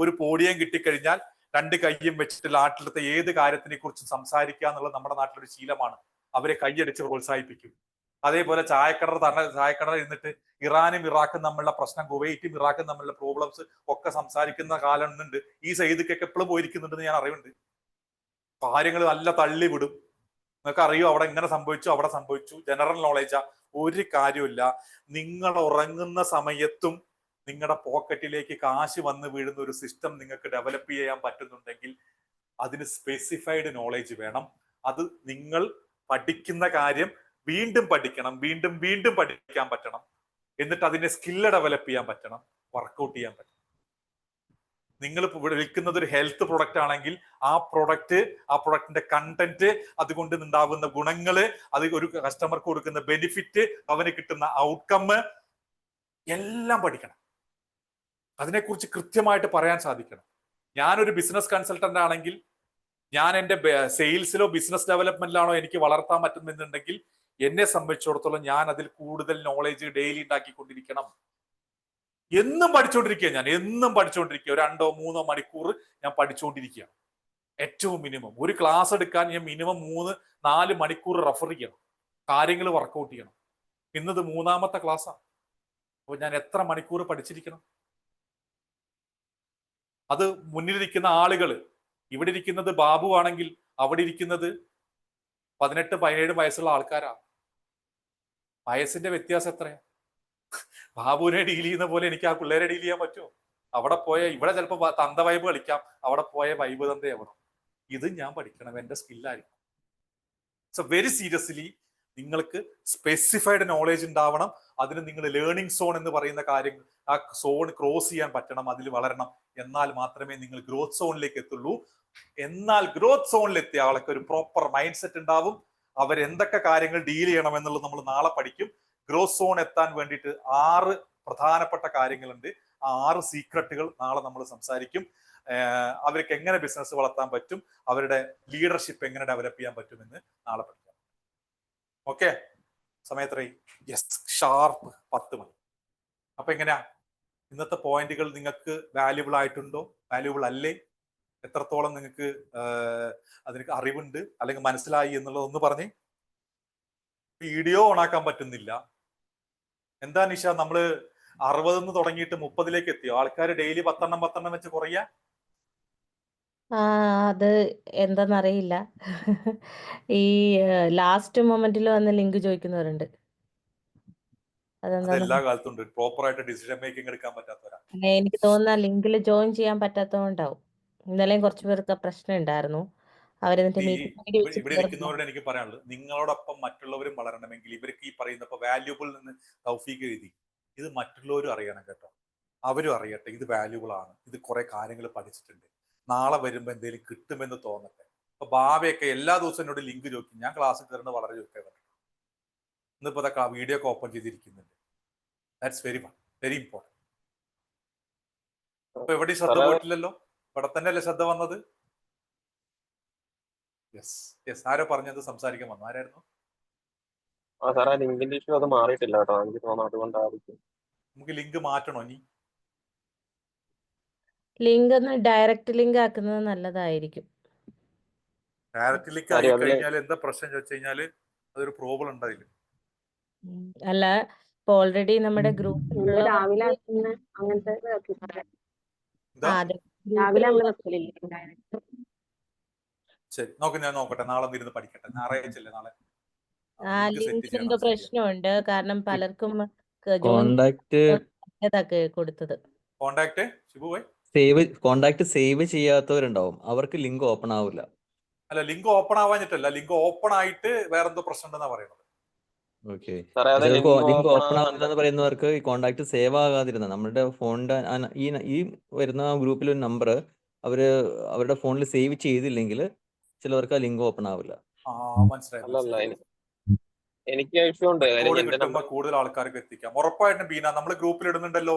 ഒരു പോഡിയം കിട്ടിക്കഴിഞ്ഞാൽ 2 കൈയും വെച്ചിട്ട് നാട്ടിലത്തെ ഏത് കാര്യത്തിനെ കുറിച്ച് സംസാരിക്കുക എന്നുള്ളത് നമ്മുടെ നാട്ടിലൊരു ശീലമാണ്. അവരെ കൈയടിച്ച് പ്രോത്സാഹിപ്പിക്കും. അതേപോലെ ചായക്കട ഇരുന്നിട്ട് ഇറാനും ഇറാഖും തമ്മിലുള്ള പ്രശ്നം, കുവൈറ്റും ഇറാഖും തമ്മിലുള്ള പ്രോബ്ലംസ് ഒക്കെ സംസാരിക്കുന്ന കാലം ഉണ്ട്. ഈ സൈദിക്കൊക്കെ എപ്പോഴും പോയിരിക്കുന്നുണ്ടെന്ന് ഞാൻ അറിവുണ്ട്. കാര്യങ്ങൾ നല്ല തള്ളി വിടും. നിങ്ങൾക്ക് അറിയോ അവിടെ ഇങ്ങനെ സംഭവിച്ചു, അവിടെ സംഭവിച്ചു. ജനറൽ നോളേജാ. ഒരു കാര്യമില്ല. നിങ്ങൾ ഉറങ്ങുന്ന സമയത്തും നിങ്ങളുടെ പോക്കറ്റിലേക്ക് കാശ് വന്ന് വീഴുന്ന ഒരു സിസ്റ്റം നിങ്ങൾക്ക് ഡെവലപ്പ് ചെയ്യാൻ പറ്റുന്നുണ്ടെങ്കിൽ അതിന് സ്പെസിഫൈഡ് നോളേജ് വേണം. അത് നിങ്ങൾ പഠിക്കുന്ന കാര്യം വീണ്ടും പഠിക്കണം, വീണ്ടും വീണ്ടും പഠിക്കാൻ പറ്റണം. എന്നിട്ട് അതിനെ സ്കില്ല് ഡെവലപ്പ് ചെയ്യാൻ പറ്റണം, വർക്കൗട്ട് ചെയ്യാൻ പറ്റണം. നിങ്ങൾ വിൽക്കുന്നത് ഒരു ഹെൽത്ത് പ്രൊഡക്റ്റ് ആണെങ്കിൽ ആ പ്രൊഡക്റ്റിന്റെ കണ്ടന്റ്, അതുകൊണ്ട് ഉണ്ടാകുന്ന ഗുണങ്ങള്, അത് ഒരു കസ്റ്റമർക്ക് കൊടുക്കുന്ന ബെനിഫിറ്റ്, അവന് കിട്ടുന്ന ഔട്ട്കം എല്ലാം പഠിക്കണം. അതിനെക്കുറിച്ച് കൃത്യമായിട്ട് പറയാൻ സാധിക്കണം. ഞാനൊരു ബിസിനസ് കൺസൾട്ടന്റ് ആണെങ്കിൽ ഞാൻ എൻ്റെ സെയിൽസിലോ ബിസിനസ് ഡെവലപ്മെന്റിലാണോ എനിക്ക് വളർത്താൻ പറ്റുന്നുണ്ടെങ്കിൽ എന്നെ സംബന്ധിച്ചിടത്തോളം ഞാൻ അതിൽ കൂടുതൽ നോളേജ് ഡെയിലി ഉണ്ടാക്കിക്കൊണ്ടിരിക്കണം. എന്നും പഠിച്ചുകൊണ്ടിരിക്കുക. ഞാൻ എന്നും പഠിച്ചുകൊണ്ടിരിക്കുക. 2-3 മണിക്കൂർ ഞാൻ പഠിച്ചുകൊണ്ടിരിക്കുകയാണ്. ഏറ്റവും മിനിമം ഒരു ക്ലാസ് എടുക്കാൻ ഞാൻ മിനിമം 3-4 മണിക്കൂർ റെഫർ ചെയ്യണം. കാര്യങ്ങൾ വർക്കൗട്ട് ചെയ്യണം. ഇന്നത് 3ാമത്തെ ക്ലാസ്സാണ്. അപ്പോൾ ഞാൻ എത്ര മണിക്കൂർ പഠിച്ചിരിക്കണം? അത് മുന്നിലിരിക്കുന്ന ആളുകൾ, ഇവിടെ ഇരിക്കുന്നത് ബാബു ആണെങ്കിൽ അവിടെ ഇരിക്കുന്നത് 18-17 വയസ്സുള്ള ആൾക്കാരാണ്. വയസ്സിന്റെ വ്യത്യാസം എത്രയാ? ബാബുവിനെ ഡീൽ ചെയ്യുന്ന പോലെ എനിക്ക് ആ പിള്ളേരെ ഡീൽ ചെയ്യാൻ പറ്റുമോ? അവിടെ പോയ ഇവിടെ ചിലപ്പോൾ തന്ത വൈബ് കളിക്കാം, അവിടെ പോയ വൈബ് തന്തയാവണം. ഇത് ഞാൻ പഠിക്കണം, എന്റെ സ്കില്ലായിരിക്കും. സോ വെരി സീരിയസ്ലി നിങ്ങൾക്ക് സ്പെസിഫൈഡ് നോളേജ് ഉണ്ടാവണം. അതിന് നിങ്ങൾ ലേണിംഗ് സോൺ എന്ന് പറയുന്ന കാര്യങ്ങൾ, ആ സോൺ ക്രോസ് ചെയ്യാൻ പറ്റണം, അതിൽ വളരണം. എന്നാൽ മാത്രമേ നിങ്ങൾ ഗ്രോത്ത് സോണിലേക്ക് എത്തുള്ളൂ. എന്നാൽ ഗ്രോത്ത് സോണിൽ എത്തിയ ആൾക്ക് ഒരു പ്രോപ്പർ മൈൻഡ് സെറ്റ് ഉണ്ടാവും. അവരെന്തൊക്കെ കാര്യങ്ങൾ ഡീൽ ചെയ്യണം എന്നുള്ളത് നമ്മൾ നാളെ പഠിക്കും. ഗ്രോത്ത് സോൺ എത്താൻ വേണ്ടിയിട്ട് 6 പ്രധാനപ്പെട്ട കാര്യങ്ങളുണ്ട്. ആ 6 സീക്രട്ടുകൾ നാളെ നമ്മൾ സംസാരിക്കും. അവർക്ക് എങ്ങനെ ബിസിനസ് വളർത്താൻ പറ്റും, അവരുടെ ലീഡർഷിപ്പ് എങ്ങനെ ഡെവലപ്പ് ചെയ്യാൻ പറ്റുമെന്ന് നാളെ പഠിക്കാം. ഓക്കെ, സമയത്രേ? യെസ്, ഷാർപ്പ് 10 മണി. അപ്പൊ എങ്ങനെയാ ഇന്നത്തെ പോയിന്റുകൾ നിങ്ങൾക്ക് വാല്യുബിൾ ആയിട്ടുണ്ടോ, വാല്യുബിൾ അല്ലേ, എത്രത്തോളം നിങ്ങൾക്ക് അതിന് അറിവുണ്ട് അല്ലെങ്കിൽ മനസ്സിലായി എന്നുള്ളത് ഒന്ന് പറഞ്ഞേ. വീഡിയോ ഓണാക്കാൻ പറ്റുന്നില്ല. എന്താ നിഷ, നമ്മള് 60 തുടങ്ങിയിട്ട് 30 എത്തിയോ? ആൾക്കാർ ഡെയിലി 10 വെച്ച് കുറയാ? അത് എന്താന്നറിയില്ല. ഈ ലാസ്റ്റ് മൊമെന്റിൽ വന്ന് ലിങ്ക് ചോദിക്കുന്നവരുണ്ട്. അതെന്താന്ന് അതെല്ലാ കാലത്തും ഉണ്ട്. പ്രോപ്പർ ആയിട്ട് ഡിസിഷൻ മേക്കിംഗ് എടുക്കാൻ പറ്റാത്തവരാ. എനിക്ക് തോന്നുന്ന ലിങ്കിൽ ജോയിൻ ചെയ്യാൻ പറ്റാത്തതുകൊണ്ടാവും. ഇന്നലെയും കുറച്ച് പേർക്ക് പ്രശ്നം ഉണ്ടായിരുന്നു. അവരെന്നിട്ട് മീറ്റിംഗ് വെച്ച് ഇവിടെ ഇരിക്കുന്നവരോട് എനിക്ക് പറയാനുള്ളത്, നിങ്ങളോടൊപ്പം മറ്റുള്ളവരും വളരണമെങ്കിൽ ഇവർക്ക് ഈ പറയുന്ന ഇപ്പൊ വാല്യൂബിൾ നിന്ന് തൗഫീഖ് എഴുതി, ഇത് മറ്റുള്ളവരും അറിയണം കേട്ടോ. അവരും അറിയട്ടെ ഇത് വാല്യൂബിൾ ആണ്, ഇത് കുറെ കാര്യങ്ങൾ പഠിച്ചിട്ടുണ്ട്, നാളെ വരുമ്പോൾ എന്തെങ്കിലും കിട്ടുമെന്ന് തോന്നട്ടെ. അപ്പൊ ഭാവിയൊക്കെ എല്ലാ ദിവസവും എന്നോട് ലിങ്ക് ചോദിക്കും. ഞാൻ ക്ലാസ്സിൽ കയറുന്നത് വളരെ ചോദിക്കാൻ പറ്റും. ഇന്നിപ്പോ അതൊക്കെ വീഡിയോ ഒക്കെ ഓപ്പൺ ചെയ്തിരിക്കുന്നുണ്ട്. That's very important. അപ്പൊ എവിടെയും ശ്രദ്ധ പോയിട്ടില്ലല്ലോ, ഇവിടെ തന്നെയല്ലേ ശ്രദ്ധ വന്നത്? യെസ് യെസ്, ആരോ പറഞ്ഞത് സംസാരിക്കാൻ വന്നു. ആരായിരുന്നു? സാറേ ലിങ്കിന്റെ ഇഷ്യൂ അത് മാറിയിട്ടില്ല കേട്ടോ, എനിക്ക് തോന്നുന്നു അതുകൊണ്ടായിരിക്കും. നമുക്ക് ലിങ്ക് മാറ്റണോ ഇനി? ലിങ്ക് ഒന്ന് ഡയറക്റ്റ് ലിങ്ക് ആക്കുന്നത് നല്ലതായിരിക്കും. ഡയറക്റ്റിലേക്ക് ആയി കാര്യം അതില് കഴിഞ്ഞാൽ എന്താ പ്രശ്നം ചോദിച്ചു കഴിഞ്ഞാല് അതൊരു പ്രോബ്ലം ഉണ്ടായില്ല. അല്ല, ഇപ്പൊ ഓൾറെഡി നമ്മുടെ നമ്മള് ഗ്രൂപ്പിലുള്ള രാവിലെ ആക്കുന്ന അങ്ങനത്തെ വെക്കില്ലേ? എന്താ അതെ രാവിലെ ഗ്രൂപ്പിലുള്ള നമ്മള് വെക്കലില്ലേ ഡയറക്റ്റ്? ശരി, ഞാൻ നോക്കട്ടെ, നാളെ ഒന്ന് ഇരുന്ന് പഠിക്കട്ടെ. ഞായറാഴ്ചയല്ലേ നാളെ, ആ ലിങ്ക് സെറ്റ് ലിങ്കിൽ ചെയ്യണം. എന്തോ ശരിയാ. പ്രശ്നമുണ്ട്. കാരണം പലർക്കും ജോയിൻ കോണ്ടാക്ട് കൊടുത്തത്. Contact Shibu bhai, contact save ചെയ്യാത്തവരുണ്ടാവും, അവർക്ക് ലിങ്ക് ഓപ്പൺ ആവില്ല. അല്ല ലിങ്ക് ഓപ്പൺ ആവാഞ്ഞിട്ടല്ല, ലിങ്ക് ഓപ്പൺ ആയിട്ട് വേറെന്തോ പ്രശ്നം ഉണ്ടെന്നാ പറയുന്നത്. ഓക്കെ, സാറേ അത് ചിലർക്ക് ലിങ്ക് ലിങ്ക് ഓപ്പൺ ഓപ്പൺ ആവില്ല ആകുന്നുണ്ട്. എന്ന് പറയുന്നവർക്ക് ഈ കോണ്ടാക്ട് സേവ് ആകാതിരുന്ന നമ്മുടെ ഫോണിന്റെ ഈ വരുന്ന ഗ്രൂപ്പിൽ ഒരു നമ്പർ അവരുടെ ഫോണിൽ സേവ് ചെയ്തില്ലെങ്കിൽ ചിലവർക്ക് ആ ലിങ്ക് ഓപ്പൺ ആവില്ല. മനസ്സിലായി. അല്ലല്ല എനിക്ക് ആവശ്യമുണ്ട്. റെക്കോർഡ് എന്റെ കിട്ടുമ്പോ നമ്പർ കൂടുതൽ ആൾക്കാർക്ക് എത്തിക്കാം. ഉറപ്പായിട്ടും ബീന, നമ്മൾ ഗ്രൂപ്പിൽ ഇടുന്നുണ്ടല്ലോ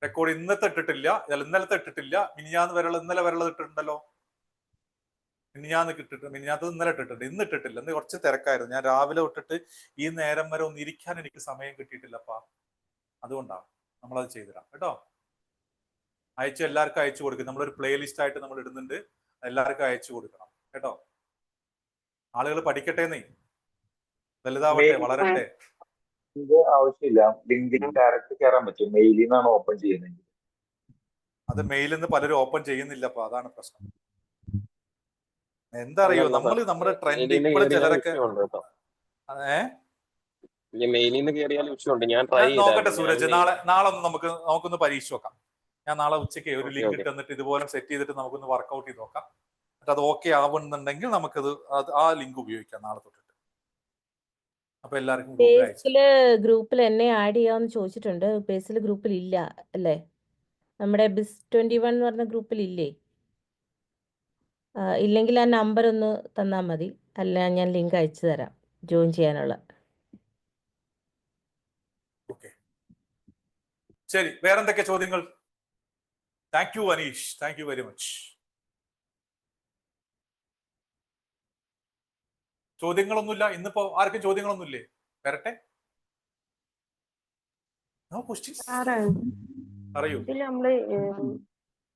റെക്കോർഡ്. ഇന്നത്തെ ഇട്ടിട്ടില്ല, ഇന്നലത്തെ ഇട്ടിട്ടില്ല, ഇന്നലെ വരെയുള്ളത് ഇട്ടിട്ടുണ്ടല്ലോ. മിനിഞ്ഞാത്ത് ഇന്നലെ ഇട്ടിട്ടുണ്ട്, ഇന്ന് ഇട്ടിട്ടില്ല. ഇന്ന് കുറച്ച് തിരക്കായിരുന്നു. ഞാൻ രാവിലെ തൊട്ടിട്ട് ഈ നേരം വരെ ഒന്ന് ഇരിക്കാൻ എനിക്ക് സമയം കിട്ടിയിട്ടില്ലപ്പാ. അതുകൊണ്ടാണ് നമ്മളത് ചെയ്തിടാം കേട്ടോ. എല്ലാവർക്കും അയച്ചു കൊടുക്കും. നമ്മളൊരു പ്ലേലിസ്റ്റ് ആയിട്ട് നമ്മൾ ഇടുന്നുണ്ട്, എല്ലാവർക്കും അയച്ചു കൊടുക്കണം കേട്ടോ. ആളുകൾ പഠിക്കട്ടെ, വലുതാവട്ടെ, വളരട്ടെ. ഇത് ആവശ്യമില്ല. ലിങ്കിന് ഡയറക്റ്റ് കയറാൻ പറ്റും, മെയിലിൽ നിന്നാണ് ഓപ്പൺ ചെയ്യുന്നത്. അത് മെയിലിൽ നിന്ന് പലരും ഓപ്പൺ ചെയ്യുന്നില്ലപ്പോ, അതാണ് പ്രശ്നം. എന്താ അറിയോ, നമ്മുടെ ട്രെൻഡ് ഇപ്പോൾ ചിലരൊക്കെ മെയിലിൽ നിന്ന് കയറിയാൽ വിഷയമുണ്ട്. ഞാൻ നോക്കട്ടെ സൂരജ്, നാളെ ഒന്ന് നമുക്കൊന്ന് പരീക്ഷ നോക്കാം. ഞാൻ നാളെ ഉച്ചയ്ക്ക് ഒരു ലിങ്ക് ഇട്ട് ഇതുപോലെ സെറ്റ് ചെയ്തിട്ട് നമുക്കൊന്ന് വർക്ക്ഔട്ട് ചെയ്ത് നോക്കാം. എന്നിട്ട് അത് ഓക്കെ ആവുന്നുണ്ടെങ്കിൽ നമുക്കത് ആ ലിങ്ക് ഉപയോഗിക്കാം നാളെ തൊട്ടിട്ട്. അപ്പൊ എല്ലാവർക്കും ഗ്രൂപ്പിൽ എന്നെ ആഡ് ചെയ്യാമെന്ന് ചോദിച്ചിട്ടുണ്ട്. പേസിൽ ഗ്രൂപ്പിൽ ഇല്ല അല്ലേ? നമ്മുടെ ബിസ് 21 എന്ന് പറഞ്ഞ ഗ്രൂപ്പിൽ ഇല്ലേ? ഇല്ലെങ്കിൽ ആ നമ്പർ ഒന്ന് തന്നാൽ മതി, അല്ല ഞാൻ ലിങ്ക് അയച്ചു തരാം ജോയിൻ ചെയ്യാനുള്ള. ഓക്കെ, ശരി. വേറെന്തൊക്കെ ചോദ്യങ്ങൾ? Thank you Anish, thank you very much. ചോദ്യങ്ങളൊന്നുമില്ല ഇന്നിപ്പോ? ആർക്കും ചോദ്യങ്ങളൊന്നുമില്ലേ? വരട്ടെ. പറയൂ. ഇതില് നമ്മള്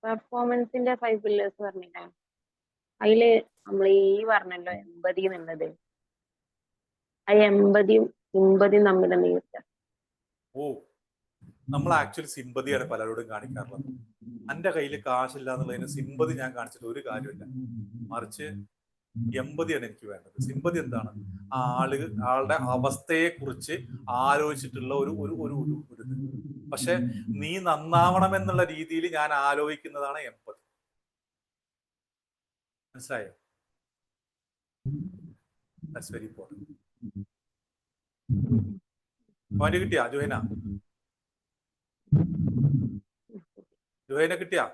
പെർഫോമൻസിന്റെ 5 പില്ലേഴ്സ് പറഞ്ഞില്ലേ, അതില് നമ്മൾ ഈ പറഞ്ഞല്ലോ എമ്പതി എന്നുള്ളത്, ആ 80-യും 80-യും തമ്മിൽ എന്തെങ്കിലും? നമ്മൾ ആക്ച്വലി സിമ്പതിയാണ് പലരോടും കാണിക്കാറുള്ളത്. എന്റെ കയ്യിൽ കാശില്ല എന്നുള്ളതിന് സിമ്പതി ഞാൻ കാണിച്ചിട്ട് ഒരു കാര്യമില്ല. മറിച്ച് എമ്പതിയാണ് എനിക്ക് വേണ്ടത്. സിമ്പതി എന്താണ്? ആളുടെ അവസ്ഥയെ കുറിച്ച് ആലോചിച്ചിട്ടുള്ള ഒരു ഇത്. പക്ഷെ നീ നന്നാവണം എന്നുള്ള രീതിയിൽ ഞാൻ ആലോചിക്കുന്നതാണ് എമ്പതി. മനസ്സിലായോ? That's very important. പോയിന്റ് കിട്ടിയാ ജോഹന? കിട്ടിയാ?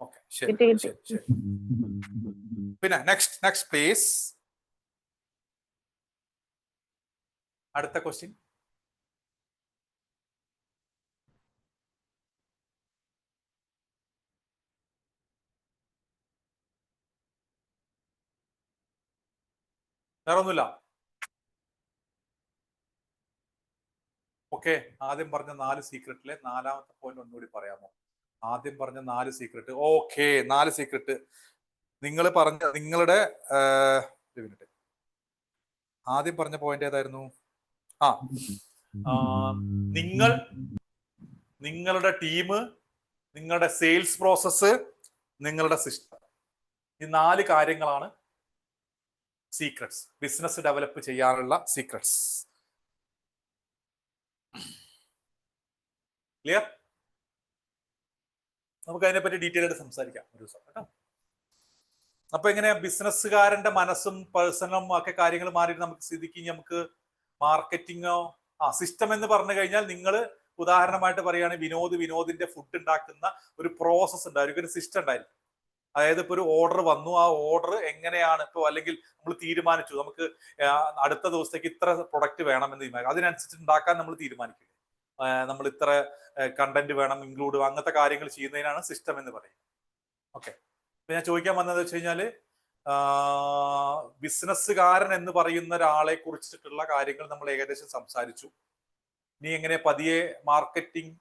ഓക്കെ, ശരി ശരി ശരി. പിന്നെ നെക്സ്റ്റ് പ്ലീസ്. അടുത്ത ക്വസ്റ്റ്യൻ. വേറെ ഒന്നുമില്ല. ഓക്കെ, ആദ്യം പറഞ്ഞ 4 സീക്രട്ടിലെ 4ാമത്തെ പോയിന്റ് ഒന്നുകൂടി പറയാമോ? ആദ്യം പറഞ്ഞ 4 സീക്രട്ട്. ഓക്കെ, 4 സീക്രട്ട് നിങ്ങൾ പറഞ്ഞ നിങ്ങളുടെ മിനിറ്റ്. ആദ്യം പറഞ്ഞ പോയിന്റ് ഏതായിരുന്നു? നിങ്ങളുടെ ടീം, നിങ്ങളുടെ സെയിൽസ് പ്രോസസ്സ്, നിങ്ങളുടെ സിസ്റ്റം. ഈ 4 കാര്യങ്ങളാണ് സീക്രട്സ്, ബിസിനസ് ഡെവലപ്പ് ചെയ്യാനുള്ള സീക്രട്സ്. ക്ലിയർ? നമുക്ക് അതിനെപ്പറ്റി ഡീറ്റെയിൽ ആയിട്ട് സംസാരിക്കാം ഒരു ദിവസം കേട്ടോ. അപ്പൊ എങ്ങനെയാ ബിസിനസ്സുകാരന്റെ മനസ്സും പേഴ്സണലും ഒക്കെ കാര്യങ്ങൾ മാറിയിട്ട് നമുക്ക് സ്ഥിതിക്ക് നമുക്ക് മാർക്കറ്റിങ്ങോ സിസ്റ്റം എന്ന് പറഞ്ഞു കഴിഞ്ഞാൽ, നിങ്ങൾ ഉദാഹരണമായിട്ട് പറയുകയാണെങ്കിൽ വിനോദിന്റെ ഫുഡ് ഉണ്ടാക്കുന്ന ഒരു പ്രോസസ്സ് ഉണ്ടായിരിക്കും, ഒരു സിസ്റ്റം ഉണ്ടായിരിക്കും. അതായത് ഇപ്പൊ ഒരു ഓർഡർ വന്നു, ആ ഓർഡർ എങ്ങനെയാണ് ഇപ്പോൾ, അല്ലെങ്കിൽ നമ്മൾ തീരുമാനിച്ചു നമുക്ക് അടുത്ത ദിവസത്തേക്ക് ഇത്ര പ്രൊഡക്റ്റ് വേണമെന്ന് തീരുമാനിക്കും, അതിനനുസരിച്ച് ഉണ്ടാക്കാൻ നമ്മൾ തീരുമാനിക്കും. നമ്മൾ ഇത്ര കണ്ടന്റ് വേണം, ഇൻക്ലൂഡ് അങ്ങനത്തെ കാര്യങ്ങൾ ചെയ്യുന്നതിനാണ് സിസ്റ്റം എന്ന് പറയുന്നത്. ഓക്കെ, ഇപ്പൊ ഞാൻ ചോദിക്കാൻ വന്നത് വെച്ച് കഴിഞ്ഞാല്, ബിസിനസ്സുകാരൻ എന്ന് പറയുന്ന ഒരാളെ കുറിച്ചിട്ടുള്ള കാര്യങ്ങൾ നമ്മൾ ഏകദേശം സംസാരിച്ചു. ഇനി എങ്ങനെ പതിയെ മാർക്കറ്റിംഗ്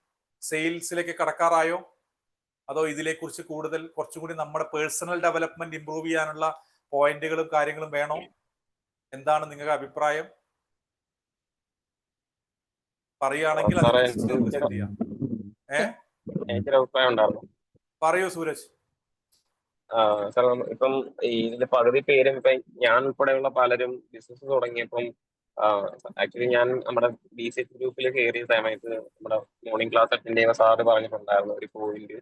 സെയിൽസിലേക്ക് കടക്കാറായോ? അതോ ഇതിനെക്കുറിച്ച് കുറച്ചും കൂടി നമ്മുടെ പേഴ്സണൽ ഡെവലപ്മെന്റ് ഇംപ്രൂവ് ചെയ്യാനുള്ള പോയിന്റുകളും കാര്യങ്ങളും വേണോ? എന്താണ് നിങ്ങളുടെ അഭിപ്രായം? പറയുകയാണെങ്കിൽ സാറേ അതിനനുസരിച്ച് നമുക്ക് സെറ്റ് ചെയ്യാം. എനിക്കൊരു അഭിപ്രായം ഉണ്ടായിരുന്നു. പറയൂ സൂരജ്. സാർ ഇപ്പം ഇതിന്റെ പകുതി പേരും ഇപ്പൊ ഞാൻ ഉൾപ്പെടെയുള്ള പലരും ബിസിനസ് തുടങ്ങിയപ്പം ആക്ച്വലി ഞാൻ നമ്മുടെ BC ഗ്രൂപ്പിൽ കയറിയ സമയത്ത് നമ്മുടെ മോർണിംഗ് ക്ലാസ് അറ്റൻഡ് ചെയ്യുന്ന സാറ് പറഞ്ഞിട്ടുണ്ടായിരുന്നു ഒരു പോയിന്റ്.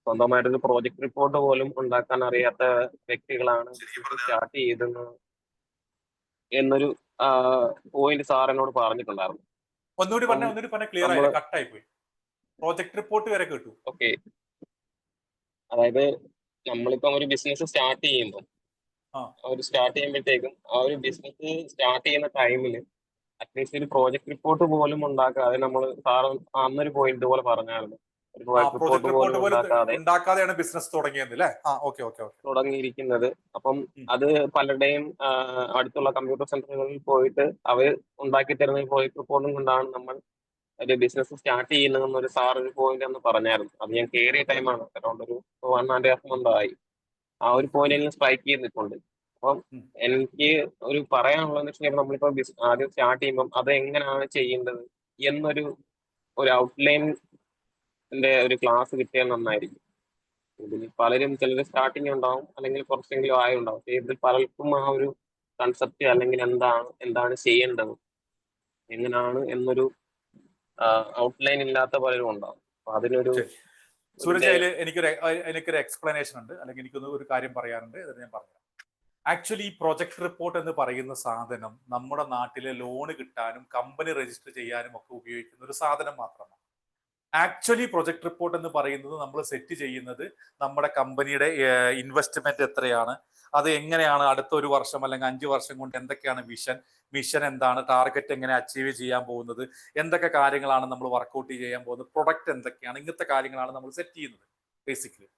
സ്വന്തമായിട്ടൊരു പ്രോജക്ട് റിപ്പോർട്ട് പോലും ഉണ്ടാക്കാൻ അറിയാത്ത വ്യക്തികളാണ് ബിസിനസ് സ്റ്റാർട്ട് ചെയ്തത് എന്നൊരു പോയിന്റ് സാർ എന്നോട് പറഞ്ഞിട്ടുണ്ടായിരുന്നു. ഒന്നുകൂടി പറഞ്ഞ ക്ലിയർ ആയില്ല, കട്ടായി പോയി. പ്രോജക്ട് റിപ്പോർട്ട് വരെ കേട്ടു. ഓക്കെ, അതായത് നമ്മളിപ്പം ഒരു ബിസിനസ് സ്റ്റാർട്ട് ചെയ്യുമ്പോഴത്തേക്കും ആ ഒരു ബിസിനസ് സ്റ്റാർട്ട് ചെയ്യുന്ന ടൈമിൽ അറ്റ്ലീസ്റ്റ് ഒരു പ്രോജക്ട് റിപ്പോർട്ട് പോലും ഉണ്ടാക്കാതെ നമ്മൾ സാറ് അന്നൊരു പോയിന്റ് പോലെ പറഞ്ഞായിരുന്നു, ഒരു പ്രോജക്ട് റിപ്പോർട്ട് പോലും ഉണ്ടാക്കാതെയാണ് ബിസിനസ് തുടങ്ങിയിരിക്കുന്നത്. അപ്പം അത് പലരുടെയും അടുത്തുള്ള കമ്പ്യൂട്ടർ സെന്ററുകളിൽ പോയിട്ട് അവർ ഉണ്ടാക്കി തരുന്ന പ്രോജക്ട് റിപ്പോർട്ടും കൊണ്ടാണ് നമ്മൾ ഒരു ബിസിനസ് സ്റ്റാർട്ട് ചെയ്യുന്നതെന്നൊരു സാർ ഒരു പോയിന്റ് എന്ന് പറഞ്ഞായിരുന്നു. അത് ഞാൻ കയറിയ ടൈമാണ്, അറൗണ്ട് ഒരു 1.5 month ആയി. ആ ഒരു പോയിന്റ് എനിക്ക് സ്ട്രൈക്ക് ചെയ്തിട്ടുണ്ട്. അപ്പം എനിക്ക് ഒരു പറയാനുള്ളതെന്ന് വെച്ചിട്ടുണ്ടെങ്കിൽ നമ്മളിപ്പോ ആദ്യം സ്റ്റാർട്ട് ചെയ്യുമ്പോൾ അത് എങ്ങനെയാണ് ചെയ്യേണ്ടത് എന്നൊരു ഔട്ട്ലൈനിന്റെ ഒരു ക്ലാസ് കിട്ടിയാൽ നന്നായിരിക്കും. ഇതിൽ പലരും ചിലർ സ്റ്റാർട്ടിങ് ഉണ്ടാവും, അല്ലെങ്കിൽ കുറച്ചെങ്കിലും ആയുണ്ടാവും. ഇതിൽ പലർക്കും ആ ഒരു കൺസെപ്റ്റ് അല്ലെങ്കിൽ എന്താണ് ചെയ്യേണ്ടത്, എങ്ങനെയാണ് എന്നൊരു ഔട്ട്ലൈൻ ഇല്ലാത്ത പലരും ഉണ്ടാവും. അപ്പൊ അതിനൊരു സൂരജ്, എനിക്കൊരു എക്സ്പ്ലനേഷൻ ഉണ്ട്, അല്ലെങ്കിൽ എനിക്കൊന്ന് ഒരു കാര്യം പറയാനുണ്ട്. അത് ഞാൻ പറഞ്ഞു. ആക്ച്വലി ഈ പ്രൊജക്ട് റിപ്പോർട്ട് എന്ന് പറയുന്ന സാധനം നമ്മുടെ നാട്ടിലെ ലോണ് കിട്ടാനും കമ്പനി രജിസ്റ്റർ ചെയ്യാനും ഒക്കെ ഉപയോഗിക്കുന്ന ഒരു സാധനം മാത്രമാണ്. ആക്ച്വലി പ്രൊജക്ട് റിപ്പോർട്ട് എന്ന് പറയുന്നത് നമ്മൾ സെറ്റ് ചെയ്യുന്നത് നമ്മുടെ കമ്പനിയുടെ ഇൻവെസ്റ്റ്മെന്റ് എത്രയാണ്, അത് എങ്ങനെയാണ് അടുത്ത 1 വർഷം അല്ലെങ്കിൽ 5 വർഷം കൊണ്ട് എന്തൊക്കെയാണ് മിഷൻ എന്താണ്, ടാർഗറ്റ് എങ്ങനെ അച്ചീവ് ചെയ്യാൻ പോകുന്നത്, എന്തൊക്കെ കാര്യങ്ങളാണ് നമ്മൾ വർക്ക്ഔട്ട് ചെയ്യാൻ പോകുന്നത്, പ്രൊഡക്റ്റ് എന്തൊക്കെയാണ്, ഇങ്ങനത്തെ കാര്യങ്ങളാണ് നമ്മൾ സെറ്റ് ചെയ്യുന്നത്. ബേസിക്കലി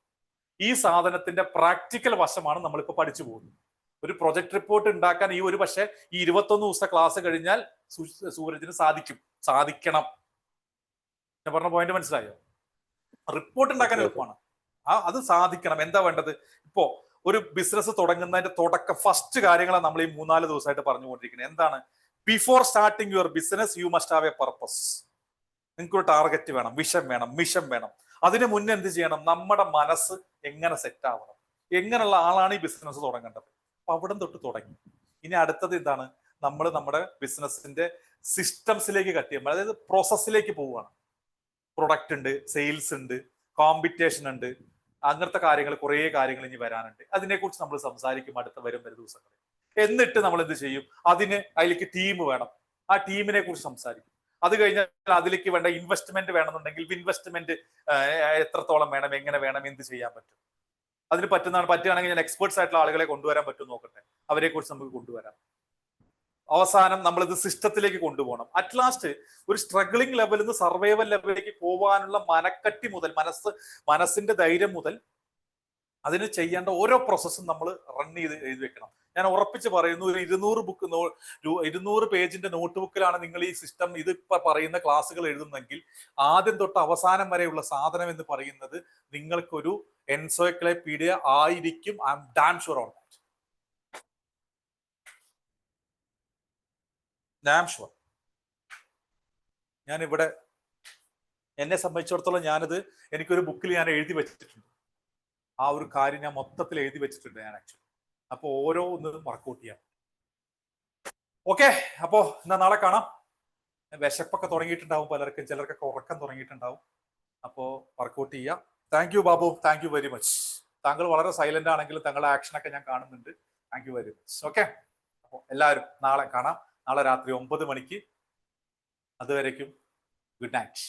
ഈ സാധനത്തിന്റെ പ്രാക്ടിക്കൽ വശമാണ് നമ്മളിപ്പോൾ പഠിച്ചു പോകുന്നത്. ഒരു പ്രൊജക്ട് റിപ്പോർട്ട് ഉണ്ടാക്കാൻ ഈ 21 ദിവസത്തെ ക്ലാസ് കഴിഞ്ഞാൽ സൂരജിന് സാധിക്കണം. ഞാൻ പറഞ്ഞ പോയിന്റ് മനസ്സിലായോ? റിപ്പോർട്ട് ഉണ്ടാക്കാൻ എളുപ്പമാണ്, അത് സാധിക്കണം. എന്താ വേണ്ടത്? ഇപ്പോ ഒരു ബിസിനസ് തുടങ്ങുന്നതിന്റെ ഫസ്റ്റ് കാര്യങ്ങളാണ് നമ്മൾ ഈ 3-4 ദിവസമായിട്ട് പറഞ്ഞുകൊണ്ടിരിക്കുന്നത്. എന്താണ്? Before starting your business you must have A purpose. നിങ്ങൾക്കൊരു ടാർഗറ്റ് വേണം, വിഷൻ വേണം, മിഷൻ വേണം. അതിന് മുന്നേ എന്ത് ചെയ്യണം? നമ്മുടെ മനസ്സ് എങ്ങനെ സെറ്റ് ആവണം, എങ്ങനെയുള്ള ആളാണ് ഈ ബിസിനസ് തുടങ്ങേണ്ടത്. അപ്പൊ അവിടെ തൊട്ട് തുടങ്ങി. ഇനി അടുത്തത് എന്താണ്? നമ്മൾ നമ്മുടെ ബിസിനസിന്റെ സിസ്റ്റംസിലേക്ക് കട്ട് ചെയ്യുമ്പോൾ, അതായത് പ്രോസസ്സിലേക്ക് പോവുകയാണ്. പ്രൊഡക്റ്റ് ഉണ്ട്, സെയിൽസ് ഉണ്ട്, കോമ്പറ്റീഷൻ ഉണ്ട്, അങ്ങനത്തെ കാര്യങ്ങൾ, കുറേ കാര്യങ്ങൾ ഇനി വരാനുണ്ട്. അതിനെക്കുറിച്ച് നമ്മൾ സംസാരിക്കും വരും ദിവസങ്ങളിൽ. എന്നിട്ട് നമ്മൾ എന്ത് ചെയ്യും? അതിലേക്ക് ടീം വേണം, ആ ടീമിനെ കുറിച്ച് സംസാരിക്കും. അത് കഴിഞ്ഞാൽ അതിലേക്ക് വേണ്ട ഇൻവെസ്റ്റ്മെന്റ് വേണമെന്നുണ്ടെങ്കിൽ ഇൻവെസ്റ്റ്മെന്റ് എത്രത്തോളം വേണം, എങ്ങനെ വേണം, എന്ത് ചെയ്യാൻ പറ്റും, അതിന് പറ്റുകയാണെങ്കിൽ ഞാൻ എക്സ്പേർട്സ് ആയിട്ടുള്ള ആളുകളെ കൊണ്ടുവരാൻ പറ്റും നോക്കട്ടെ, അവരെ കുറിച്ച് നമുക്ക് കൊണ്ടുവരാം. അവസാനം നമ്മളിത് സിസ്റ്റത്തിലേക്ക് കൊണ്ടുപോകണം. അറ്റ് ലാസ്റ്റ് ഒരു സ്ട്രഗ്ലിംഗ് ലെവലിൽ നിന്ന് സർവൈവൽ ലെവലിലേക്ക് പോകാനുള്ള മനക്കട്ടി മുതൽ, മനസ്സിന്റെ ധൈര്യം മുതൽ അതിന് ചെയ്യേണ്ട ഓരോ പ്രോസസ്സും നമ്മൾ എഴുതി വെക്കണം. ഞാൻ ഉറപ്പിച്ച് പറയുന്നു, ഒരു 200 പേജിന്റെ നോട്ട് ബുക്കിലാണ് നിങ്ങൾ ഈ സിസ്റ്റം പറയുന്ന ക്ലാസ്സുകൾ എഴുതുന്നെങ്കിൽ ആദ്യം തൊട്ട് അവസാനം വരെയുള്ള സാധനം എന്ന് പറയുന്നത് നിങ്ങൾക്കൊരു എൻസൈക്ലോപീഡിയ ആയിരിക്കും. I am damn sure on that. Damn sure. ഞാനിവിടെ എന്നെ സംബന്ധിച്ചിടത്തോളം എനിക്കൊരു ബുക്കിൽ ഞാൻ എഴുതി വെച്ചിട്ടുണ്ട്. ആ ഒരു കാര്യം ഞാൻ മൊത്തത്തിൽ എഴുതി വെച്ചിട്ടുണ്ട് ഞാൻ ആക്ച്വലി. അപ്പൊ ഓരോന്നും വർക്ക്ഔട്ട് ചെയ്യാം. ഓക്കെ, അപ്പോ എന്നാ നാളെ കാണാം. വിശപ്പൊക്കെ തുടങ്ങിയിട്ടുണ്ടാവും പലർക്കും, ചിലർക്കൊക്കെ ഉറക്കം തുടങ്ങിയിട്ടുണ്ടാവും. അപ്പോ വർക്ക്ഔട്ട് ചെയ്യാം. Thank you Babu, thank you very much. താങ്കൾ വളരെ സൈലന്റ് ആണെങ്കിലും താങ്കളുടെ ആക്ഷനൊക്കെ ഞാൻ കാണുന്നുണ്ട്. Thank you very much. Okay, അപ്പോൾ എല്ലാവരും നാളെ കാണാം. നാളെ രാത്രി 9 മണിക്ക്. അതുവരേക്കും ഗുഡ് നൈറ്റ്.